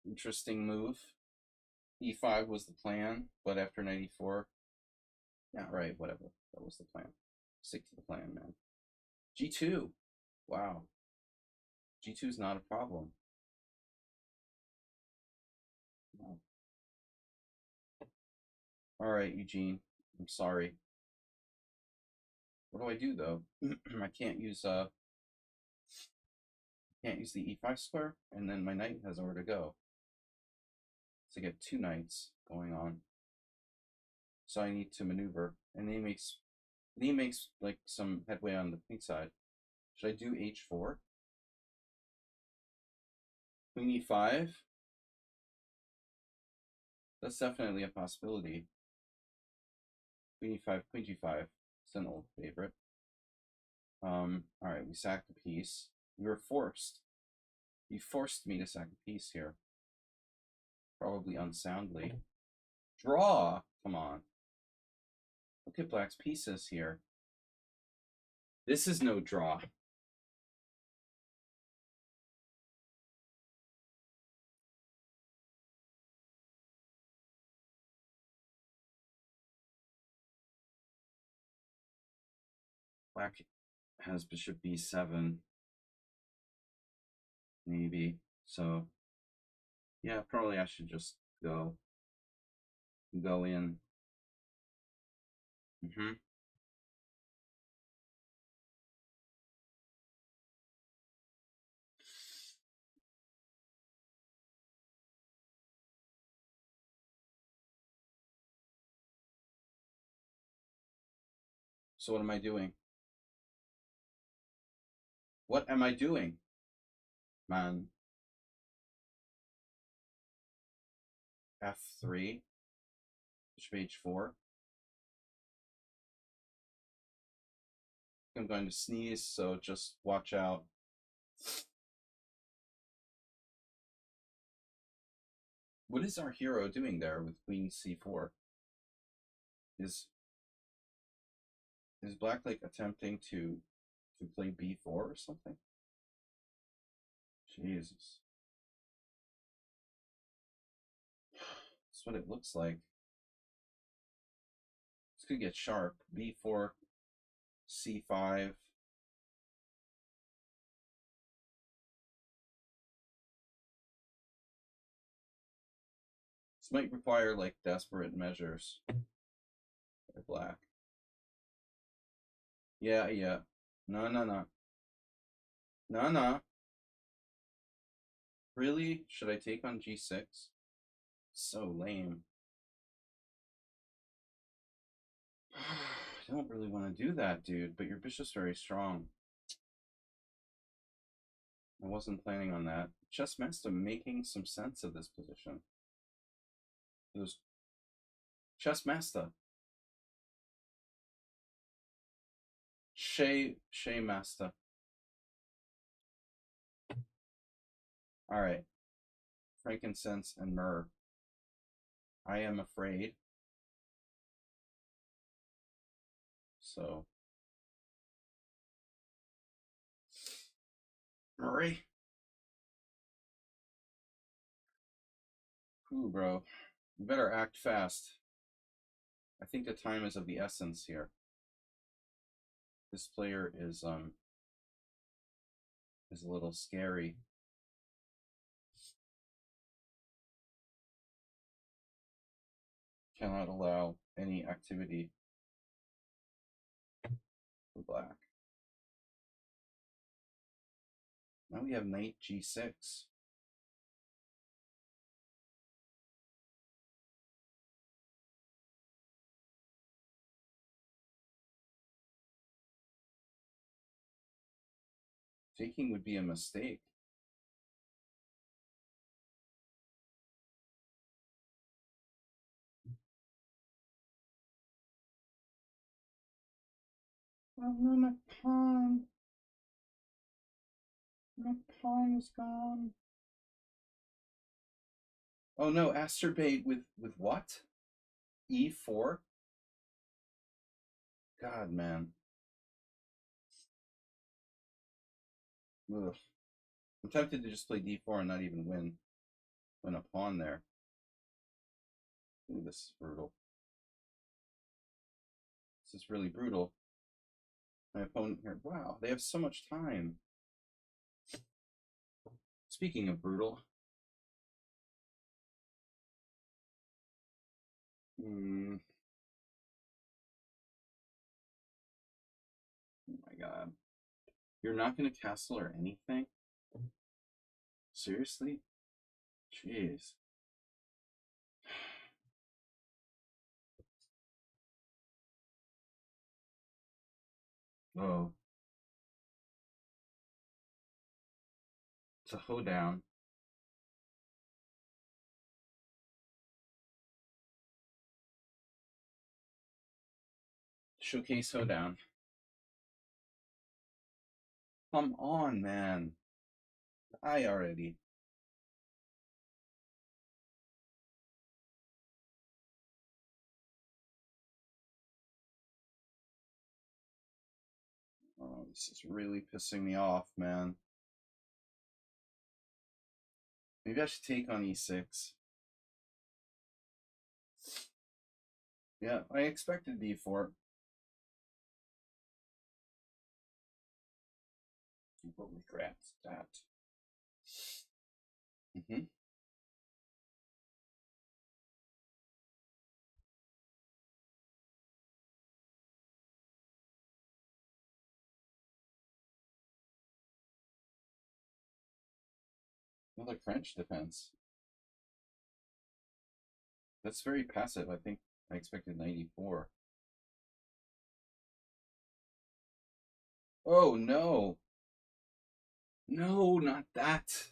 Interesting move. e5 was the plan, but after knight e4, yeah, right, whatever. That was the plan. Stick to the plan, man. g2. Wow. g2 is not a problem. No. All right, Eugene. I'm sorry. What do I do though? I can't use the e5 square, and then my knight has nowhere to go. So I get 2 knights going on. So I need to maneuver, and he makes like some headway on the queen side. Should I do h4? Queen e5? That's definitely a possibility. Queen e5, queen g5. It's an old favorite. All right, we sacked a piece. We were forced. You forced me to sack a piece here. Probably unsoundly. Draw! Come on. Look at Black's pieces here. This is no draw. Black has bishop b7. Maybe. So Yeah, probably I should just go in. Mm-hmm. So what am I doing? What am I doing? Man, F3, bishop H4. I'm going to sneeze, so just watch out. What is our hero doing there with queen c4? Is black like attempting to play b4 or something? Jesus. That's what it looks like. This could get sharp. b4, c5. This might require like desperate measures by black. Yeah, yeah. No, no, no. No, no. Really? Should I take on g6? So lame. I don't really want to do that, dude, but your bishop's very strong. I wasn't planning on that. Chess master making some sense of this position. It was chess master. Shea master. All right. Frankincense and myrrh. I am afraid. So. Murray. Ooh, bro. You better act fast. I think the time is of the essence here. This player is a little scary. Cannot allow any activity for black. Now we have knight g6. Taking would be a mistake. Oh no, my pawn. My pawn is gone. Oh no, asturbate with what? E4? God, man. Ugh. I'm tempted to just play d4 and not even win a pawn there. Ooh, this is brutal. This is really brutal. My opponent here, wow, they have so much time. Speaking of brutal. Oh my god. You're not going to castle or anything? Seriously? Jeez. Oh. It's a hoedown. Showcase hoedown. Come on, man. Die already. Oh, this is really pissing me off, man. Maybe I should take on e6. Yeah, I expected b4. But regrets that. Another French defense. That's very passive. I think I expected 94. Oh, no. No, not that.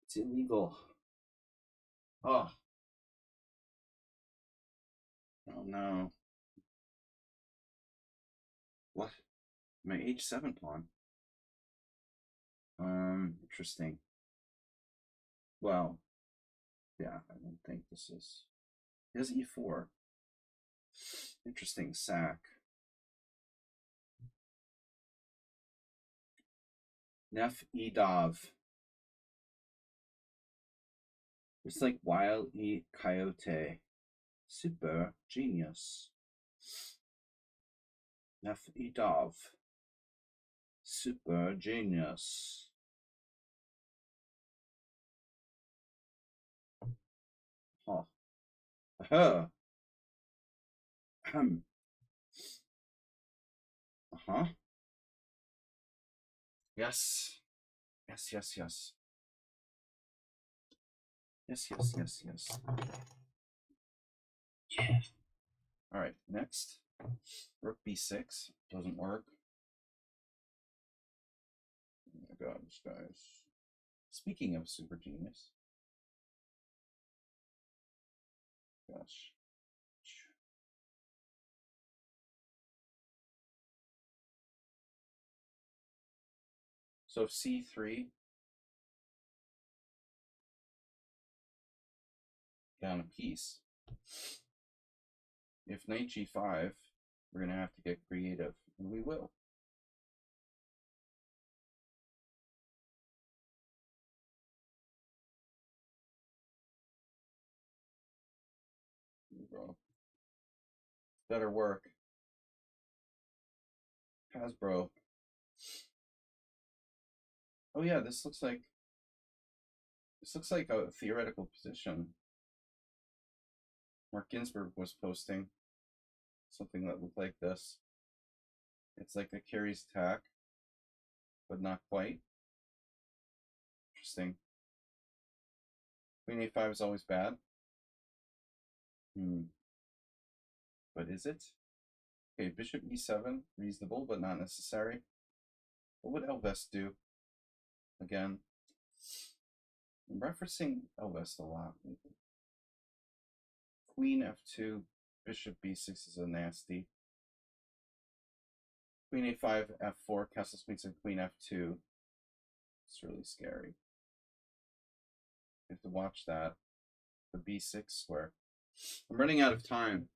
It's illegal. Oh. Oh, no. What? My H7 pawn. Interesting. Well, yeah, I don't think this is. He has E4. Interesting sack. Nef E Dav. It's like Wild E Coyote. Super genius. Nef E Dav. Super genius. Oh. Uh-huh. Uh-huh. Yes. Yes, yes, yes. Yes, yes, yes, yes. Yeah. All right, next. Rook B6. Doesn't work. Oh my god, this guy's... Speaking of super genius. Gosh. So if C3 down a piece, if knight G5, we're going to have to get creative, and we will. Bro. Better work. Hasbro. Oh yeah, this looks like a theoretical position. Mark Ginsburg was posting something that looked like this. It's like a carries attack, but not quite. Interesting. Queen A5 is always bad. But is it? Okay, bishop E7, reasonable, but not necessary. What would Elvest do? Again, I'm referencing Elvest a lot. Queen F2, bishop B6 is a nasty. Queen A5, F4, castle queens, and Queen F2. It's really scary. You have to watch that. The B6 square. I'm running out of time.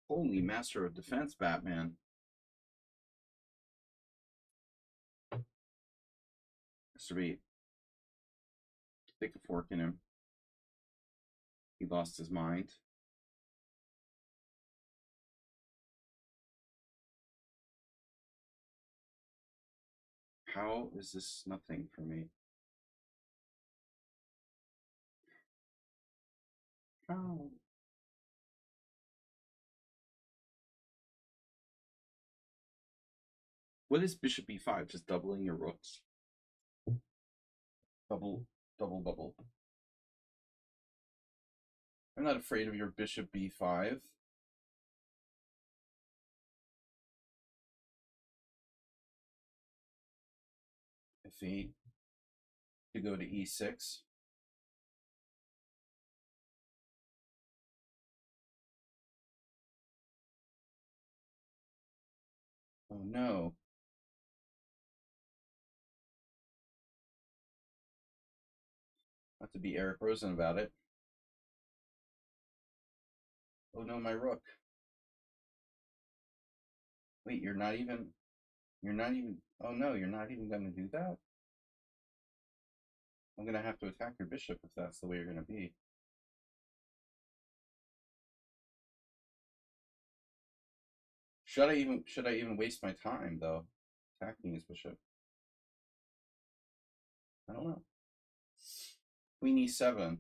Holy master of defense, Batman. Mr. B. Stick a fork in him. He lost his mind. How is this nothing for me? How? What is bishop b5? Just doubling your rooks? Double, double, double. I'm not afraid of your bishop b5. F8 to go to e6. Oh no. Not to be Eric Rosen about it. Oh no, my rook. Wait, you're not even, oh no, you're not even going to do that? I'm going to have to attack your bishop if that's the way you're going to be. Should I even waste my time though, attacking his bishop? I don't know. Queen E7.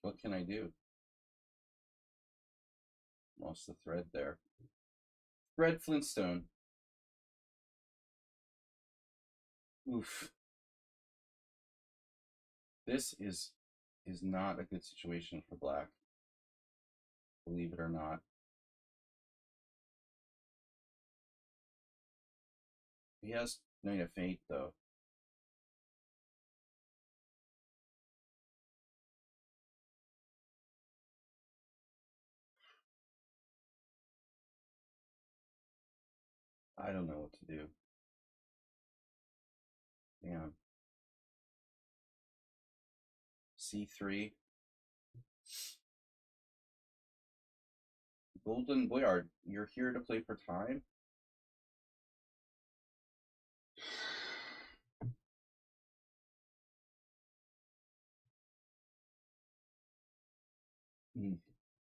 What can I do? Lost the thread there. Thread Flintstone. Oof. This is not a good situation for black. Believe it or not. He has Knight F8 though. I don't know what to do. Damn. C3. Golden Boyard, you're here to play for time?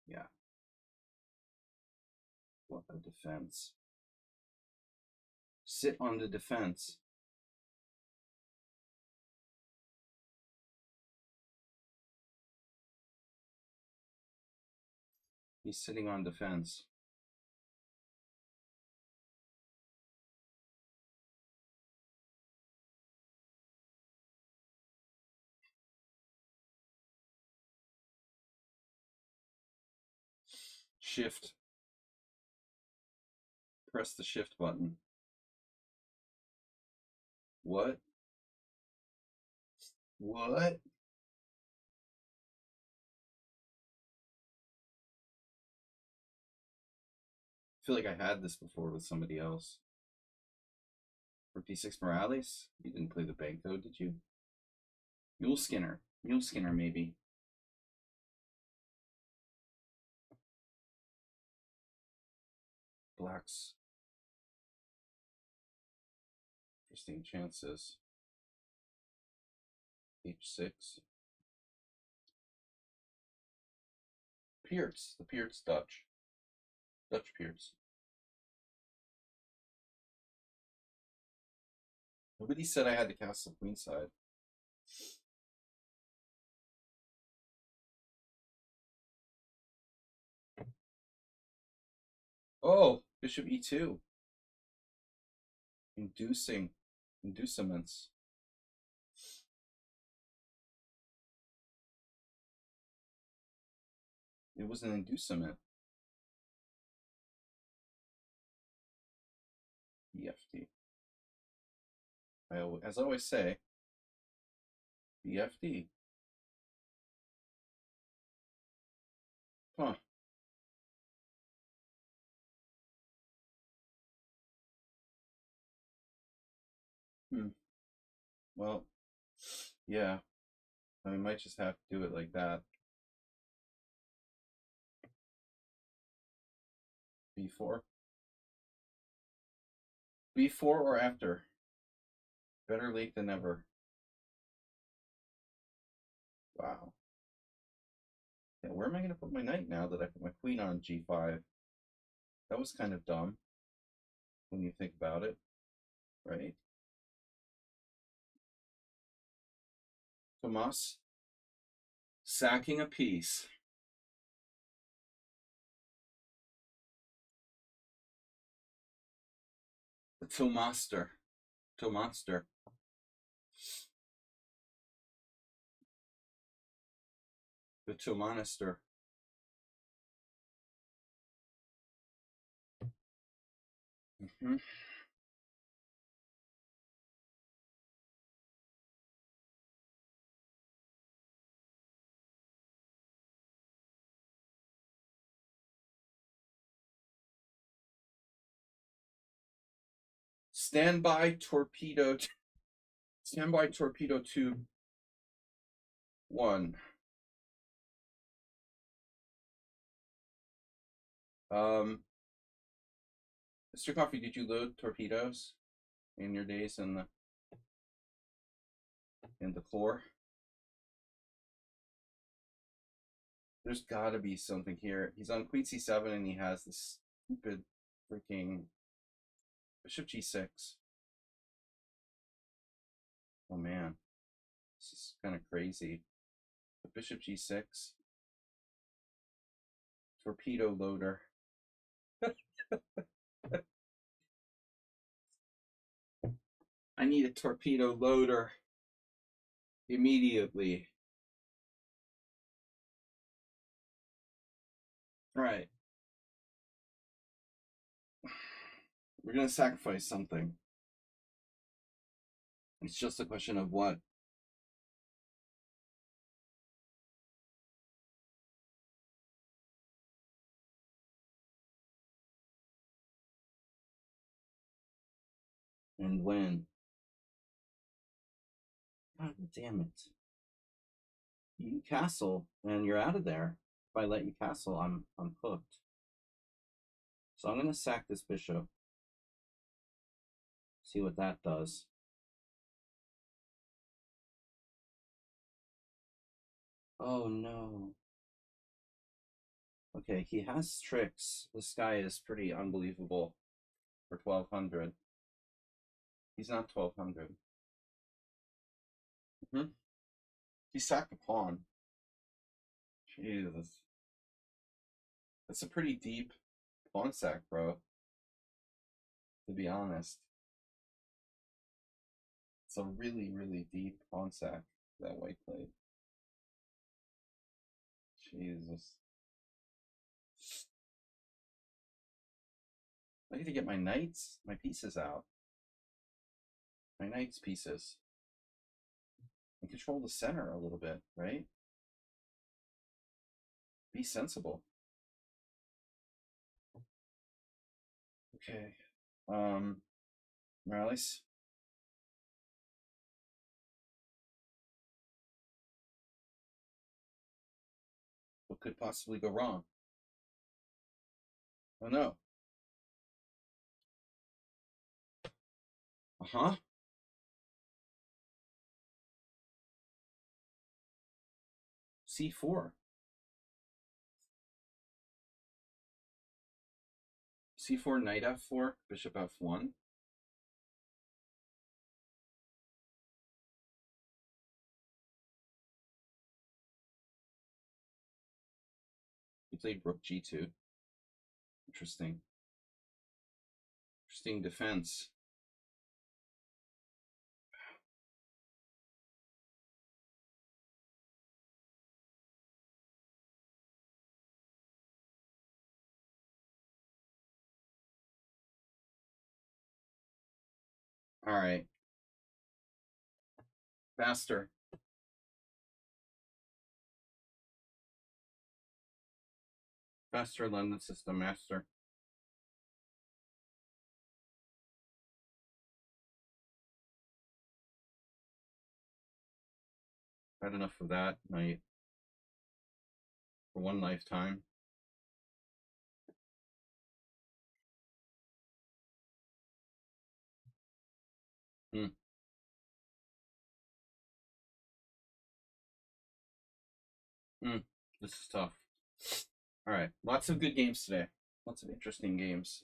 Yeah. What a defense. Sit on the defense. He's sitting on defense. Shift. Press the shift button. What? What? I feel like I had this before with somebody else. Rook D6 Morales? You didn't play the bank though, did you? Mule Skinner. Mule Skinner, maybe. Black's interesting chances. H6. Pierce. The Pierce Dutch. Dutch Pierce. Nobody said I had to castle queenside. Oh, bishop e2. Inducements. It was an inducement. BFD. As I always say, BFD. Huh. Well, yeah. I might just have to do it like that. B4. B4 or after? Better late than never. Wow. Yeah, where am I going to put my knight now that I put my queen on G5? That was kind of dumb when you think about it, right? Tomas sacking a piece. The Tomaster. Tomonster. The Tomonister. Standby torpedo tube 1. Mr. Coffee, did you load torpedoes in your days in the floor? There's gotta be something here. He's on Queen C7 and he has this stupid freaking Bishop G6. Oh man, this is kind of crazy. The Bishop G6. Torpedo loader. I need a torpedo loader immediately. All right. We're going to sacrifice something. It's just a question of what. And when. God damn it. You castle and you're out of there. If I let you castle, I'm cooked. So I'm going to sack this bishop. See what that does. Oh no. Okay, he has tricks. This guy is pretty unbelievable for 1200. He's not 1200. He sacked a pawn. Jesus. That's a pretty deep pawn sack, bro. To be honest. It's a really, really deep pawn sack that white played. Jesus. I need to get my knights, my pieces out. My knight's pieces. And control the center a little bit, right? Be sensible. Okay. Morales. What could possibly go wrong? Oh no. Uh-huh. C4. C4, knight F4, bishop F1. He played rook G2. Interesting. Interesting defense. All right. Faster. Faster London system master. Had enough of that night for one lifetime. This is tough. All right, lots of good games today. Lots of interesting games.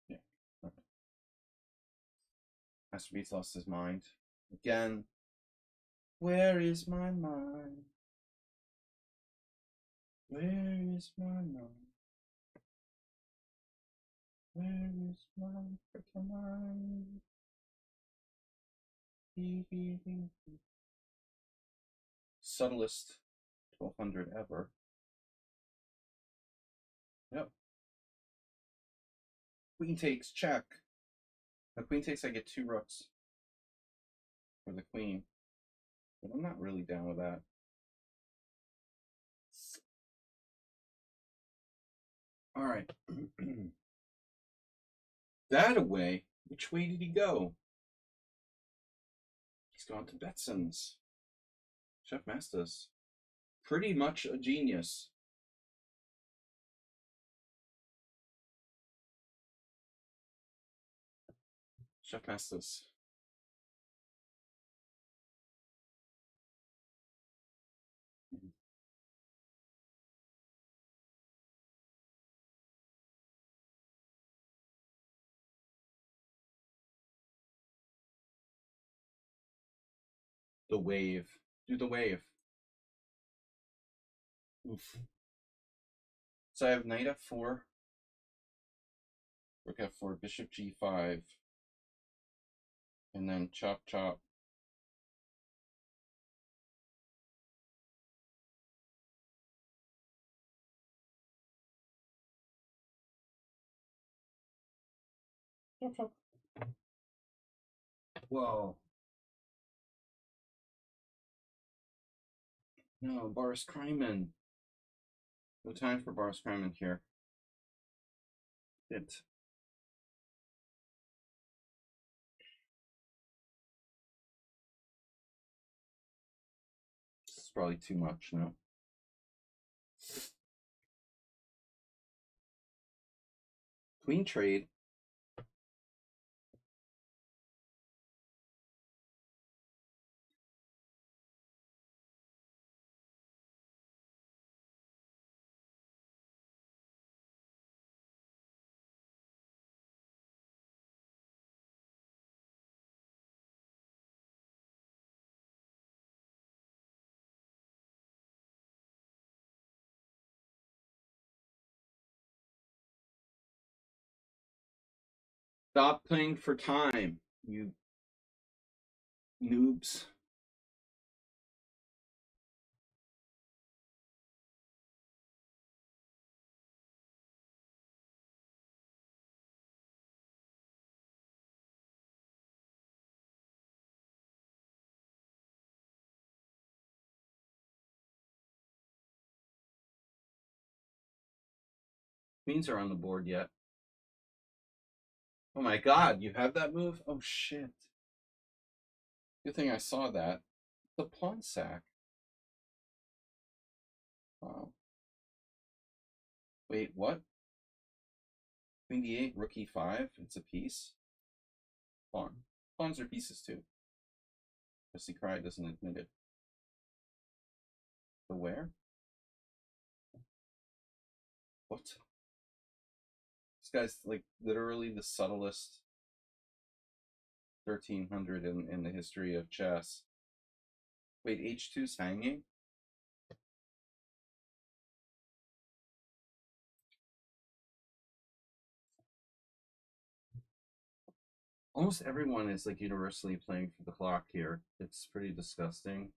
Yeah. Master Beats lost his mind again. Where is my mind? Where is my mind? Where is my freaking mind? Subtlest 1200 ever. Yep. Queen takes, check. The queen takes, I get 2 rooks for the queen. But I'm not really down with that. All right. That away. Which way did he go? He's gone to Betson's. Chef Masters. Pretty much a genius. Chef Masters. The wave. Do the wave. Oof. So I have knight f4, rook f4, bishop g5, and then chop chop. Chop chop. Whoa. No, Boris Kryman. No time for Boris Kryman here. It's probably too much now. Queen trade. Stop playing for time, you noobs. Queens are on the board yet. Oh my god, you have that move? Oh shit. Good thing I saw that. The pawn sack. Wow. Wait, what? Queen d8, rook e5, it's a piece. Pawn. Pawns are pieces too. Jesse Cry doesn't admit it. The where? What? This guy's like literally the subtlest 1300 in the history of chess. Wait, h2's hanging? Almost everyone is like universally playing for the clock here. It's pretty disgusting.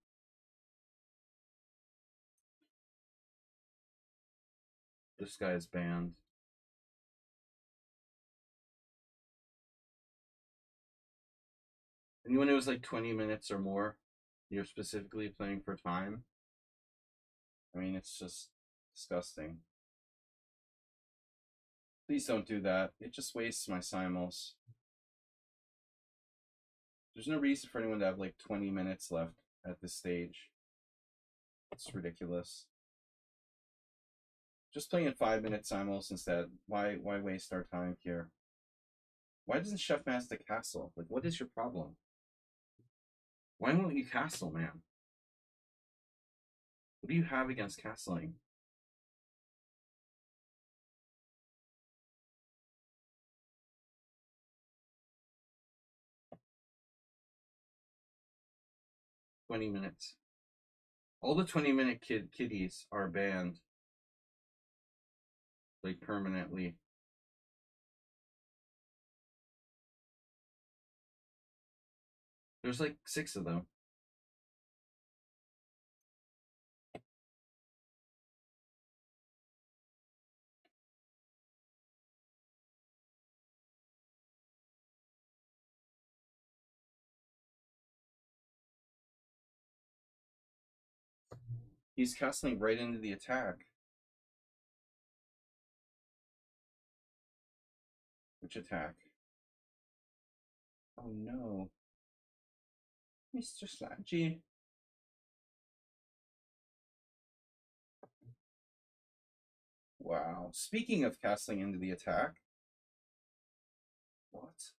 This guy is banned. Anyone who was like 20 minutes or more, you're specifically playing for time. I mean, it's just disgusting. Please don't do that. It just wastes my simuls. There's no reason for anyone to have like 20 minutes left at this stage. It's ridiculous. Just playing in 5-minute simuls instead. Why waste our time here? Why doesn't Chef Master castle? Like, what is your problem? Why won't you castle, man? What do you have against castling? "20 minutes. All the 20-minute kiddies are banned. Like, permanently. There's like 6 of them. He's castling right into the attack. Which attack? Oh no. Mr. Sladgie. Wow. Speaking of castling into the attack. What?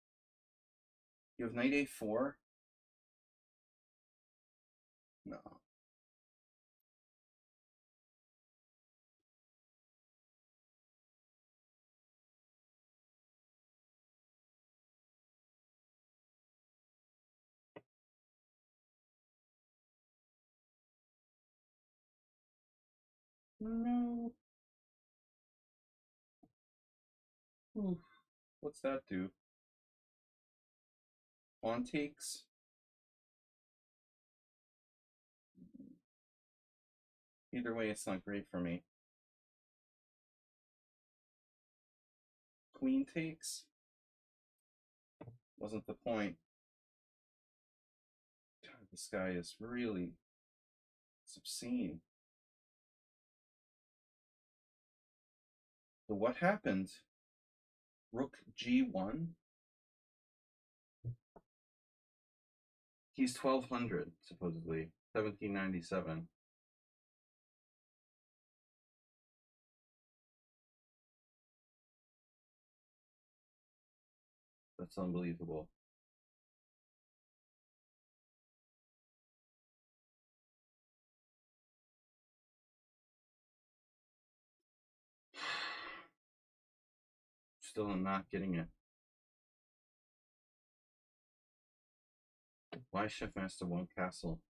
You have knight a4? No. No. Oof. What's that do? Pawn takes? Either way, it's not great for me. Queen takes? Wasn't the point. God, this guy is really obscene. So what happened? Rook g1? He's 1200, supposedly. 1797. That's unbelievable. Still not getting it. Why Chefmaster 1 castle?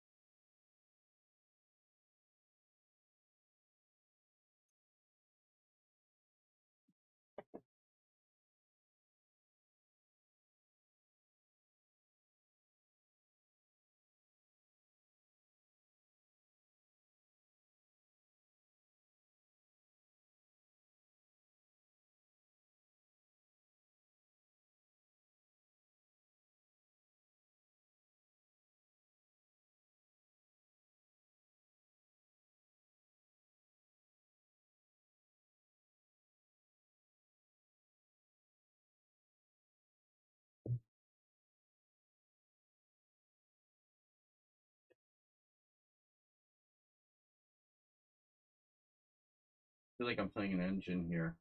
I feel like I'm playing an engine here.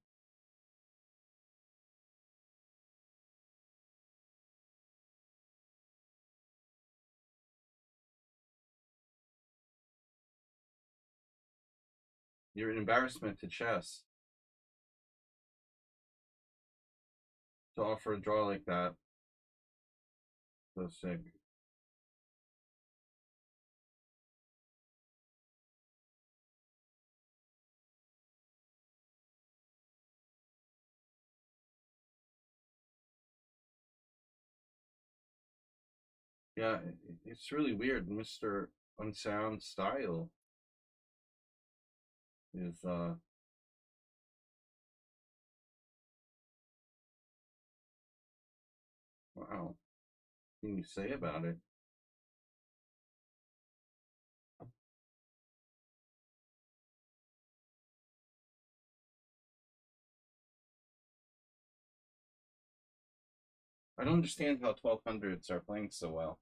You're an embarrassment to chess. To offer a draw like that. So sick. Yeah, it's really weird. Mr. Unsound Style is wow. What can you say about it? I don't understand how 1200s are playing so well.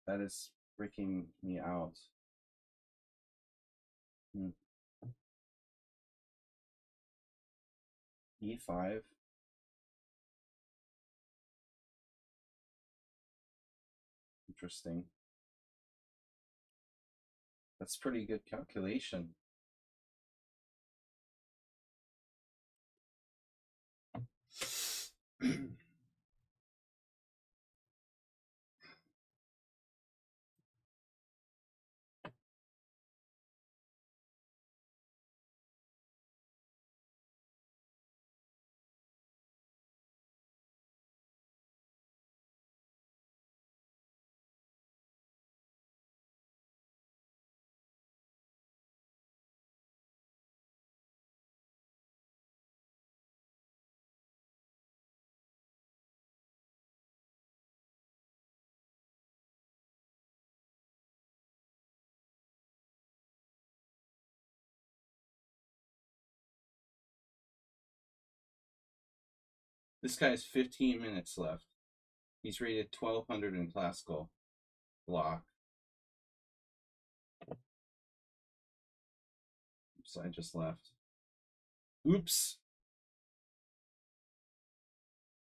That is freaking me out. E5. Interesting. That's pretty good calculation. This guy has 15 minutes left. He's rated 1200 in classical. Block. Oops, I just left. Oops.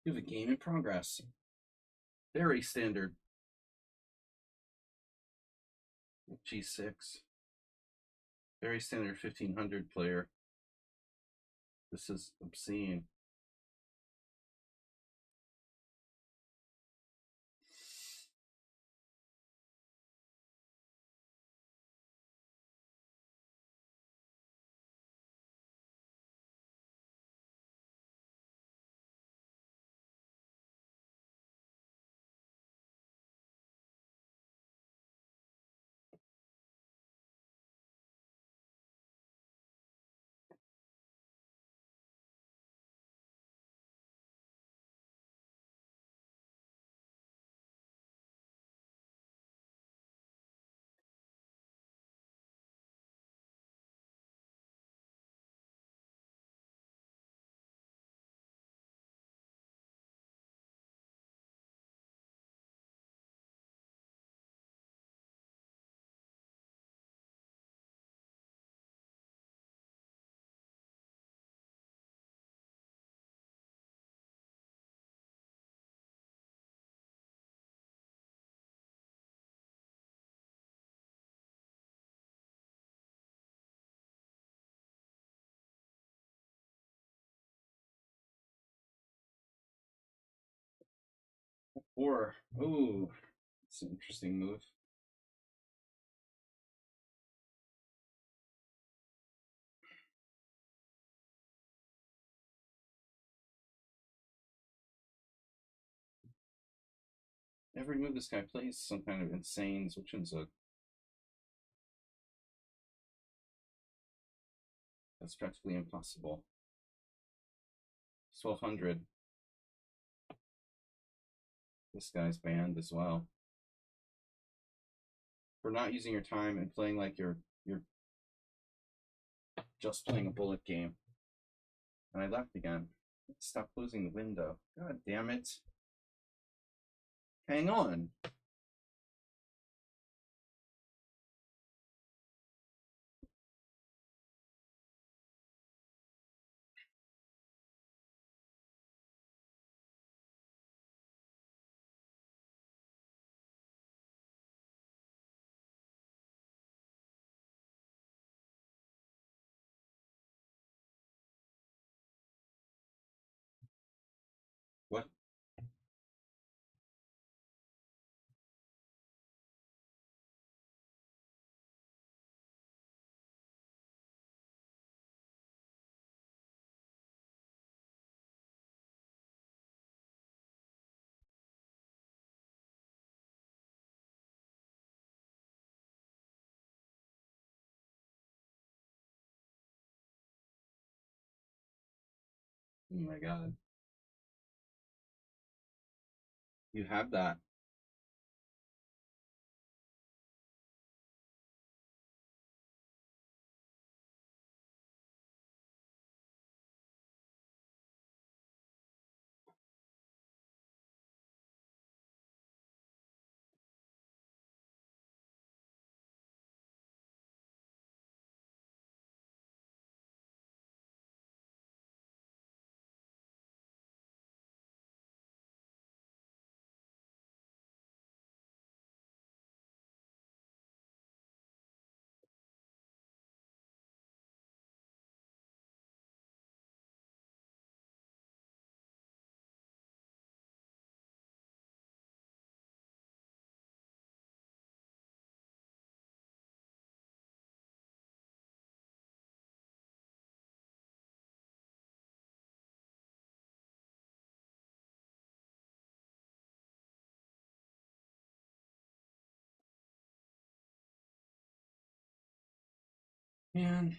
You have a game in progress. Very standard. G6. Very standard 1500 player. This is obscene. Or, ooh, it's an interesting move. Every move this guy plays is some kind of insane switch and so that's practically impossible. 1200. This guy's banned as well. For not using your time and playing like you're just playing a bullet game. And I left again. Stop closing the window. God damn it. Hang on. What? Oh my god. You have that. Man.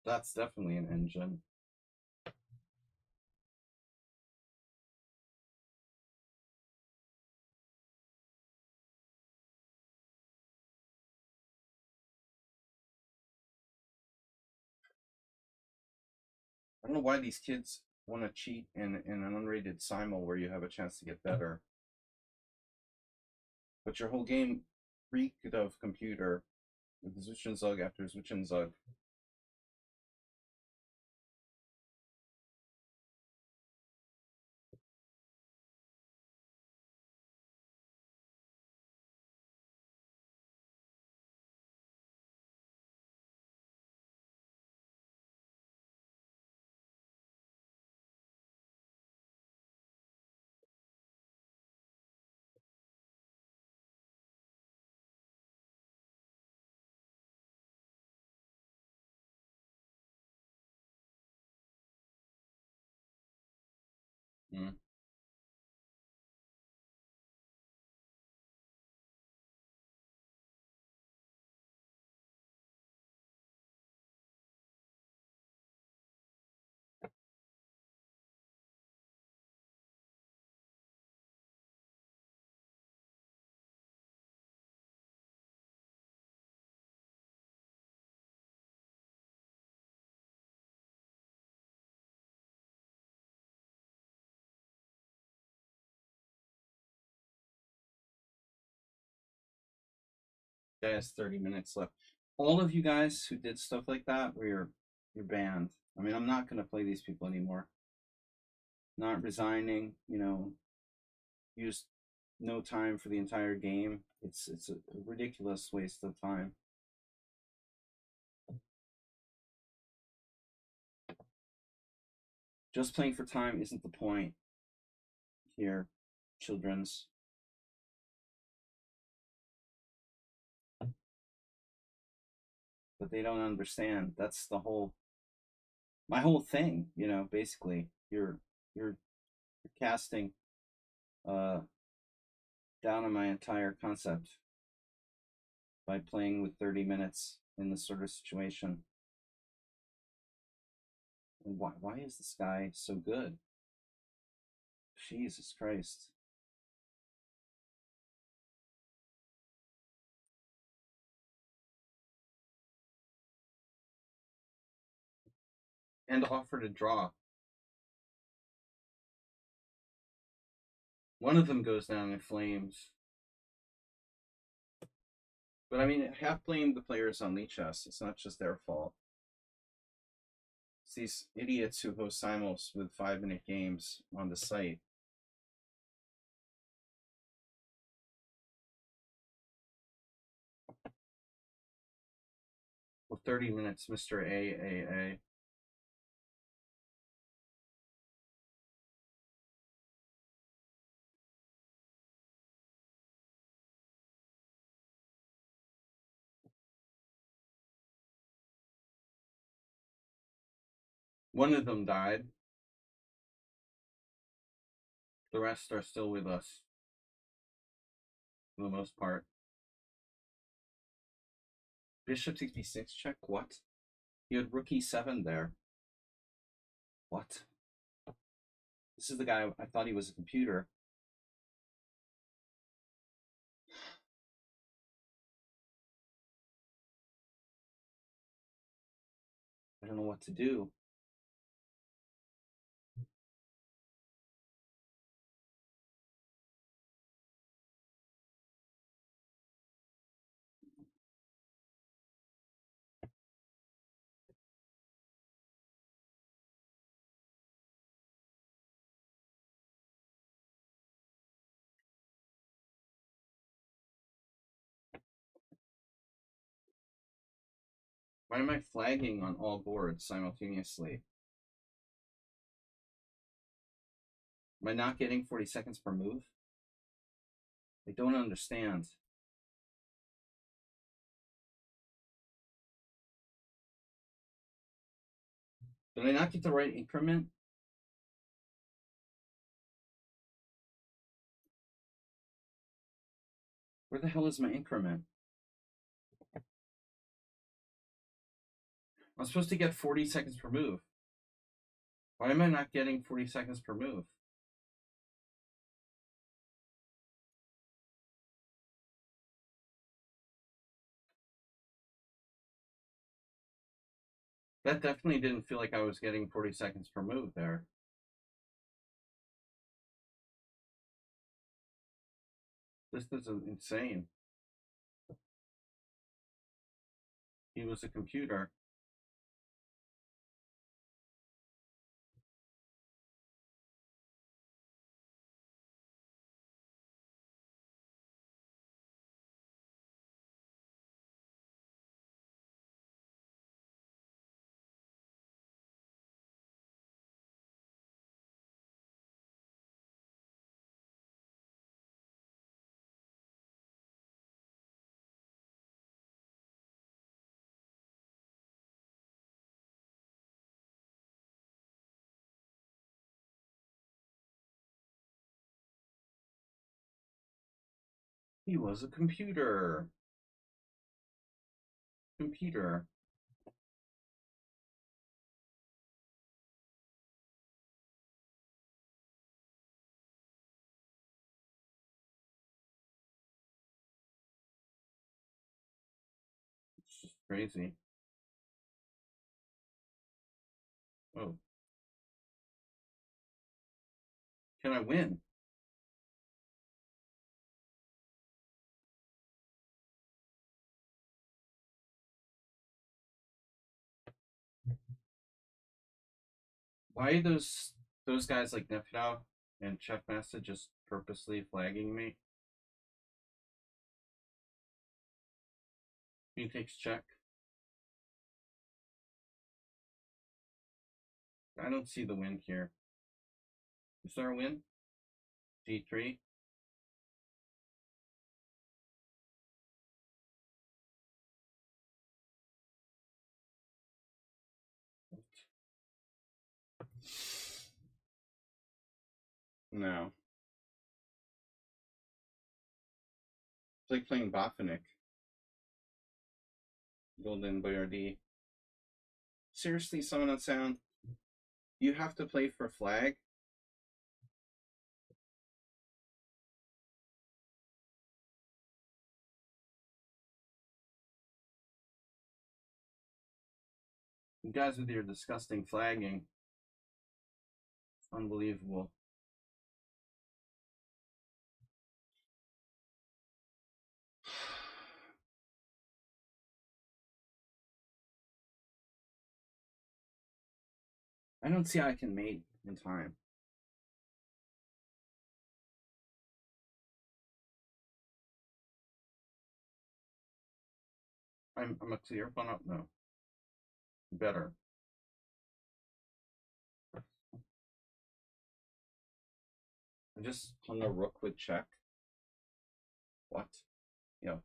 That's definitely an engine. I don't know why these kids want to cheat in an unrated Simul where you have a chance to get better. But your whole game reeked of computer with Zwischenzug after Zwischenzug. Mm. Guy has 30 minutes left. All of you guys who did stuff like that, you're banned. I mean, I'm not gonna play these people anymore. Not resigning, use no time for the entire game. It's a ridiculous waste of time. Just playing for time isn't the point here, children's. But they don't understand. That's my whole thing, basically. You're casting uh down on my entire concept by playing with 30 minutes in this sort of situation. And why is this guy so good? Jesus Christ. And offer to draw. One of them goes down in flames. But I mean, half blame the players on Lichess. It's not just their fault. It's these idiots who host simuls with 5-minute games on the site. Well, 30 minutes, Mr. AAA. One of them died. The rest are still with us, for the most part. Bishop 66 check? What? You had rook e7 there. What? This is the guy I thought he was a computer. I don't know what to do. Why am I flagging on all boards simultaneously? Am I not getting 40 seconds per move? I don't understand. Did I not get the right increment? Where the hell is my increment? I'm supposed to get 40 seconds per move. Why am I not getting 40 seconds per move? That definitely didn't feel like I was getting 40 seconds per move there. This is insane. He was a computer. He was a computer. Computer. It's just crazy. Oh. Can I win? Why are those guys like Nefidov and Checkmaster just purposely flagging me? Queen takes check. I don't see the win here. Is there a win? D3. No. It's like playing Botanik. Golden Boyardee. Seriously, someone on sound? You have to play for flag? You guys with your disgusting flagging. It's unbelievable. I don't see how I can mate in time. I'm a clear pawn up? No. Better. I just hung a rook with check. What? Yeah.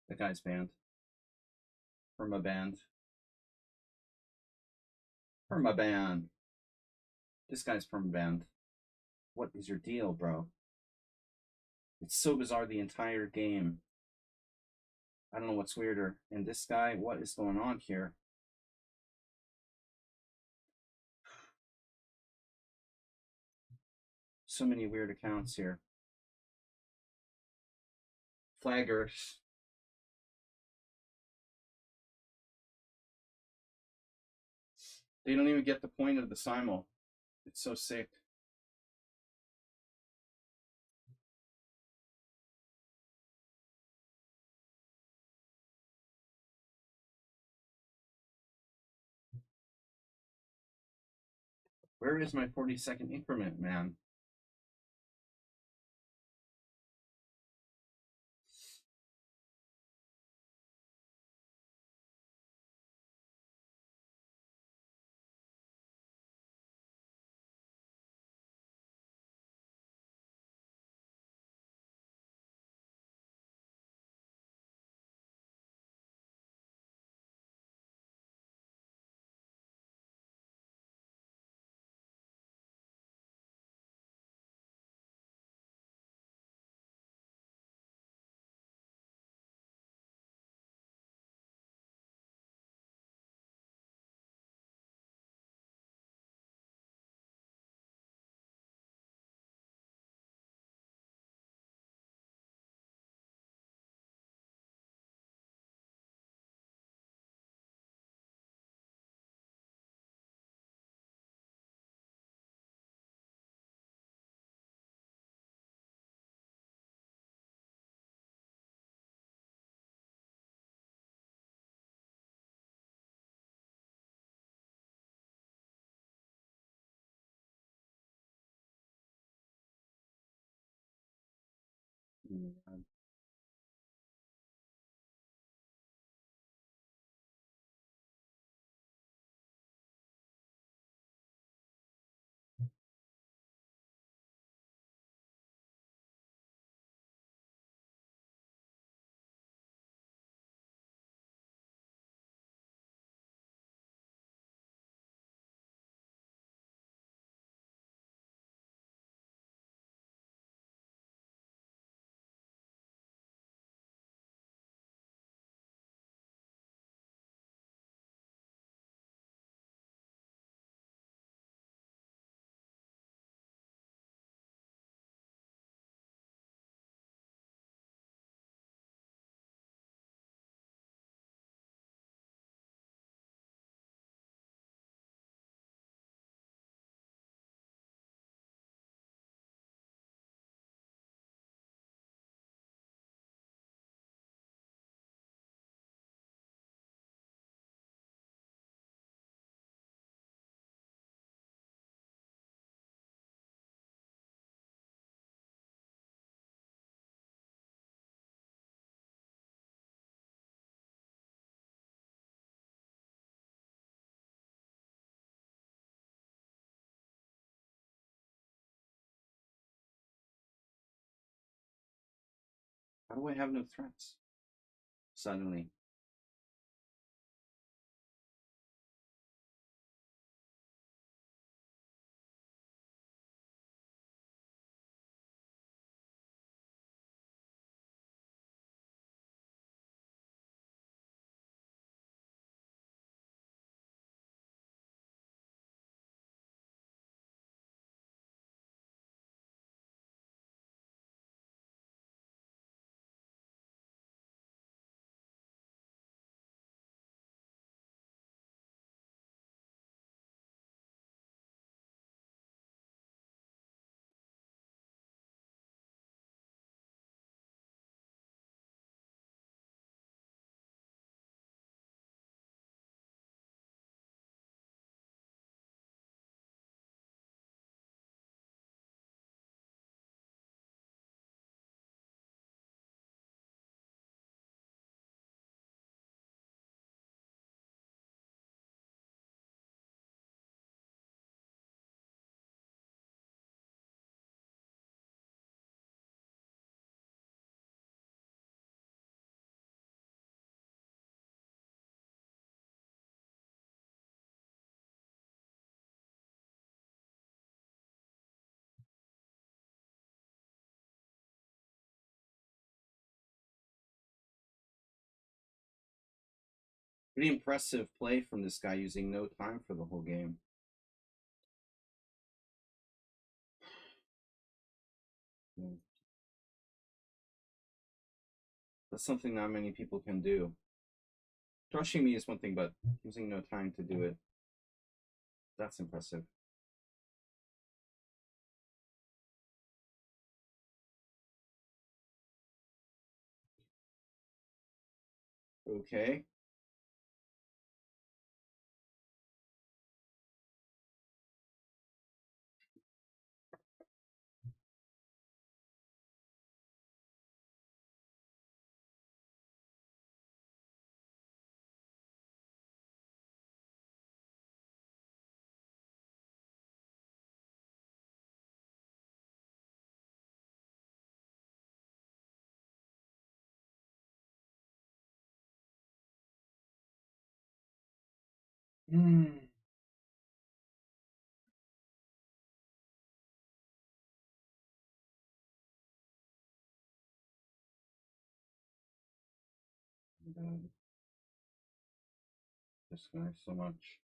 The guy's banned. Perma-banned. Perma-banned. This guy's perma-banned. What is your deal, bro? It's so bizarre the entire game. I don't know what's weirder. And this guy, what is going on here? So many weird accounts here. Flaggers. They don't even get the point of the simul. It's so sick. Where is my 40-second increment, man? Mm. How do I have no threats? Suddenly. Pretty impressive play from this guy using no time for the whole game. That's something not many people can do. Crushing me is one thing, but using no time to do it, that's impressive. Okay. Hmm. This guy so much.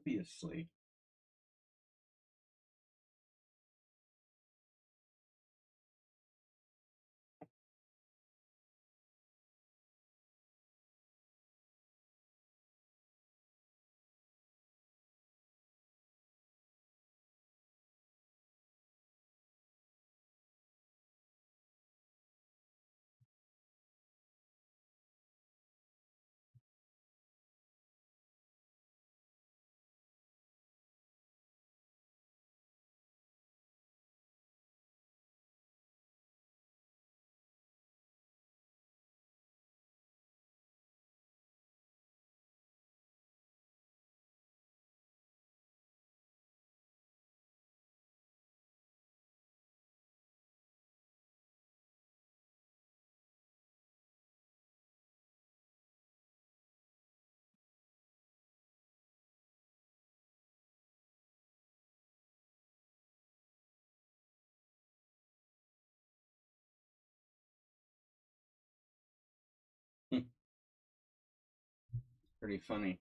Obviously. Pretty funny.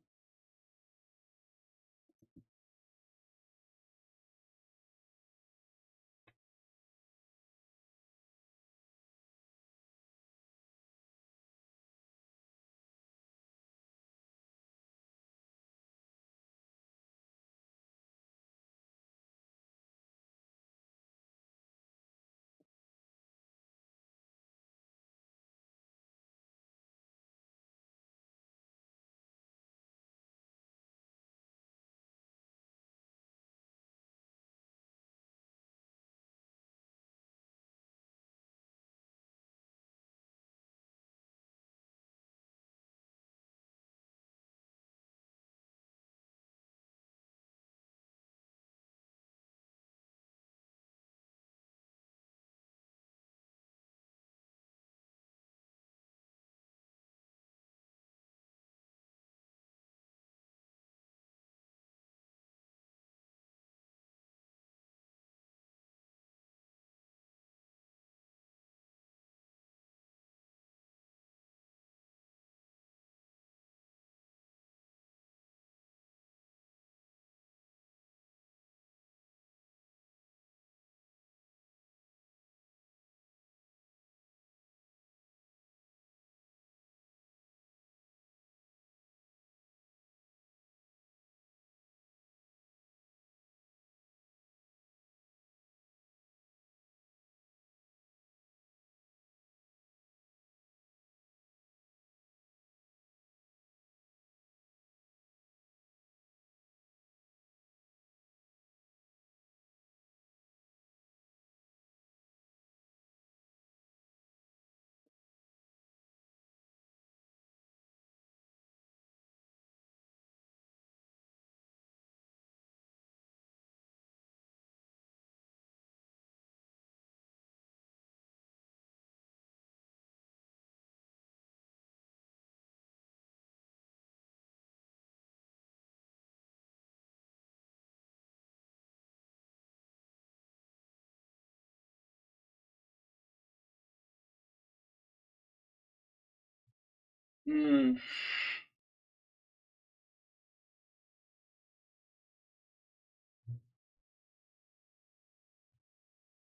Hmm.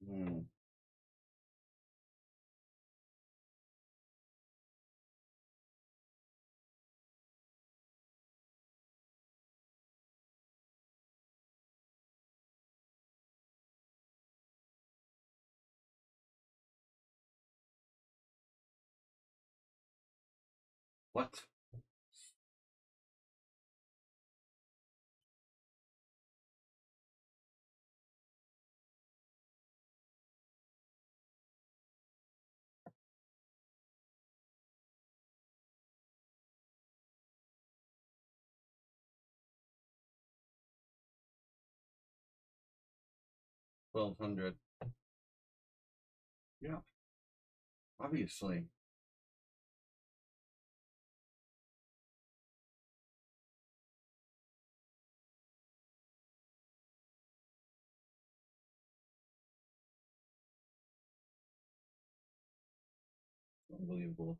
Hmm. What? $1,200. Yeah, obviously. Unbelievable.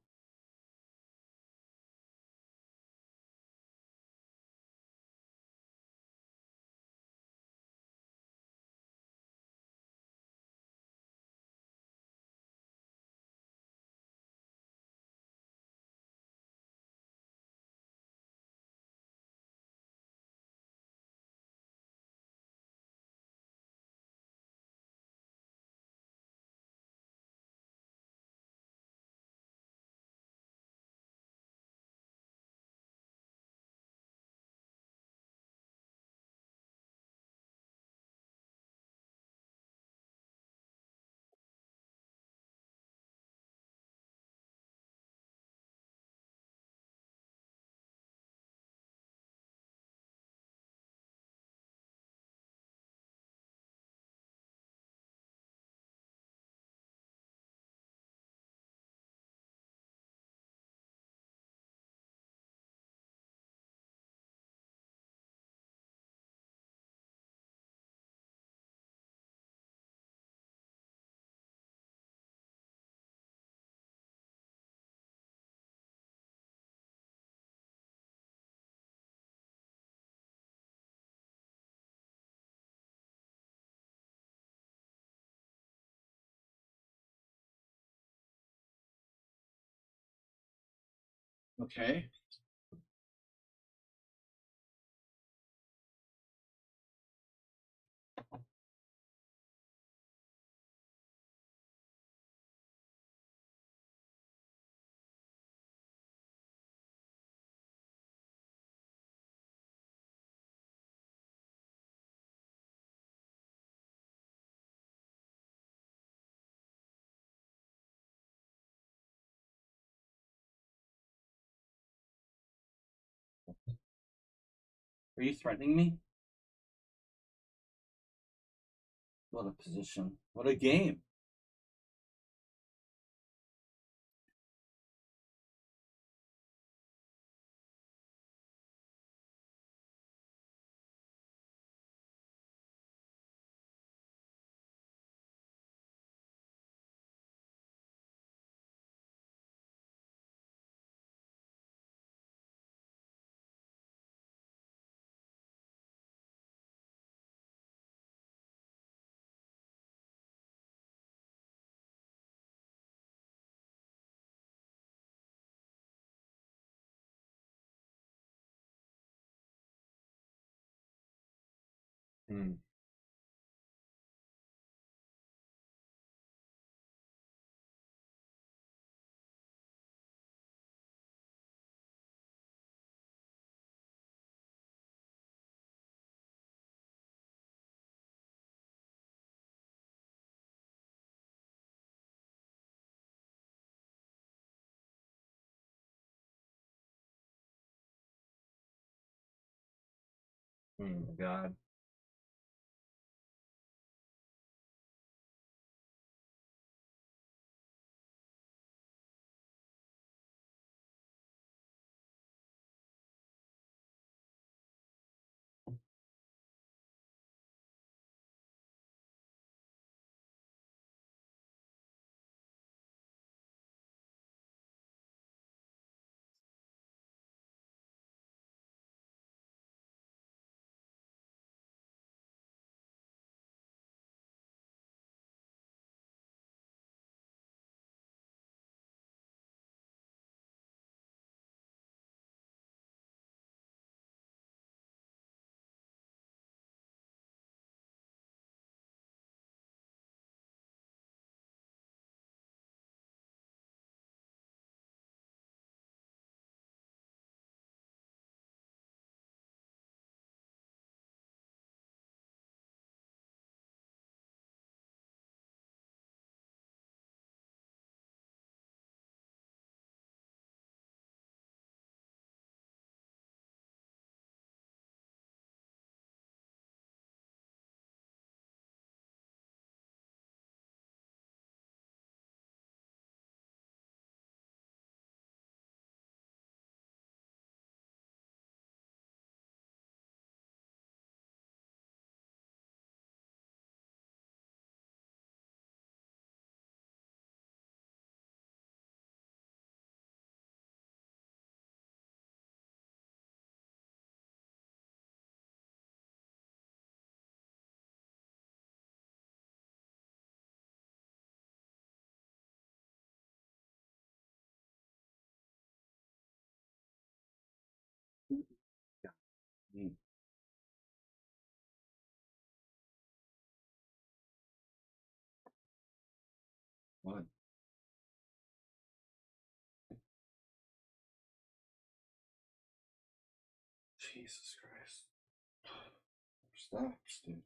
Okay. Are you threatening me? What a position. What a game. Hmm. Oh God. Hmm. What? Jesus Christ. Stop, dude.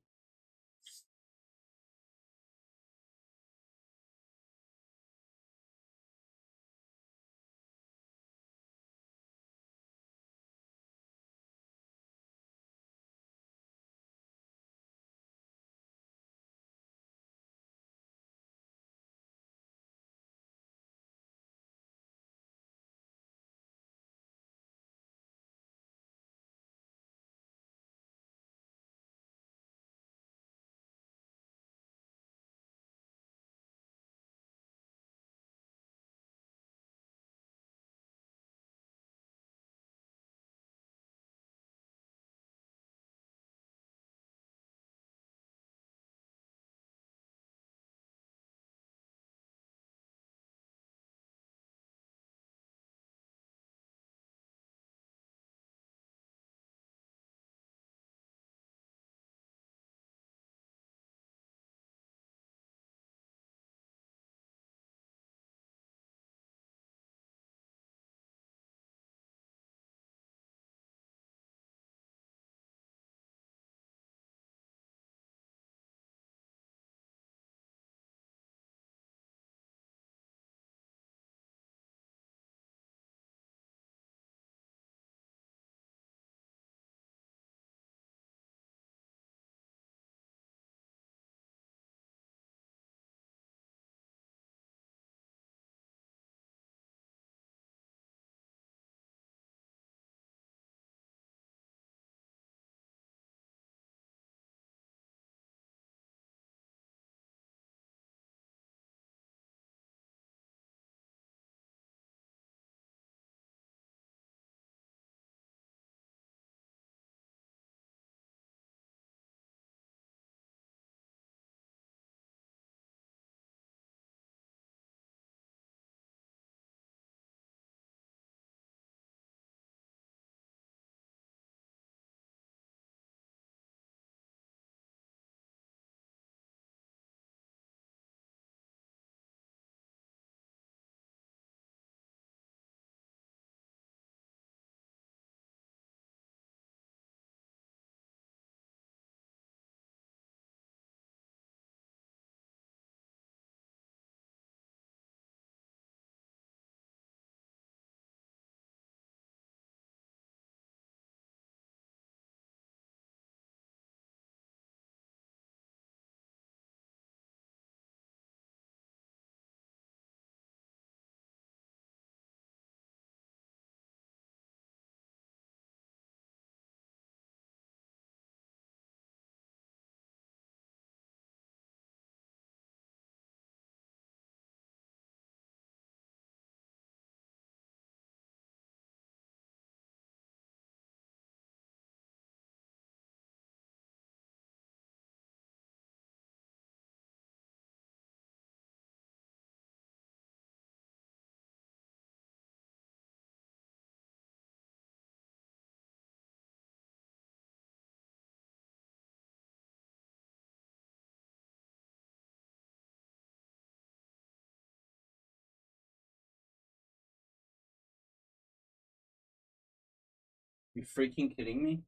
You freaking kidding me?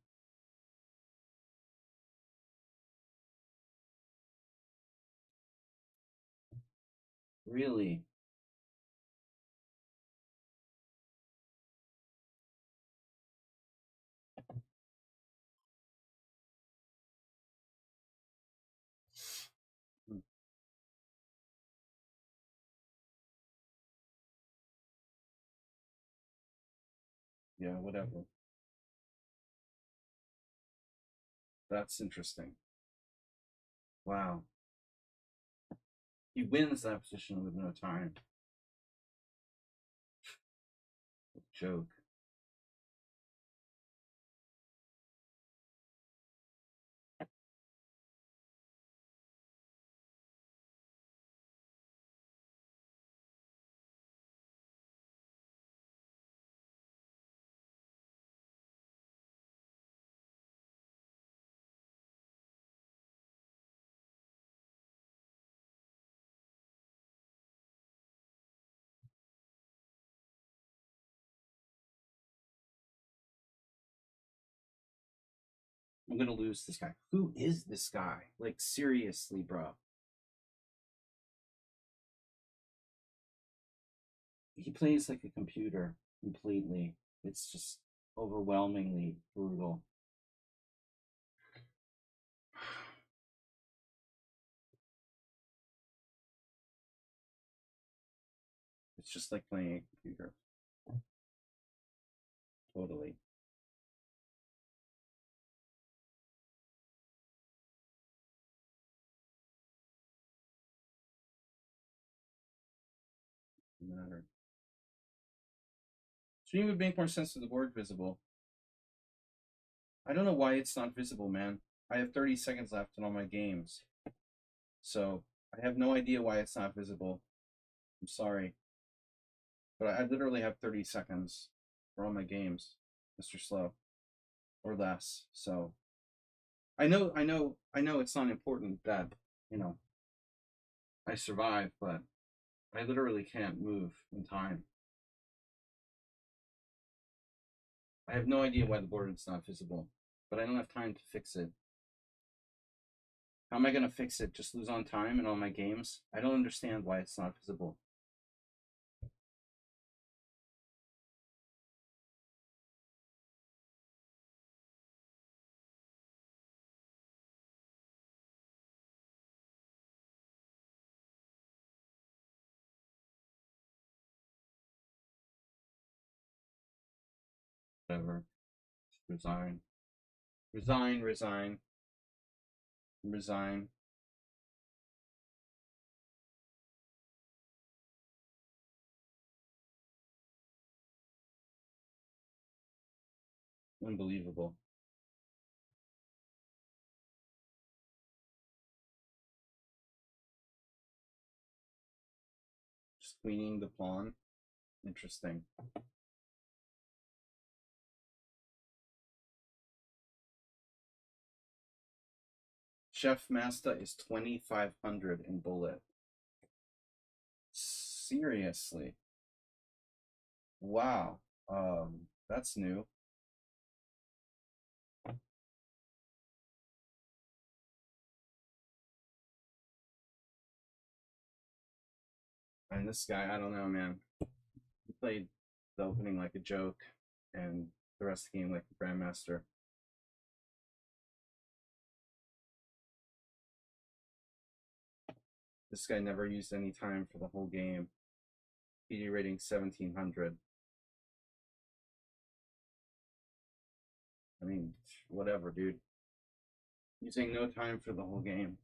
Really? Yeah, whatever. That's interesting. Wow. He wins that position with no time. Joke. I'm gonna lose this guy. Who is this guy? Like, seriously, bro. He plays like a computer completely. It's just overwhelmingly brutal. It's just like playing a computer. Totally. Doesn't matter. Stream would make more sense with the board visible. I don't know why it's not visible, man. I have 30 seconds left in all my games. So I have no idea why it's not visible. I'm sorry. But I literally have 30 seconds for all my games, Mr. Slow. Or less. So I know it's not important that, I survive, but I literally can't move in time. I have no idea why the board is not visible, but I don't have time to fix it. How am I going to fix it? Just lose on time in all my games? I don't understand why it's not visible. Whatever. Resign. Resign, resign, resign. Unbelievable. Just queening the pawn. Interesting. Chef Master is 2,500 in bullet. Seriously. Wow. That's new. And this guy, I don't know, man. He played the opening like a joke, and the rest of the game like a grandmaster. This guy never used any time for the whole game. PD rating 1,700. I mean, whatever, dude. Using no time for the whole game.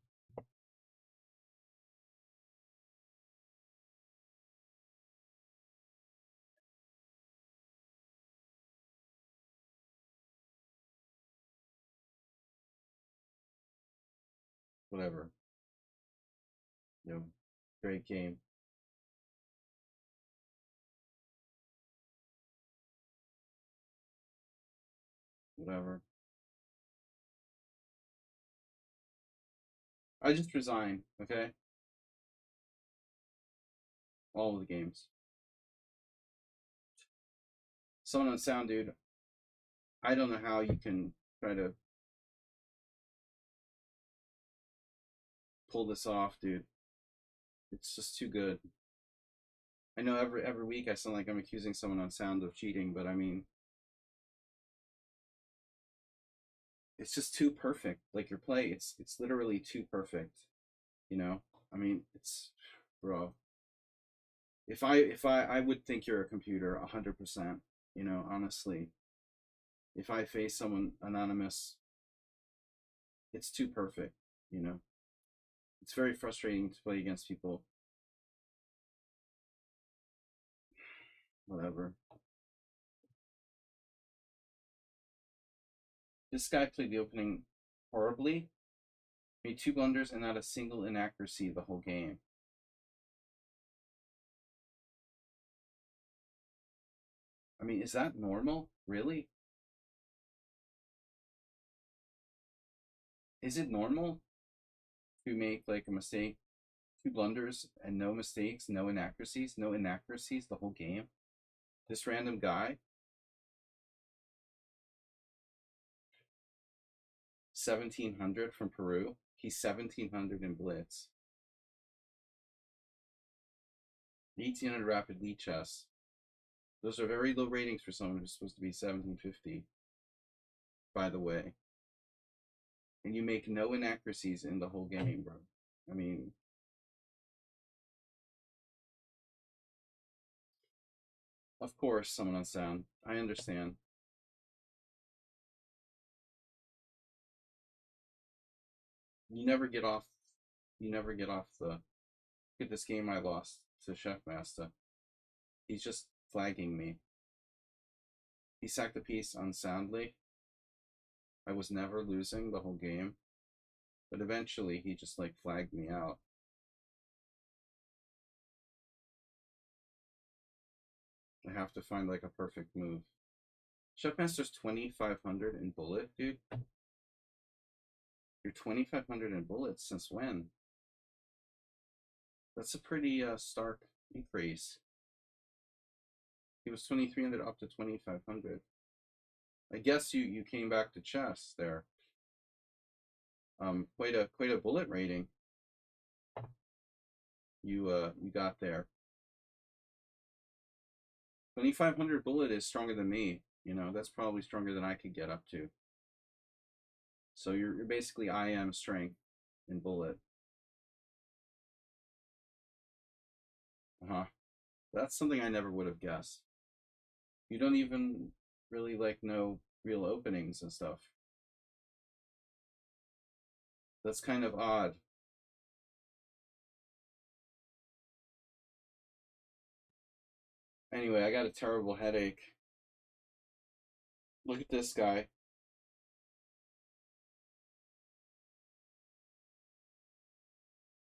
Whatever. Great game. Whatever. I just resign, okay? All of the games. Someone on sound, dude. I don't know how you can try to pull this off, dude. It's just too good. I know every week I sound like I'm accusing someone on sound of cheating, but I mean, it's just too perfect. Like your play, it's literally too perfect. You know, I mean, it's bro. If I would think you're a computer 100%. You know, honestly, if I face someone anonymous, it's too perfect. You know, it's very frustrating to play against people. Whatever. This guy played the opening horribly. Made 2 blunders and not a single inaccuracy the whole game. I mean, is that normal? Really? Is it normal to make like a mistake, 2 blunders, and no mistakes, no inaccuracies, the whole game? This random guy, 1700 from Peru. He's 1700 in Blitz. 1800 rapid lead chess. Those are very low ratings for someone who's supposed to be 1750, by the way. And you make no inaccuracies in the whole game, bro. I mean, of course, someone on sound. I understand. You never get off. You never get off the. Look at this game I lost to Chef Master. He's just flagging me. He sacked the piece unsoundly. I was never losing the whole game, but eventually he just like flagged me out. I have to find like a perfect move. Chef Master's 2500 in bullet, dude. You're 2500 in bullets since when? That's a pretty stark increase. He was 2300 up to 2500. I guess you came back to chess there. Quite a bullet rating. You got there. 2500 bullet is stronger than me. You know, that's probably stronger than I could get up to. So you're basically IM strength in bullet. Uh-huh. That's something I never would have guessed. You don't even really like know real openings and stuff. That's kind of odd. Anyway, I got a terrible headache. Look at this guy.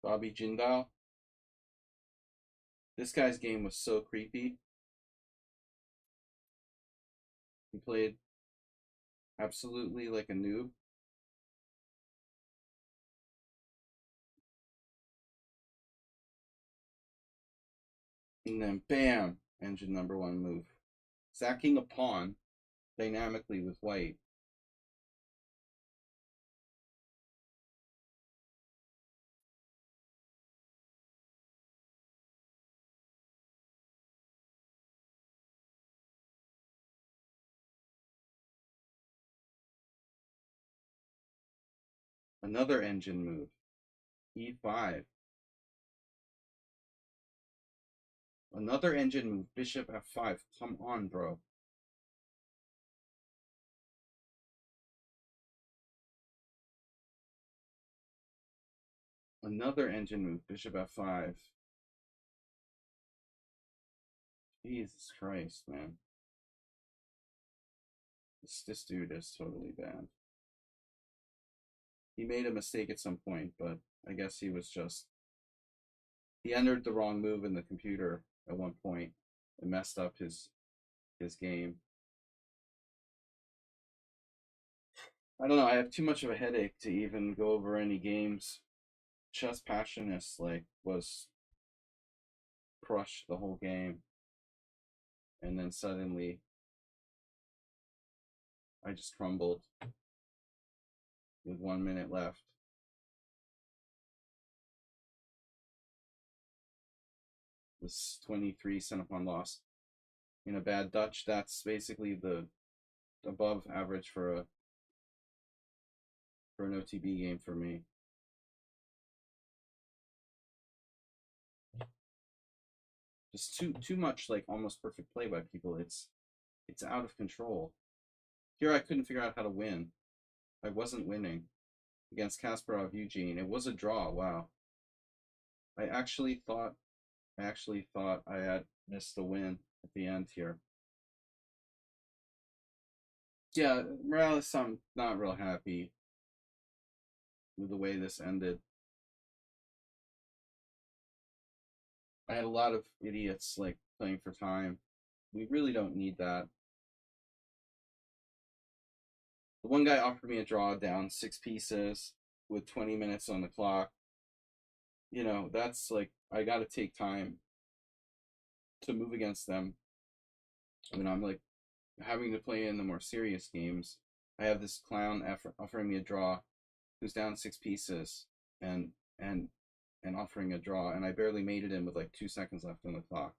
Bobby Jindal. This guy's game was so creepy. He played absolutely like a noob. And then bam, engine #1 move. Sacking a pawn dynamically with white. Another engine move. E5. Another engine move. Bishop F5. Come on, bro. Another engine move. Bishop F5. Jesus Christ, man. This dude is totally bad. He made a mistake at some point, but I guess he was just. He entered the wrong move in the computer at one point and messed up his game. I don't know. I have too much of a headache to even go over any games. Chess Passionist like was crushed the whole game, and then suddenly I just crumbled with 1 minute left. This 23 cent upon loss. In a bad Dutch, that's basically the above average for an OTB game for me. Just too much like almost perfect play by people. It's out of control. Here I couldn't figure out how to win. I wasn't winning against Kasparov Eugene. It was a draw. Wow. I actually thought I had missed the win at the end here. Yeah, Morales, I'm not real happy with the way this ended. I had a lot of idiots like playing for time. We really don't need that. The one guy offered me a draw down 6 pieces with 20 minutes on the clock. You know, that's like, I got to take time to move against them. When I'm like having to play in the more serious games, I have this clown offering me a draw who's down 6 pieces and offering a draw, and I barely made it in with like 2 seconds left on the clock.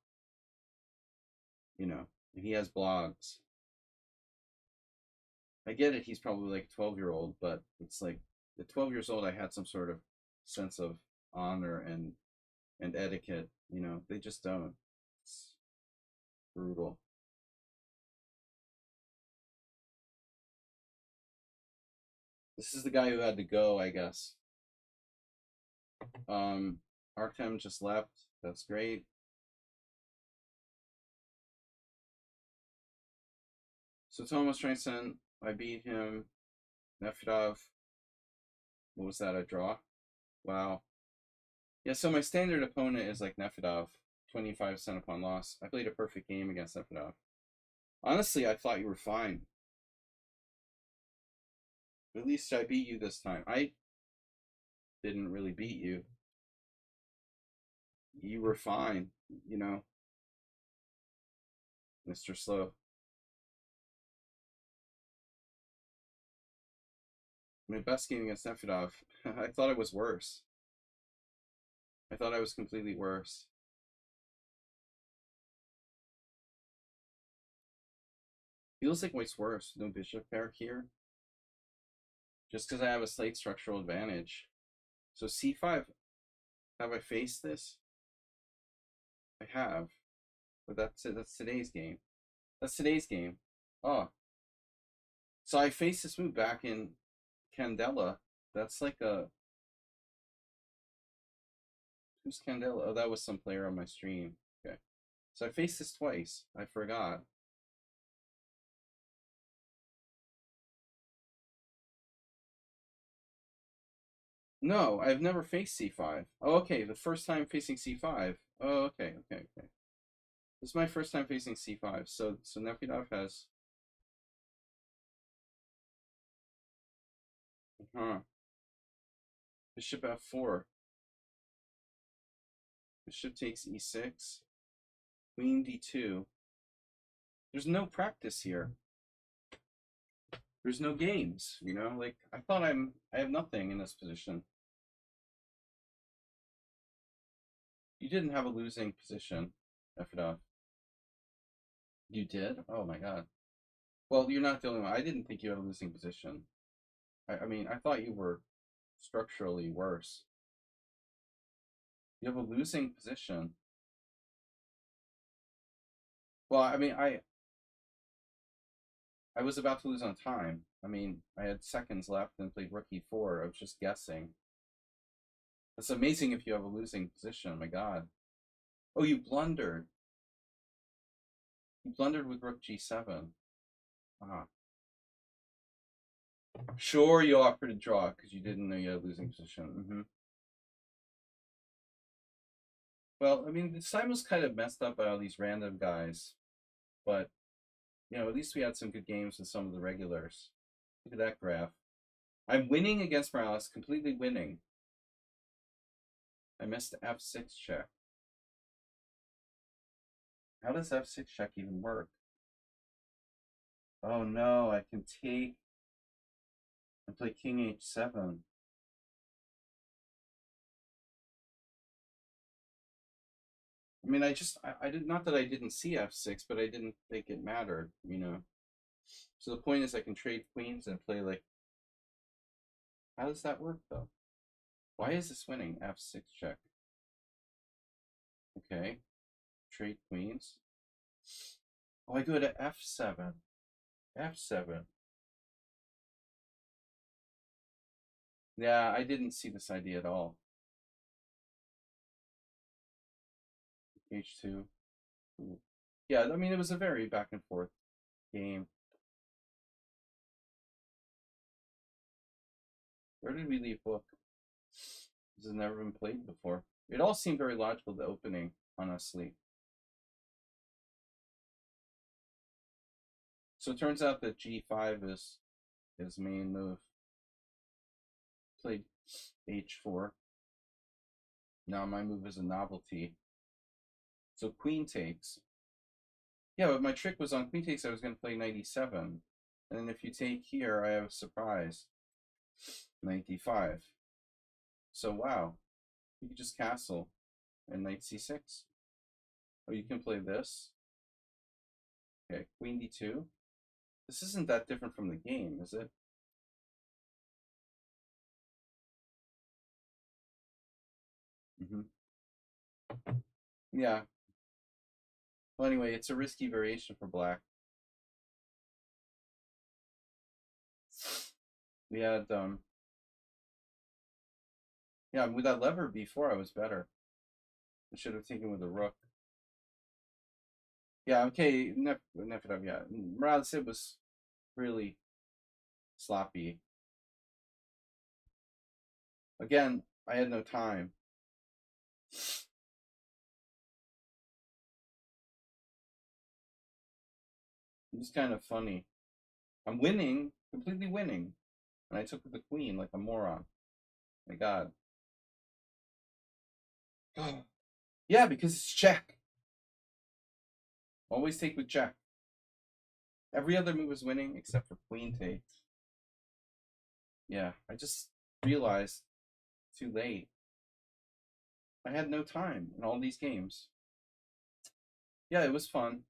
You know, and he has blogs. I get it, he's probably like a 12-year-old, but it's like at 12 years old, I had some sort of sense of honor and etiquette. You know, they just don't. It's brutal. This is the guy who had to go, I guess. Artem just left. That's great. So Thomas Transon, I beat him. Nefedov, what was that, a draw? Wow. Yeah, so my standard opponent is like Nefedov, 25 cent upon loss. I played a perfect game against Nefedov. Honestly, I thought you were fine. At least I beat you this time. I didn't really beat you. You were fine, you know, Mr. Slow. My best game against Nefedov, I thought it was worse. I thought I was completely worse. Feels like white's worse. No bishop pair here. Just because I have a slight structural advantage. So c5, have I faced this? I have. But that's it. That's today's game. That's today's game. Oh. So I faced this move back in Candela. That's like a... Who's Candela? Oh, that was some player on my stream. Okay. So I faced this twice. I forgot. No, I've never faced c5. Oh, okay. The first time facing c5. Oh, okay. This is my first time facing c5. So Nefedov has... Bishop f4. Bishop takes e6. Queen d2. There's no practice here. There's no games, you know? Like, I thought I have nothing in this position. You didn't have a losing position, Nefedov. You did? Oh my god. Well, you're not the only one. I didn't think you had a losing position. I mean, I thought you were structurally worse. You have a losing position. Well, I mean, I was about to lose on time. I mean, I had seconds left and played rook e4. I was just guessing. It's amazing if you have a losing position. My god. Oh, you blundered. You blundered with rook g7. Ah. Sure, you offered a draw because you didn't know you had a losing position. Well, I mean, the Simon's kind of messed up by all these random guys, but you know, at least we had some good games with some of the regulars. Look at that graph. I'm winning against Morales, completely winning. I missed f6 check. How does f6 check even work? Oh no, I can take and play king h7. I mean, I did not that I didn't see f6, but I didn't think it mattered, you know. So the point is I can trade queens and play like, how does that work though? Why is this winning? F6 check. Okay, trade queens. Oh, I go to f7. F7. Yeah, I didn't see this idea at all. H2. Ooh. Yeah, I mean, it was a very back and forth game. Where did we leave book? This has never been played before. It all seemed very logical, the opening, honestly. So it turns out that g5 is his main move. Played h4. Now my move is a novelty. So queen takes. Yeah, but my trick was on queen takes, I was going to play knight e7. And then if you take here, I have a surprise. Knight d5. So wow, you can just castle and knight c6. Oh, you can play this. Okay, queen d2. This isn't that different from the game, is it? Mm-hmm. Yeah. Well, anyway, it's a risky variation for black. We had, yeah, with that lever before, I was better. I should have taken with the rook. Yeah, okay, yeah. Morales, it was really sloppy. Again, I had no time. It was kind of funny. I'm winning, completely winning. And I took the queen like a moron. My God. Yeah, because it's check. Always take with check. Every other move was winning except for queen takes. Yeah, I just realized too late. I had no time in all these games. Yeah, it was fun.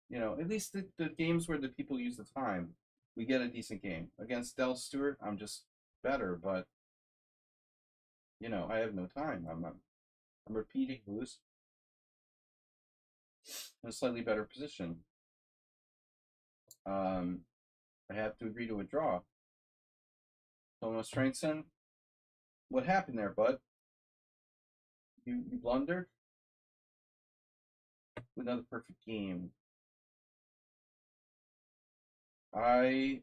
You know, at least the games where the people use the time, we get a decent game. Against Del Stewart, I'm just better, but you know, I have no time. I'm repeating moves in a slightly better position. Um, I have to agree to a draw. Thomas Strangson, what happened there, bud? You blundered with another perfect game. I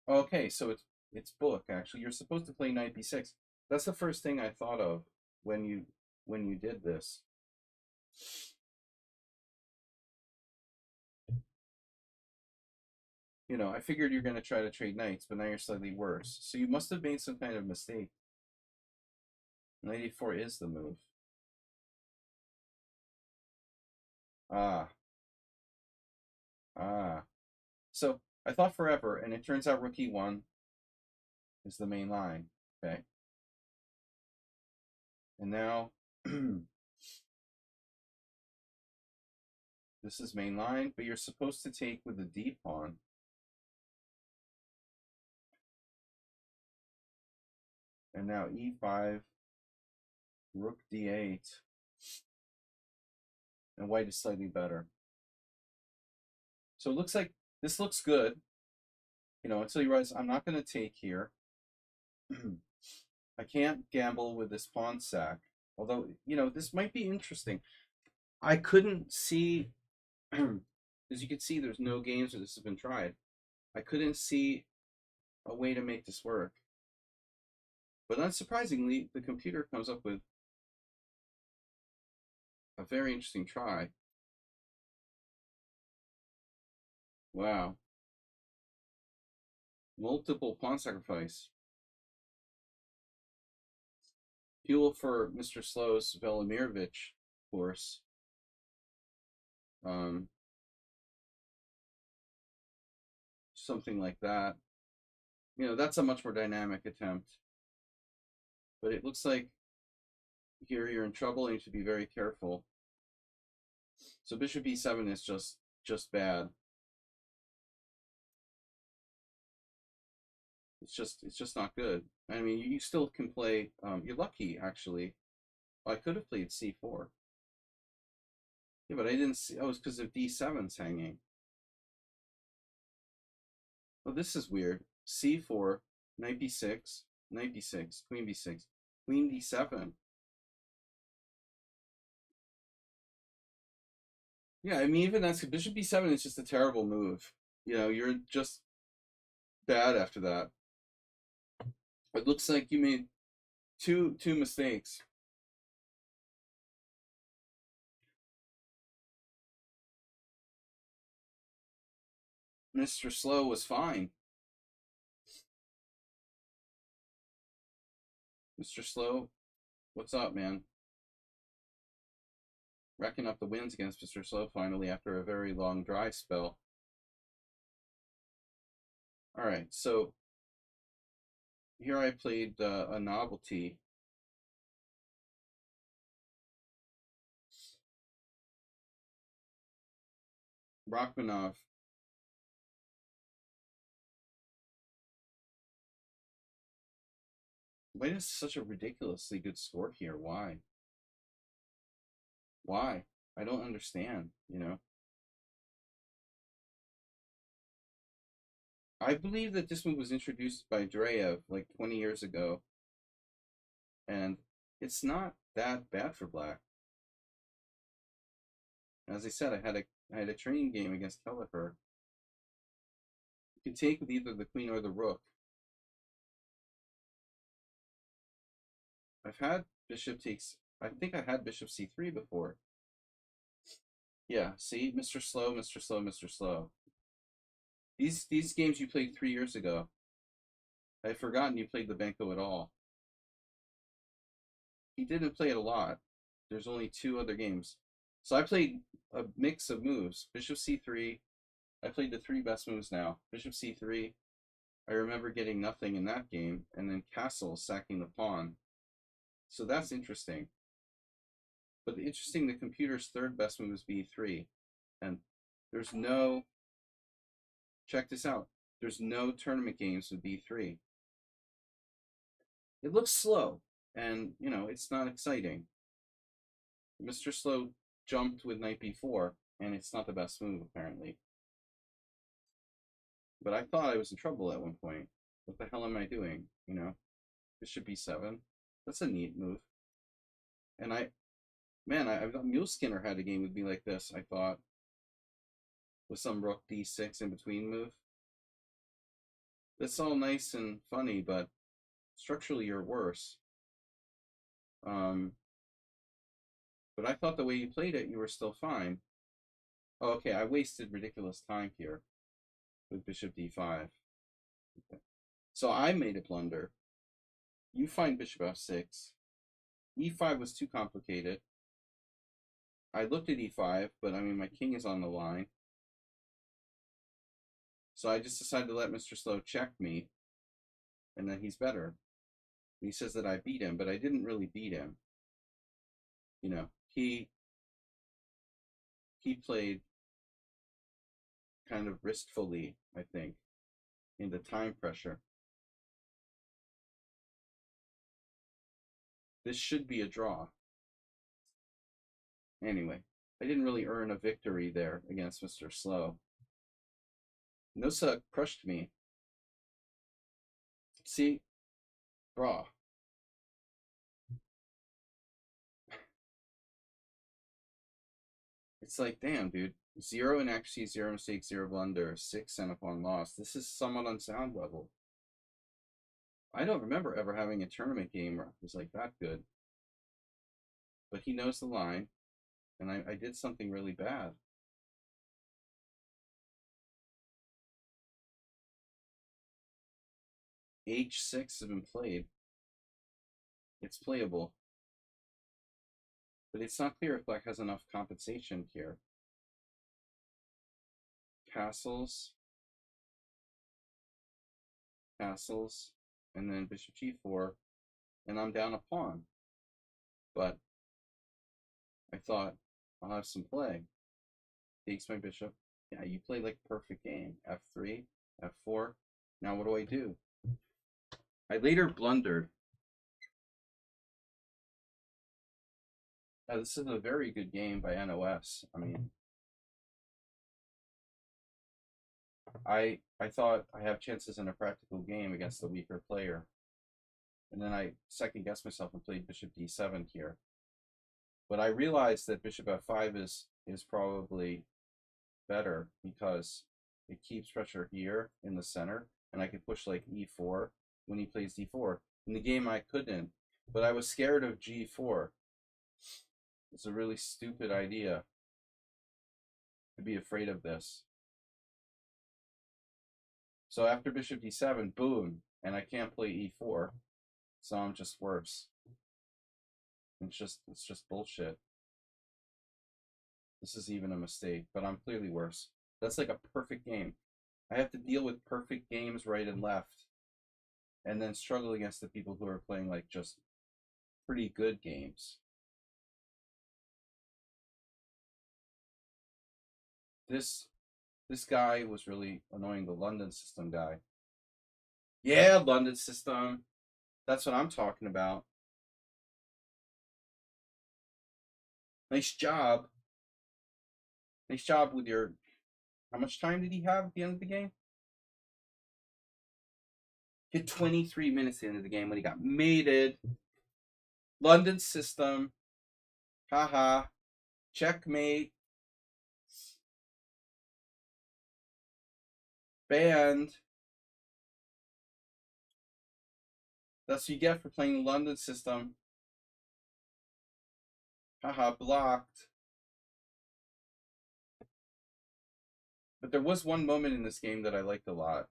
Okay, so it's book actually. You're supposed to play knight b6. That's the first thing I thought of when you did this. You know, I figured you're going to try to trade knights, but now you're slightly worse. So you must have made some kind of mistake. Knight e4 is the move. Ah, ah. So I thought forever, and it turns out rook e1 is the main line. Okay. And now this is main line, but you're supposed to take with the d pawn. And now e5, rook d8. And white is slightly better. So it looks like this looks good, you know, until you realize I'm not going to take here. I can't gamble with this pawn sack. Although, you know, this might be interesting. I couldn't see, as you can see, there's no games where this has been tried. I couldn't see a way to make this work. But unsurprisingly, the computer comes up with a very interesting try. Wow. Multiple pawn sacrifice. Fuel for Mr. Slow's Velimirovich course. Um, something like that. You know, that's a much more dynamic attempt. But it looks like here you're in trouble and you should be very careful. So bishop e7 is just bad. It's just not good. I mean, you still can play. You're lucky actually. I could have played c4. Yeah, but I didn't see. Oh, it's because of d7's hanging. Oh, this is weird. c4, knight b6, knight b6, queen b6, queen d7. Yeah, I mean, even that's bishop b7 is just a terrible move. You know, you're just bad after that. It looks like you made two mistakes. Mr. Slow was fine. Mr. Slow, what's up, man? Racking up the wins against Mr. Slow finally after a very long dry spell. All right, so here I played a novelty. Rachmanov. Why is such a ridiculously good score here? Why? Why? I don't understand, you know. I believe that this move was introduced by Dreyev like 20 years ago, and it's not that bad for black. As I said, I had a training game against Kelleher. You can take with either the queen or the rook. I've had bishop takes. I think I had bishop c3 before. Yeah, see, Mr. Slow, Mr. Slow, Mr. Slow. These games you played 3 years ago. I've forgotten you played the Banco at all. He didn't play it a lot. There's only 2 other games. So I played a mix of moves. Bishop c3. I played the 3 best moves now. Bishop c3. I remember getting nothing in that game, and then castle sacking the pawn. So that's interesting. But the computer's 3rd best move is b3. And there's no, check this out, there's no tournament games with b3. It looks slow, and, you know, it's not exciting. Mr. Slow jumped with knight b4, and it's not the best move, apparently. But I thought I was in trouble at one point. What the hell am I doing, you know? Bishop b7. That's a neat move. And I thought Mule Skinner had a game with me like this, I thought. With some rook d6 in between move. That's all nice and funny, but structurally you're worse. But I thought the way you played it, you were still fine. Oh, okay, I wasted ridiculous time here with bishop d5. Okay. So I made a blunder. You find bishop f6. e5 was too complicated. I looked at e5, but I mean, my king is on the line. So I just decided to let Mr. Slow check me, and then he's better. And he says that I beat him, but I didn't really beat him. You know, he played kind of riskfully, I think, in the time pressure. This should be a draw. Anyway, I didn't really earn a victory there against Mr. Slow. Nosa crushed me. See? Draw. It's like, damn, dude. 0 inaccuracy, 0 mistake, 0 blunder, 6 sent upon loss. This is somewhat on sound level. I don't remember ever having a tournament game where it was like that good. But he knows the line, and I did something really bad. H6 has been played. It's playable. But it's not clear if black has enough compensation here. Castles. castles, and then bishop g4, and I'm down a pawn. But I thought, I'll have some play. Takes my bishop. Yeah, you play like a perfect game. f3, f4. Now what do? I later blundered. This is a very good game by NOS. I mean, I thought I have chances in a practical game against the weaker player. And then I second guessed myself and played bishop d7 here. But I realized that bishop f5 is probably better because it keeps pressure here in the center, and I could push like e4 when he plays d4. In the game I couldn't, but I was scared of g4. It's a really stupid idea to be afraid of this. So after bishop d7, boom, and I can't play e4, so I'm just worse. It's just bullshit. This is even a mistake, but I'm clearly worse. That's like a perfect game. I have to deal with perfect games right and left, and then struggle against the people who are playing like just pretty good games. This guy was really annoying, the London system guy. Yeah, London system. That's what I'm talking about. Nice job. Nice job with your... How much time did he have at the end of the game? He had 23 minutes at the end of the game when he got mated. London system. Haha. Checkmate. Banned. That's what you get for playing the London system. Haha, blocked. But there was one moment in this game that I liked a lot.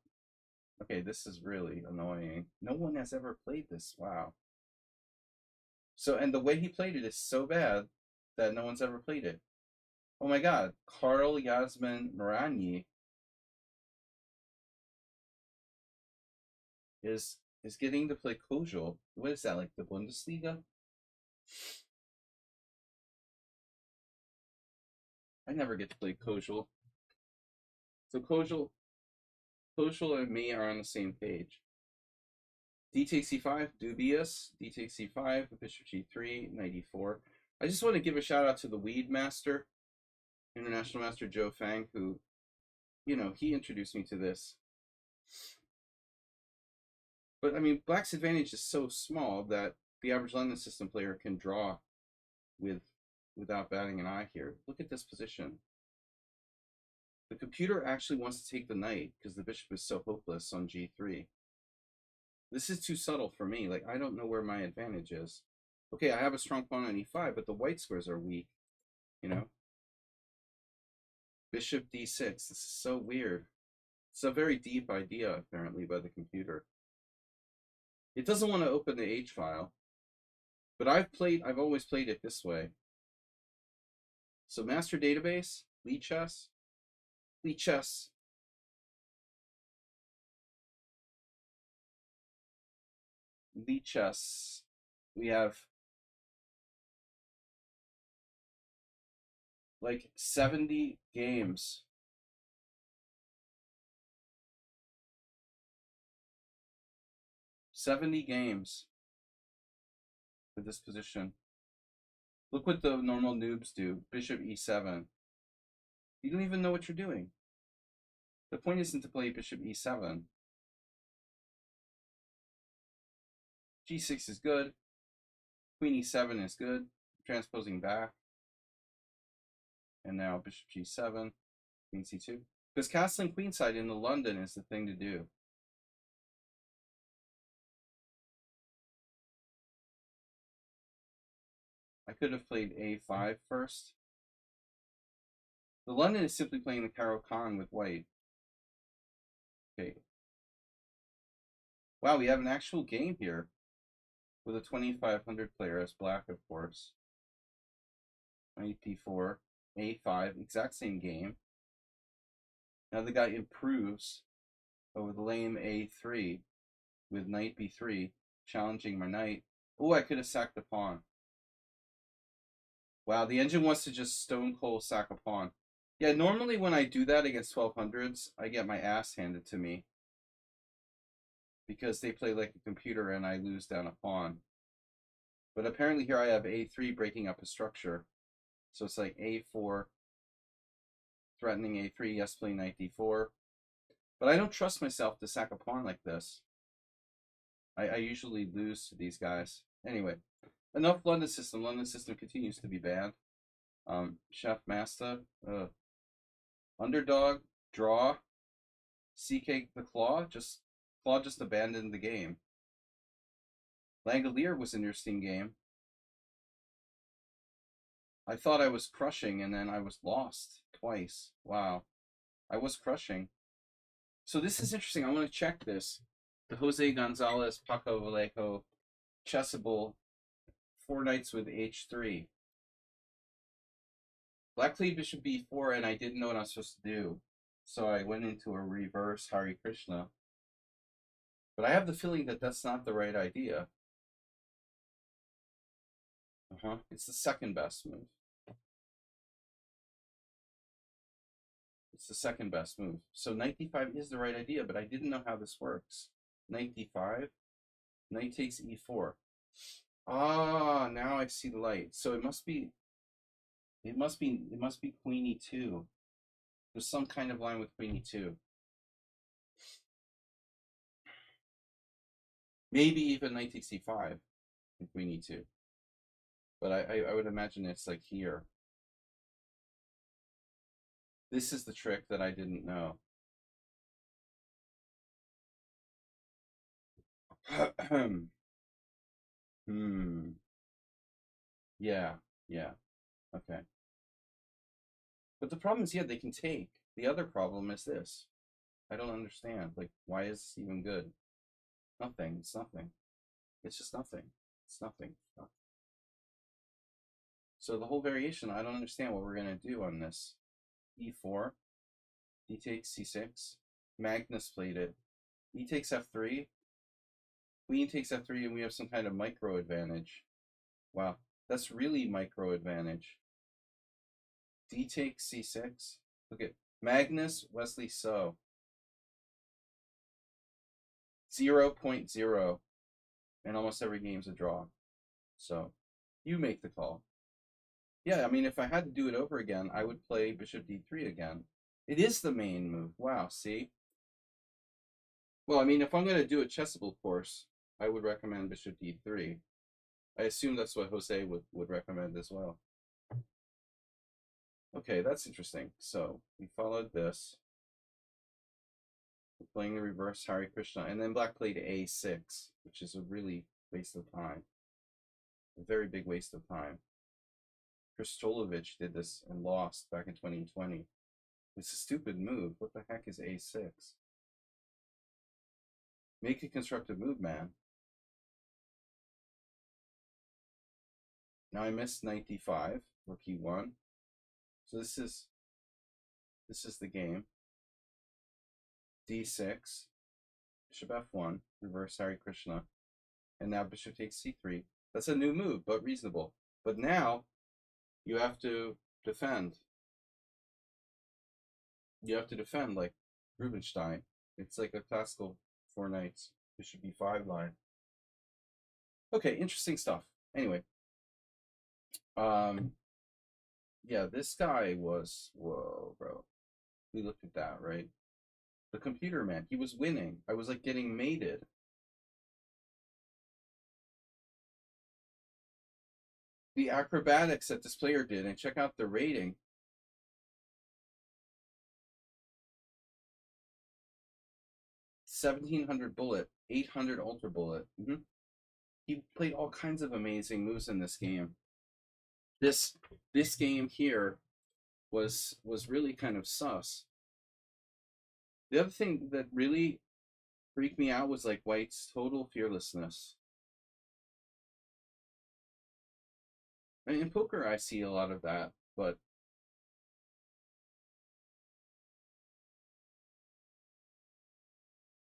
Okay, this is really annoying. No one has ever played this. Wow. So, and the way he played it is so bad that no one's ever played it. Oh my god, Karl Yasmin Marani is getting to play Kojul. What is that, like the Bundesliga? I never get to play Kojul. So Kojul and me are on the same page. D takes c5, dubious. D takes c5, bishop g3, knight e4. I just want to give a shout out to the Weed Master, International Master Joe Fang, who, you know, he introduced me to this. But I mean, Black's advantage is so small that the average London system player can draw without batting an eye here. Look at this position. The computer actually wants to take the knight because the bishop is so hopeless on g3. This is too subtle for me. Like, I don't know where my advantage is. Okay, I have a strong pawn on e5, but the white squares are weak, you know? Bishop d6. This is so weird. It's a very deep idea, apparently, by the computer. It doesn't want to open the H file, but I've always played it this way. So master database, Lichess. We have like 70 games. 70 games for this position. Look what the normal noobs do. Bishop e7. You don't even know what you're doing. The point isn't to play bishop e7. G6 is good. Queen e7 is good. Transposing back. And now bishop g7, queen c2. Because castling queenside into London is the thing to do. I could have played a5 first. The London is simply playing the Caro-Kann with white. Okay. Wow, we have an actual game here with a 2500 player as black, of course. Knight d4, a5, exact same game. Now the guy improves over the lame a3. with knight b3, challenging my knight. Oh, I could have sacked the pawn. Wow, the engine wants to just stone cold sack a pawn. Yeah, normally when I do that against 1200s, I get my ass handed to me. Because they play like a computer and I lose down a pawn. But apparently here I have a3 breaking up a structure. So it's like a4, threatening a3, yes, play knight d4. But I don't trust myself to sack a pawn like this. I usually lose to these guys. Anyway, enough London system. London system continues to be bad. Chef Master, underdog, draw, CK the Claw just abandoned the game. Langolier was an interesting game. I thought I was crushing and then I was lost twice. Wow. I was crushing. So this is interesting. I want to check this. The Jose Gonzalez Paco Vallejo chessable 4 knights with h3. Black played bishop b4 and I didn't know what I was supposed to do. So I went into a reverse Hare Krishna. But I have the feeling that that's not the right idea. It's the second best move. It's the second best move. So knight d5 is the right idea, but I didn't know how this works. Knight d5, knight takes e4. Ah, now I see the light. So it must be queen e2. There's some kind of line with queen e2. Maybe even knight takes e5 and queen e2. But I would imagine it's like here. This is the trick that I didn't know. Yeah. Okay. But the problem is, yeah, they can take. The other problem is this. I don't understand. Like, why is this even good? Nothing. It's nothing. It's just nothing. It's nothing. So the whole variation, I don't understand what we're going to do on this. e4, d takes c6. Magnus played it. E takes f3. Queen takes f3, and we have some kind of micro advantage. Wow, that's really micro advantage. D takes c6. Look at Magnus, Wesley So. 0.0. And almost every game's a draw. So you make the call. Yeah, I mean, if I had to do it over again, I would play bishop d3 again. It is the main move. Wow, see? Well, I mean, if I'm going to do a chessable course, I would recommend bishop d3. I assume that's what Jose would recommend as well. Okay, that's interesting. So we followed this. We're playing the reverse Hare Krishna, and then black played a6, which is a really waste of time. A very big waste of time. Kristolovich did this and lost back in 2020. It's a stupid move. What the heck is a6? Make a constructive move, man. Now I missed knight d5, rook e1. So this is the game. d6, bishop f1, reverse Hare Krishna, and now bishop takes c3. That's a new move, but reasonable. But now you have to defend. You have to defend like Rubinstein. It's like a classical 4 knights, bishop e5 line. Okay, interesting stuff. Anyway, yeah, this guy was, whoa, bro. We looked at that, right? The computer man, he was winning. I was like getting mated. The acrobatics that this player did, and check out the rating. 1700 bullet, 800 ultra bullet. He played all kinds of amazing moves in this game. This game here was really kind of sus. The other thing that really freaked me out was like White's total fearlessness. I mean, in poker, I see a lot of that, but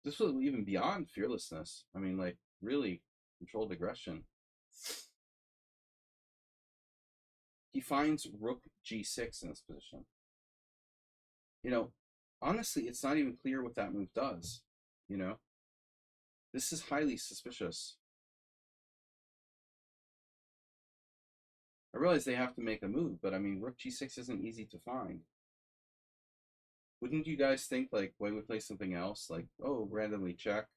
This was even beyond fearlessness. I mean, like, really controlled aggression. He finds rook g6 in this position. You know, honestly, it's not even clear what that move does. You know, this is highly suspicious. I realize they have to make a move, but I mean, rook g6 isn't easy to find. Wouldn't you guys think, like, why we play something else? Like, oh, randomly check,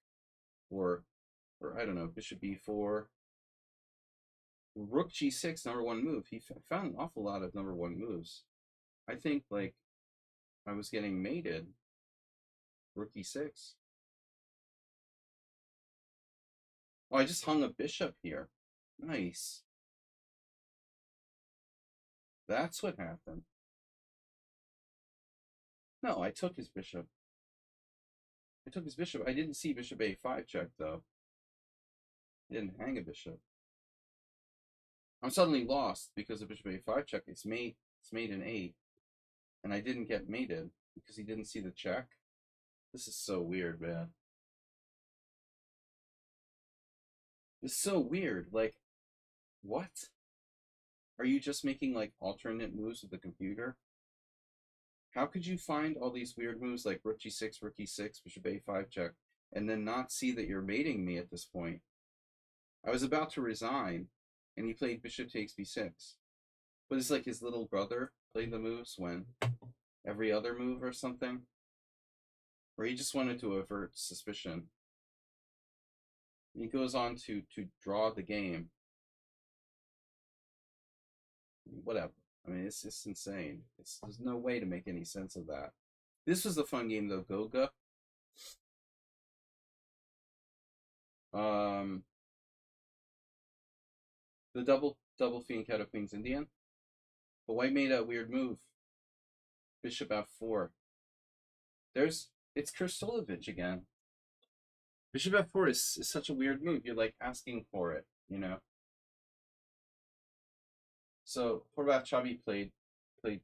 or I don't know, bishop b4. Rook g6, number one move. He found an awful lot of number one moves. I think, like, I was getting mated. Rook e6. Oh, I just hung a bishop here. Nice. That's what happened. No, I took his bishop. I took his bishop. I didn't see bishop a5 check, though. I didn't hang a bishop. I'm suddenly lost because of bishop a5 check. It's mate in 8. And I didn't get mated because he didn't see the check. This is so weird, man. It's so weird. Like, what? Are you just making, like, alternate moves with the computer? How could you find all these weird moves like rook g6, rook e6, bishop a5 check, and then not see that you're mating me at this point? I was about to resign, and he played bishop takes b6. But it's like his little brother played the moves when every other move or something? Or he just wanted to avert suspicion. He goes on to draw the game. Whatever. I mean, it's just insane. There's no way to make any sense of that. This was a fun game, though. Goga. The double fianchetto queen's Indian. But white made a weird move. Bishop f4. It's Krstolovich again. Bishop f4 is such a weird move. You're like asking for it, you know. So Horvath Chabi played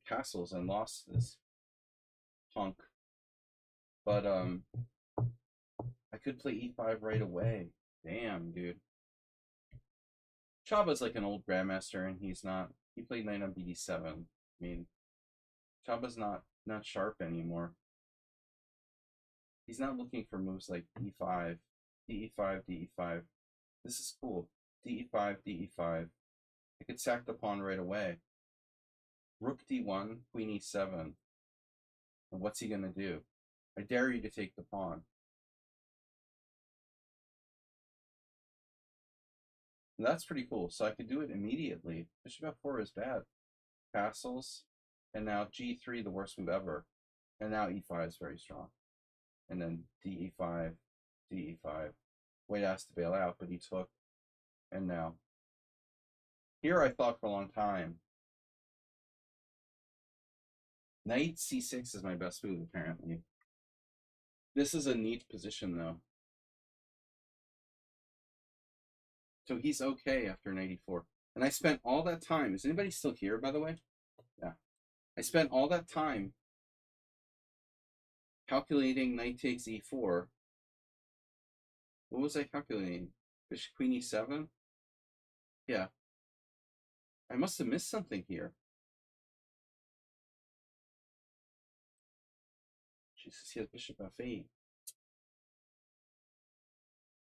castles and lost this punk. But I could play e5 right away. Damn, dude. Chaba's like an old grandmaster, and he's not. He played knight on bd7. I mean, Chaba's not sharp anymore. He's not looking for moves like e5, de5, de5. This is cool. de5, de5. I could sack the pawn right away. Rook d1, queen e7. And what's he gonna do? I dare you to take the pawn. And that's pretty cool. So I could do it immediately. Bishop f4 is bad. Castles. And now g3, the worst move ever. And now e5 is very strong. And then de5, de5. White asked to bail out, but he took. And now. Here I thought for a long time. Knight c6 is my best move, apparently. This is a neat position, though. So he's okay after knight e4. And I spent all that time. Is anybody still here, by the way? Yeah. I spent all that time calculating knight takes e4. What was I calculating? Bishop queen e7? Yeah. I must have missed something here. Jesus, he has bishop f8.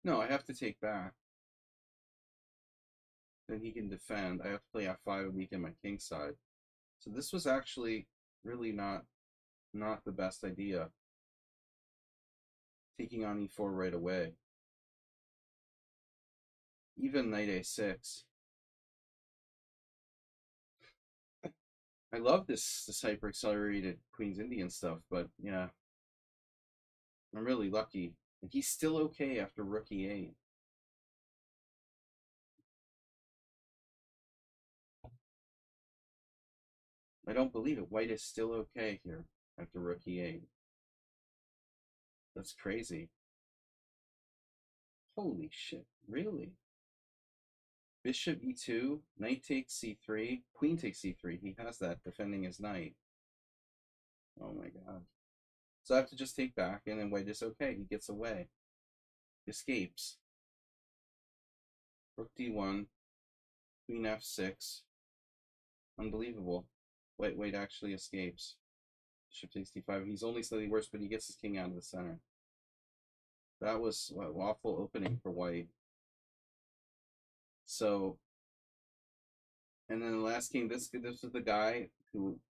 No, I have to take back. Then he can defend. I have to play f5 and weaken my king side. So this was actually really not the best idea. Taking on e4 right away. Even knight a6. I love this hyper accelerated Queen's Indian stuff, but yeah, I'm really lucky. And he's still okay after rook e8. I don't believe it. White is still okay here after rook e8. That's crazy. Holy shit, really? Bishop e2, knight takes c3, queen takes c3. He has that defending his knight. Oh my god. So I have to just take back, and then white is okay. He gets away. Escapes. Rook d1. Queen f6. Unbelievable. White actually escapes. Bishop takes d5. He's only slightly worse, but he gets his king out of the center. That was an awful opening for white. So, and then the last king, this was the guy who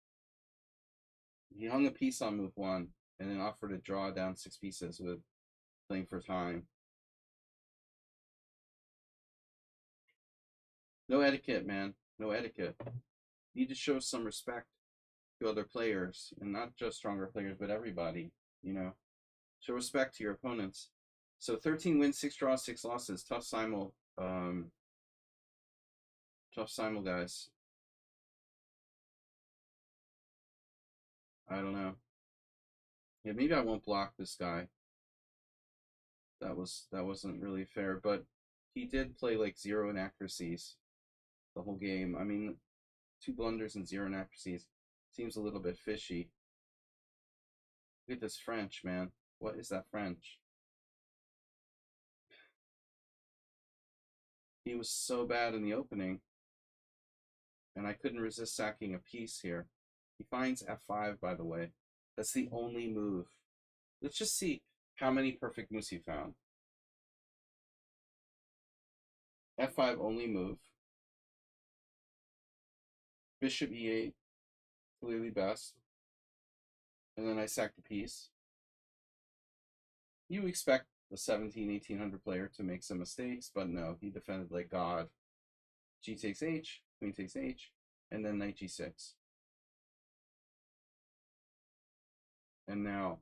he hung a piece on move 1 and then offered to draw down 6 pieces with playing for time. No etiquette, man. No etiquette. You need to show some respect to other players, and not just stronger players, but everybody. You know, show respect to your opponents. So 13 wins, 6 draws, 6 losses. Tough simul. Tough simul, guys. I don't know. Yeah, maybe I won't block this guy. That wasn't really fair, but he did play like 0 inaccuracies the whole game. I mean, 2 blunders and 0 inaccuracies seems a little bit fishy. Look at this French, man. What is that French? He was so bad in the opening, and I couldn't resist sacking a piece here. He finds f5, by the way. That's the only move. Let's just see how many perfect moves he found. f5 only move. Bishop e8, clearly best. And then I sack the piece. You expect the 1800 player to make some mistakes, but no, he defended like God. G takes H, Queen takes H, and then knight G6. And now,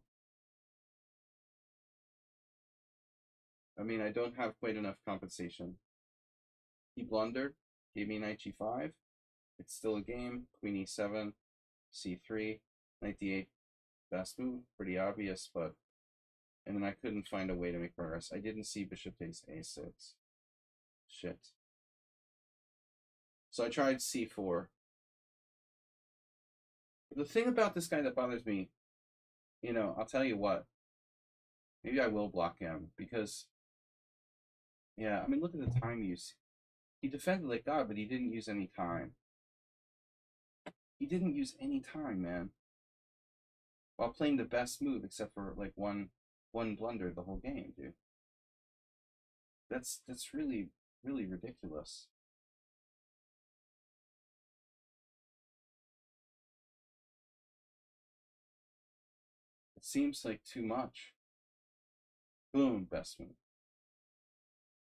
I mean, I don't have quite enough compensation. He blundered, gave me knight G5. It's still a game. Queen E7, C3, knight D8. Best move, pretty obvious, but and then I couldn't find a way to make progress. I didn't see bishop takes A6. Shit. So I tried C4. The thing about this guy that bothers me, you know, I'll tell you what. Maybe I will block him because, yeah, I mean, look at the time use. He defended like God, but he didn't use any time. He didn't use any time, man. While playing the best move, except for like one blunder the whole game, dude. That's really ridiculous. It seems like too much. Boom, best move.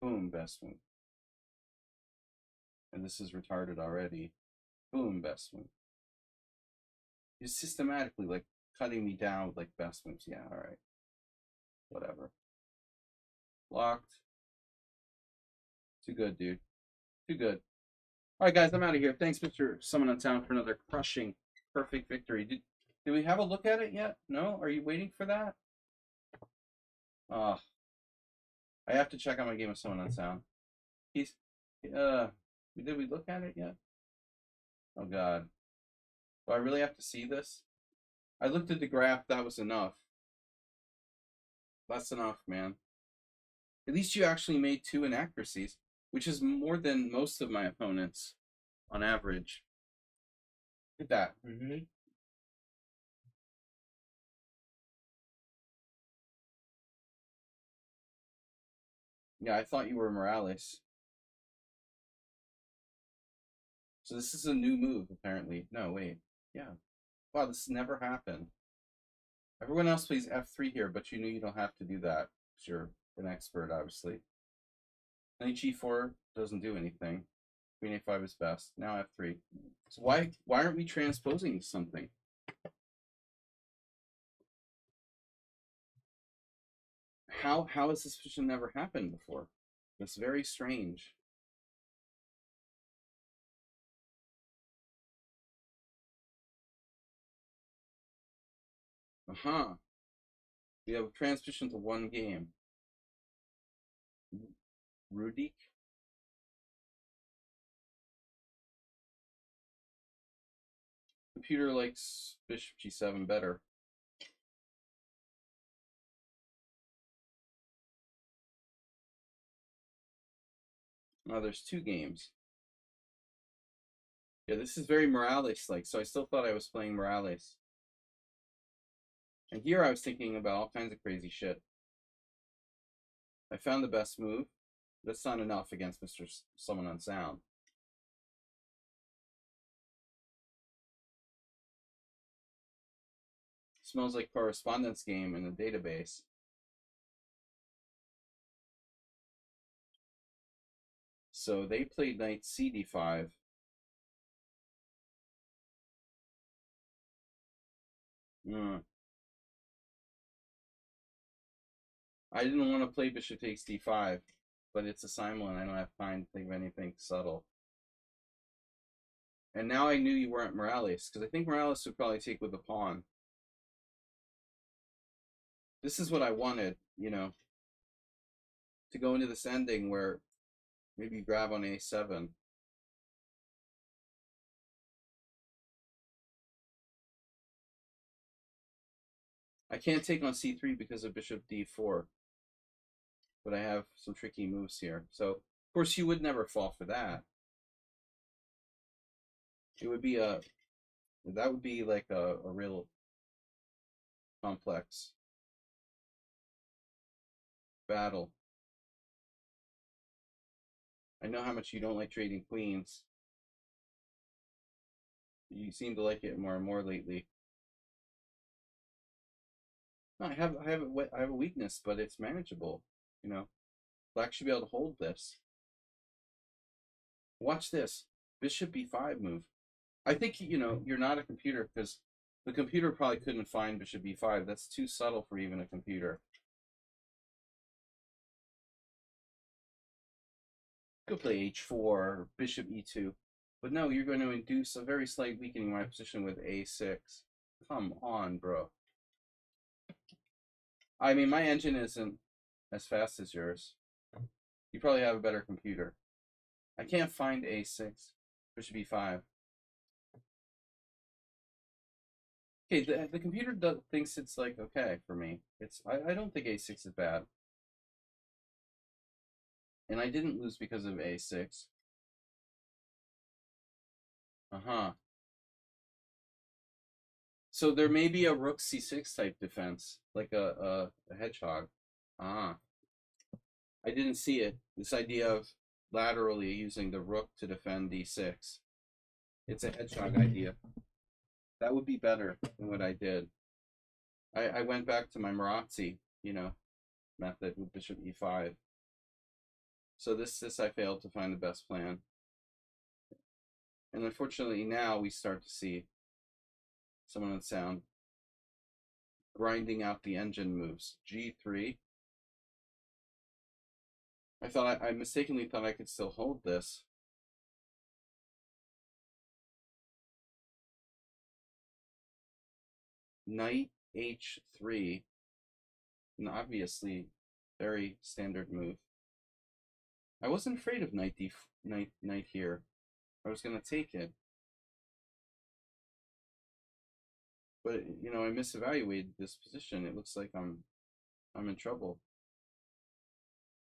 Boom, best move. And this is retarded already. Boom, best move. He's systematically like cutting me down with like best moves. Yeah, all right. Whatever. Locked. Too good, dude. Too good. All right, guys, I'm out of here. Thanks, Mr. Someone on Town, for another crushing, perfect victory. Did we have a look at it yet? No? Are you waiting for that? I have to check on my game of Someone on Sound. Did we look at it yet? Oh, God. Do I really have to see this? I looked at the graph. That was enough. That's enough, man. At least you actually made 2 inaccuracies, which is more than most of my opponents on average. Look at that. Yeah, I thought you were Morales. So this is a new move, apparently. No, wait. Yeah. Wow, this never happened. Everyone else plays f3 here, but you knew you don't have to do that because you're an expert, obviously. Knight g4 doesn't do anything. Queen a5 is best. Now f3. So why aren't we transposing something? How has this position never happened before? It's very strange. We have a transition to 1 game. Rudik. Computer likes bishop g7 better. Now there's 2 games. Yeah, this is very Morales-like, so I still thought I was playing Morales. And here I was thinking about all kinds of crazy shit. I found the best move. That's not enough against Mr. Someone Unsound. Smells like correspondence game in a database. So they played knight cd5. I didn't want to play bishop takes d5, but it's a Simul and I don't have time to think of anything subtle. And now I knew you weren't Morales, because I think Morales would probably take with the pawn. This is what I wanted, you know, to go into this ending where maybe you grab on a7. I can't take on c3 because of bishop d4, but I have some tricky moves here. So, of course, you would never fall for that. It would be that would be like a real complex battle. I know how much you don't like trading queens. You seem to like it more and more lately. No, I have a weakness, but it's manageable. You know, Black should be able to hold this. Watch this, bishop b5 move. I think you're not a computer because the computer probably couldn't find bishop b5. That's too subtle for even a computer. Go play h4, bishop e2. But no, you're going to induce a very slight weakening of my position with a6. Come on, bro. I mean, my engine isn't as fast as yours. You probably have a better computer. I can't find a6, bishop e5. Okay, the computer thinks it's like okay for me. I don't think a6 is bad. And I didn't lose because of a6. Uh-huh. So there may be a rook c6 type defense, like a hedgehog. Ah. I didn't see it. This idea of laterally using the rook to defend d6. It's a hedgehog idea. That would be better than what I did. I went back to my Marazzi, method with bishop e5. So this I failed to find the best plan. And unfortunately now we start to see Someone Unsound grinding out the engine moves. g3. I mistakenly thought I could still hold this. Knight h3. An obviously very standard move. I wasn't afraid of knight here. I was gonna take it. But I misevaluated this position. It looks like I'm in trouble.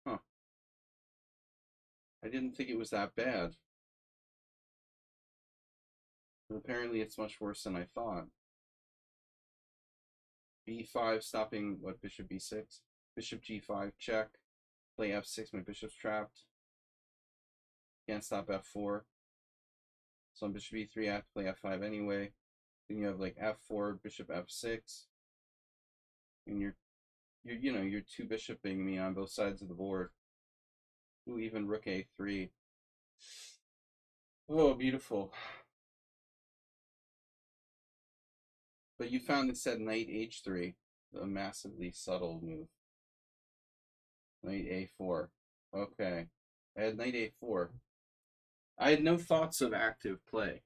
Huh. I didn't think it was that bad. But apparently it's much worse than I thought. b5 stopping what, bishop b6? Bishop g5 check. Play f6, my bishop's trapped. Can't stop f4. So on bishop e3 I have to play f5 anyway. Then you have like f4, bishop f6. And you're 2 bishoping me on both sides of the board. Ooh, even rook a3. Oh, beautiful. But you found it said knight h3, a massively subtle move. Knight a4. Okay. I had knight a4. I had no thoughts of active play,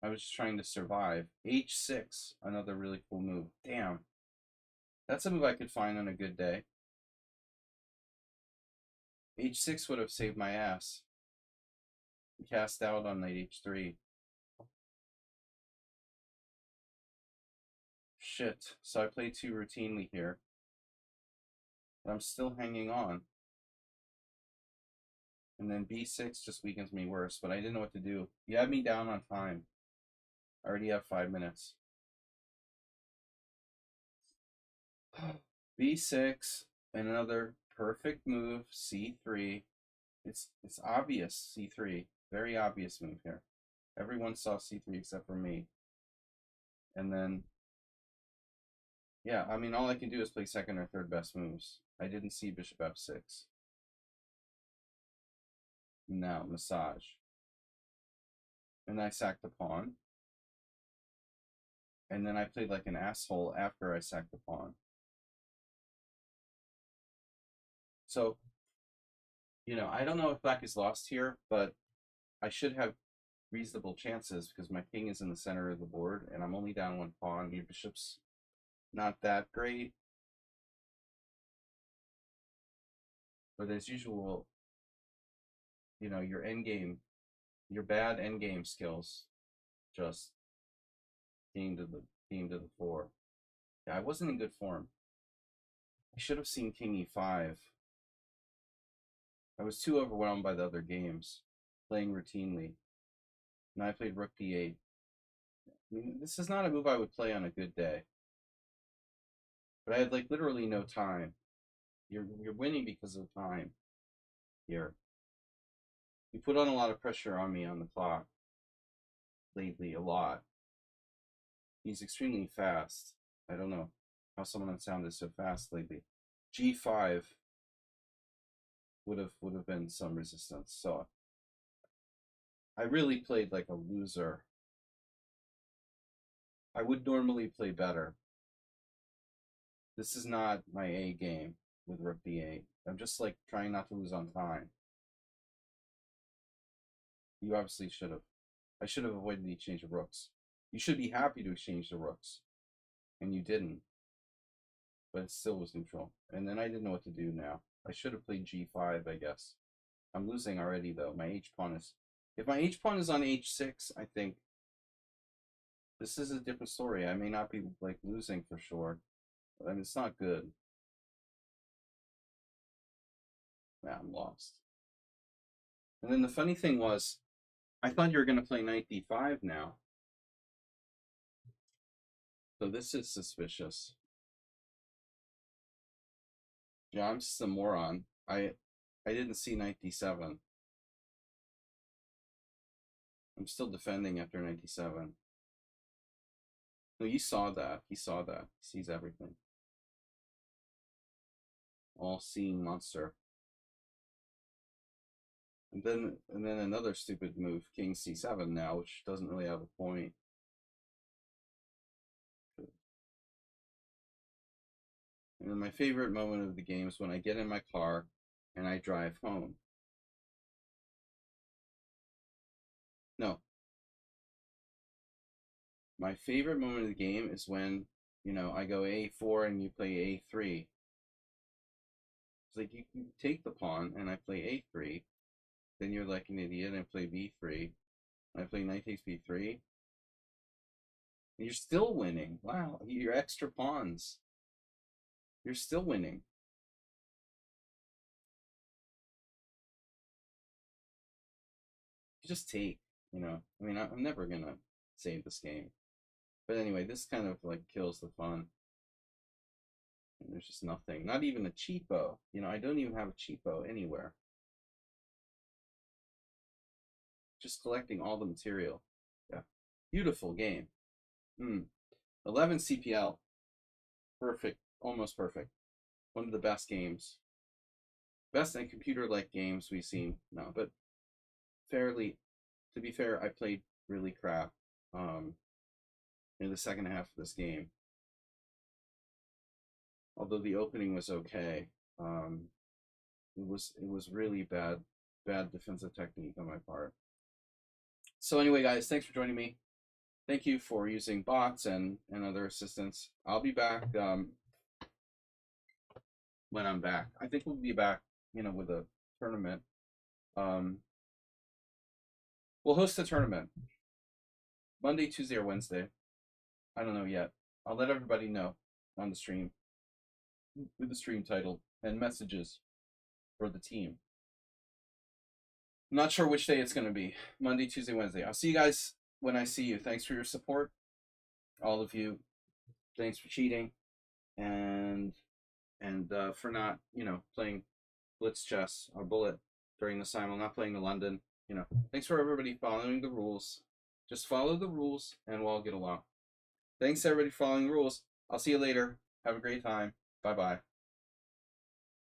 I was just trying to survive. h6, another really cool move. Damn. That's a move I could find on a good day. h6 would have saved my ass. Cast out on knight h3. Shit. So I play too routinely here. But I'm still hanging on. And then b6 just weakens me worse, but I didn't know what to do. You had me down on time. I already have 5 minutes. b6, and another perfect move, c3. It's obvious, c3. Very obvious move here. Everyone saw c3 except for me. And then, yeah, I mean, all I can do is play second or third best moves. I didn't see bishop f6. Now, massage. And I sacked the pawn. And then I played like an asshole after I sacked the pawn. So, you know, I don't know if black is lost here, but I should have reasonable chances because my king is in the center of the board and I'm only down 1 pawn. Your bishop's not that great. But as usual, you know, your endgame, your bad endgame skills just came to the fore. Yeah, I wasn't in good form. I should have seen king e5. I was too overwhelmed by the other games, playing routinely. And I played rook d8. I mean, this is not a move I would play on a good day. But I had like literally no time. You're winning because of time here. You put on a lot of pressure on me on the clock lately, a lot. He's extremely fast. I don't know how someone on sound is so fast lately. G5 would have been some resistance. So I really played like a loser. I would normally play better. This is not my A game with rook d8. I'm just like trying not to lose on time. You obviously should have. I should have avoided the exchange of rooks. You should be happy to exchange the rooks. And you didn't. But it still was neutral. And then I didn't know what to do now. I should have played g5, I guess. I'm losing already, though. My h-pawn is... If my h-pawn is on h6, I think this is a different story. I may not be, like, losing for sure. I mean, it's not good. Yeah, I'm lost. And then the funny thing was, I thought you were going to play knight d5 now. So this is suspicious. Yeah, I'm just a moron. I didn't see knight d7. I'm still defending after knight d7. No, you saw that. He saw that. He sees everything. All-seeing monster. And then another stupid move, king c7 now, which doesn't really have a point. And then my favorite moment of the game is when I get in my car and I drive home. No. My favorite moment of the game is when, you know, I go a4 and you play a3. It's like you take the pawn and I play a3. Then you're like an idiot and I play b3. And I play knight takes b3. And you're still winning. Wow, your extra pawns. You're still winning. You just take, you know. I mean, I'm never going to save this game. But anyway, this kind of like kills the fun. And there's just nothing. Not even a cheapo. You know, I don't even have a cheapo anywhere. Just collecting all the material. Yeah. Beautiful game. 11 CPL. Perfect. Almost perfect. One of the best games. Best in computer-like games we've seen. No, but fairly, to be fair, I played really crap in the second half of this game. Although the opening was okay, it was really bad defensive technique on my part. So anyway, guys, thanks for joining me. Thank you for using bots and other assistants. I'll be back when I'm back. I think we'll be back, you know, with a tournament. We'll host a tournament Monday, Tuesday, or Wednesday. I don't know yet. I'll let everybody know on the stream with the stream title and messages for the team. I'm not sure which day it's going to be. Monday, Tuesday, Wednesday. I'll see you guys when I see you. Thanks for your support. All of you. Thanks for cheating. And for not, playing blitz chess or bullet during the Simul, not playing the London. Thanks for everybody following the rules. Just follow the rules and we'll all get along. Thanks everybody for following the rules. I'll see you later. Have a great time. Bye-bye.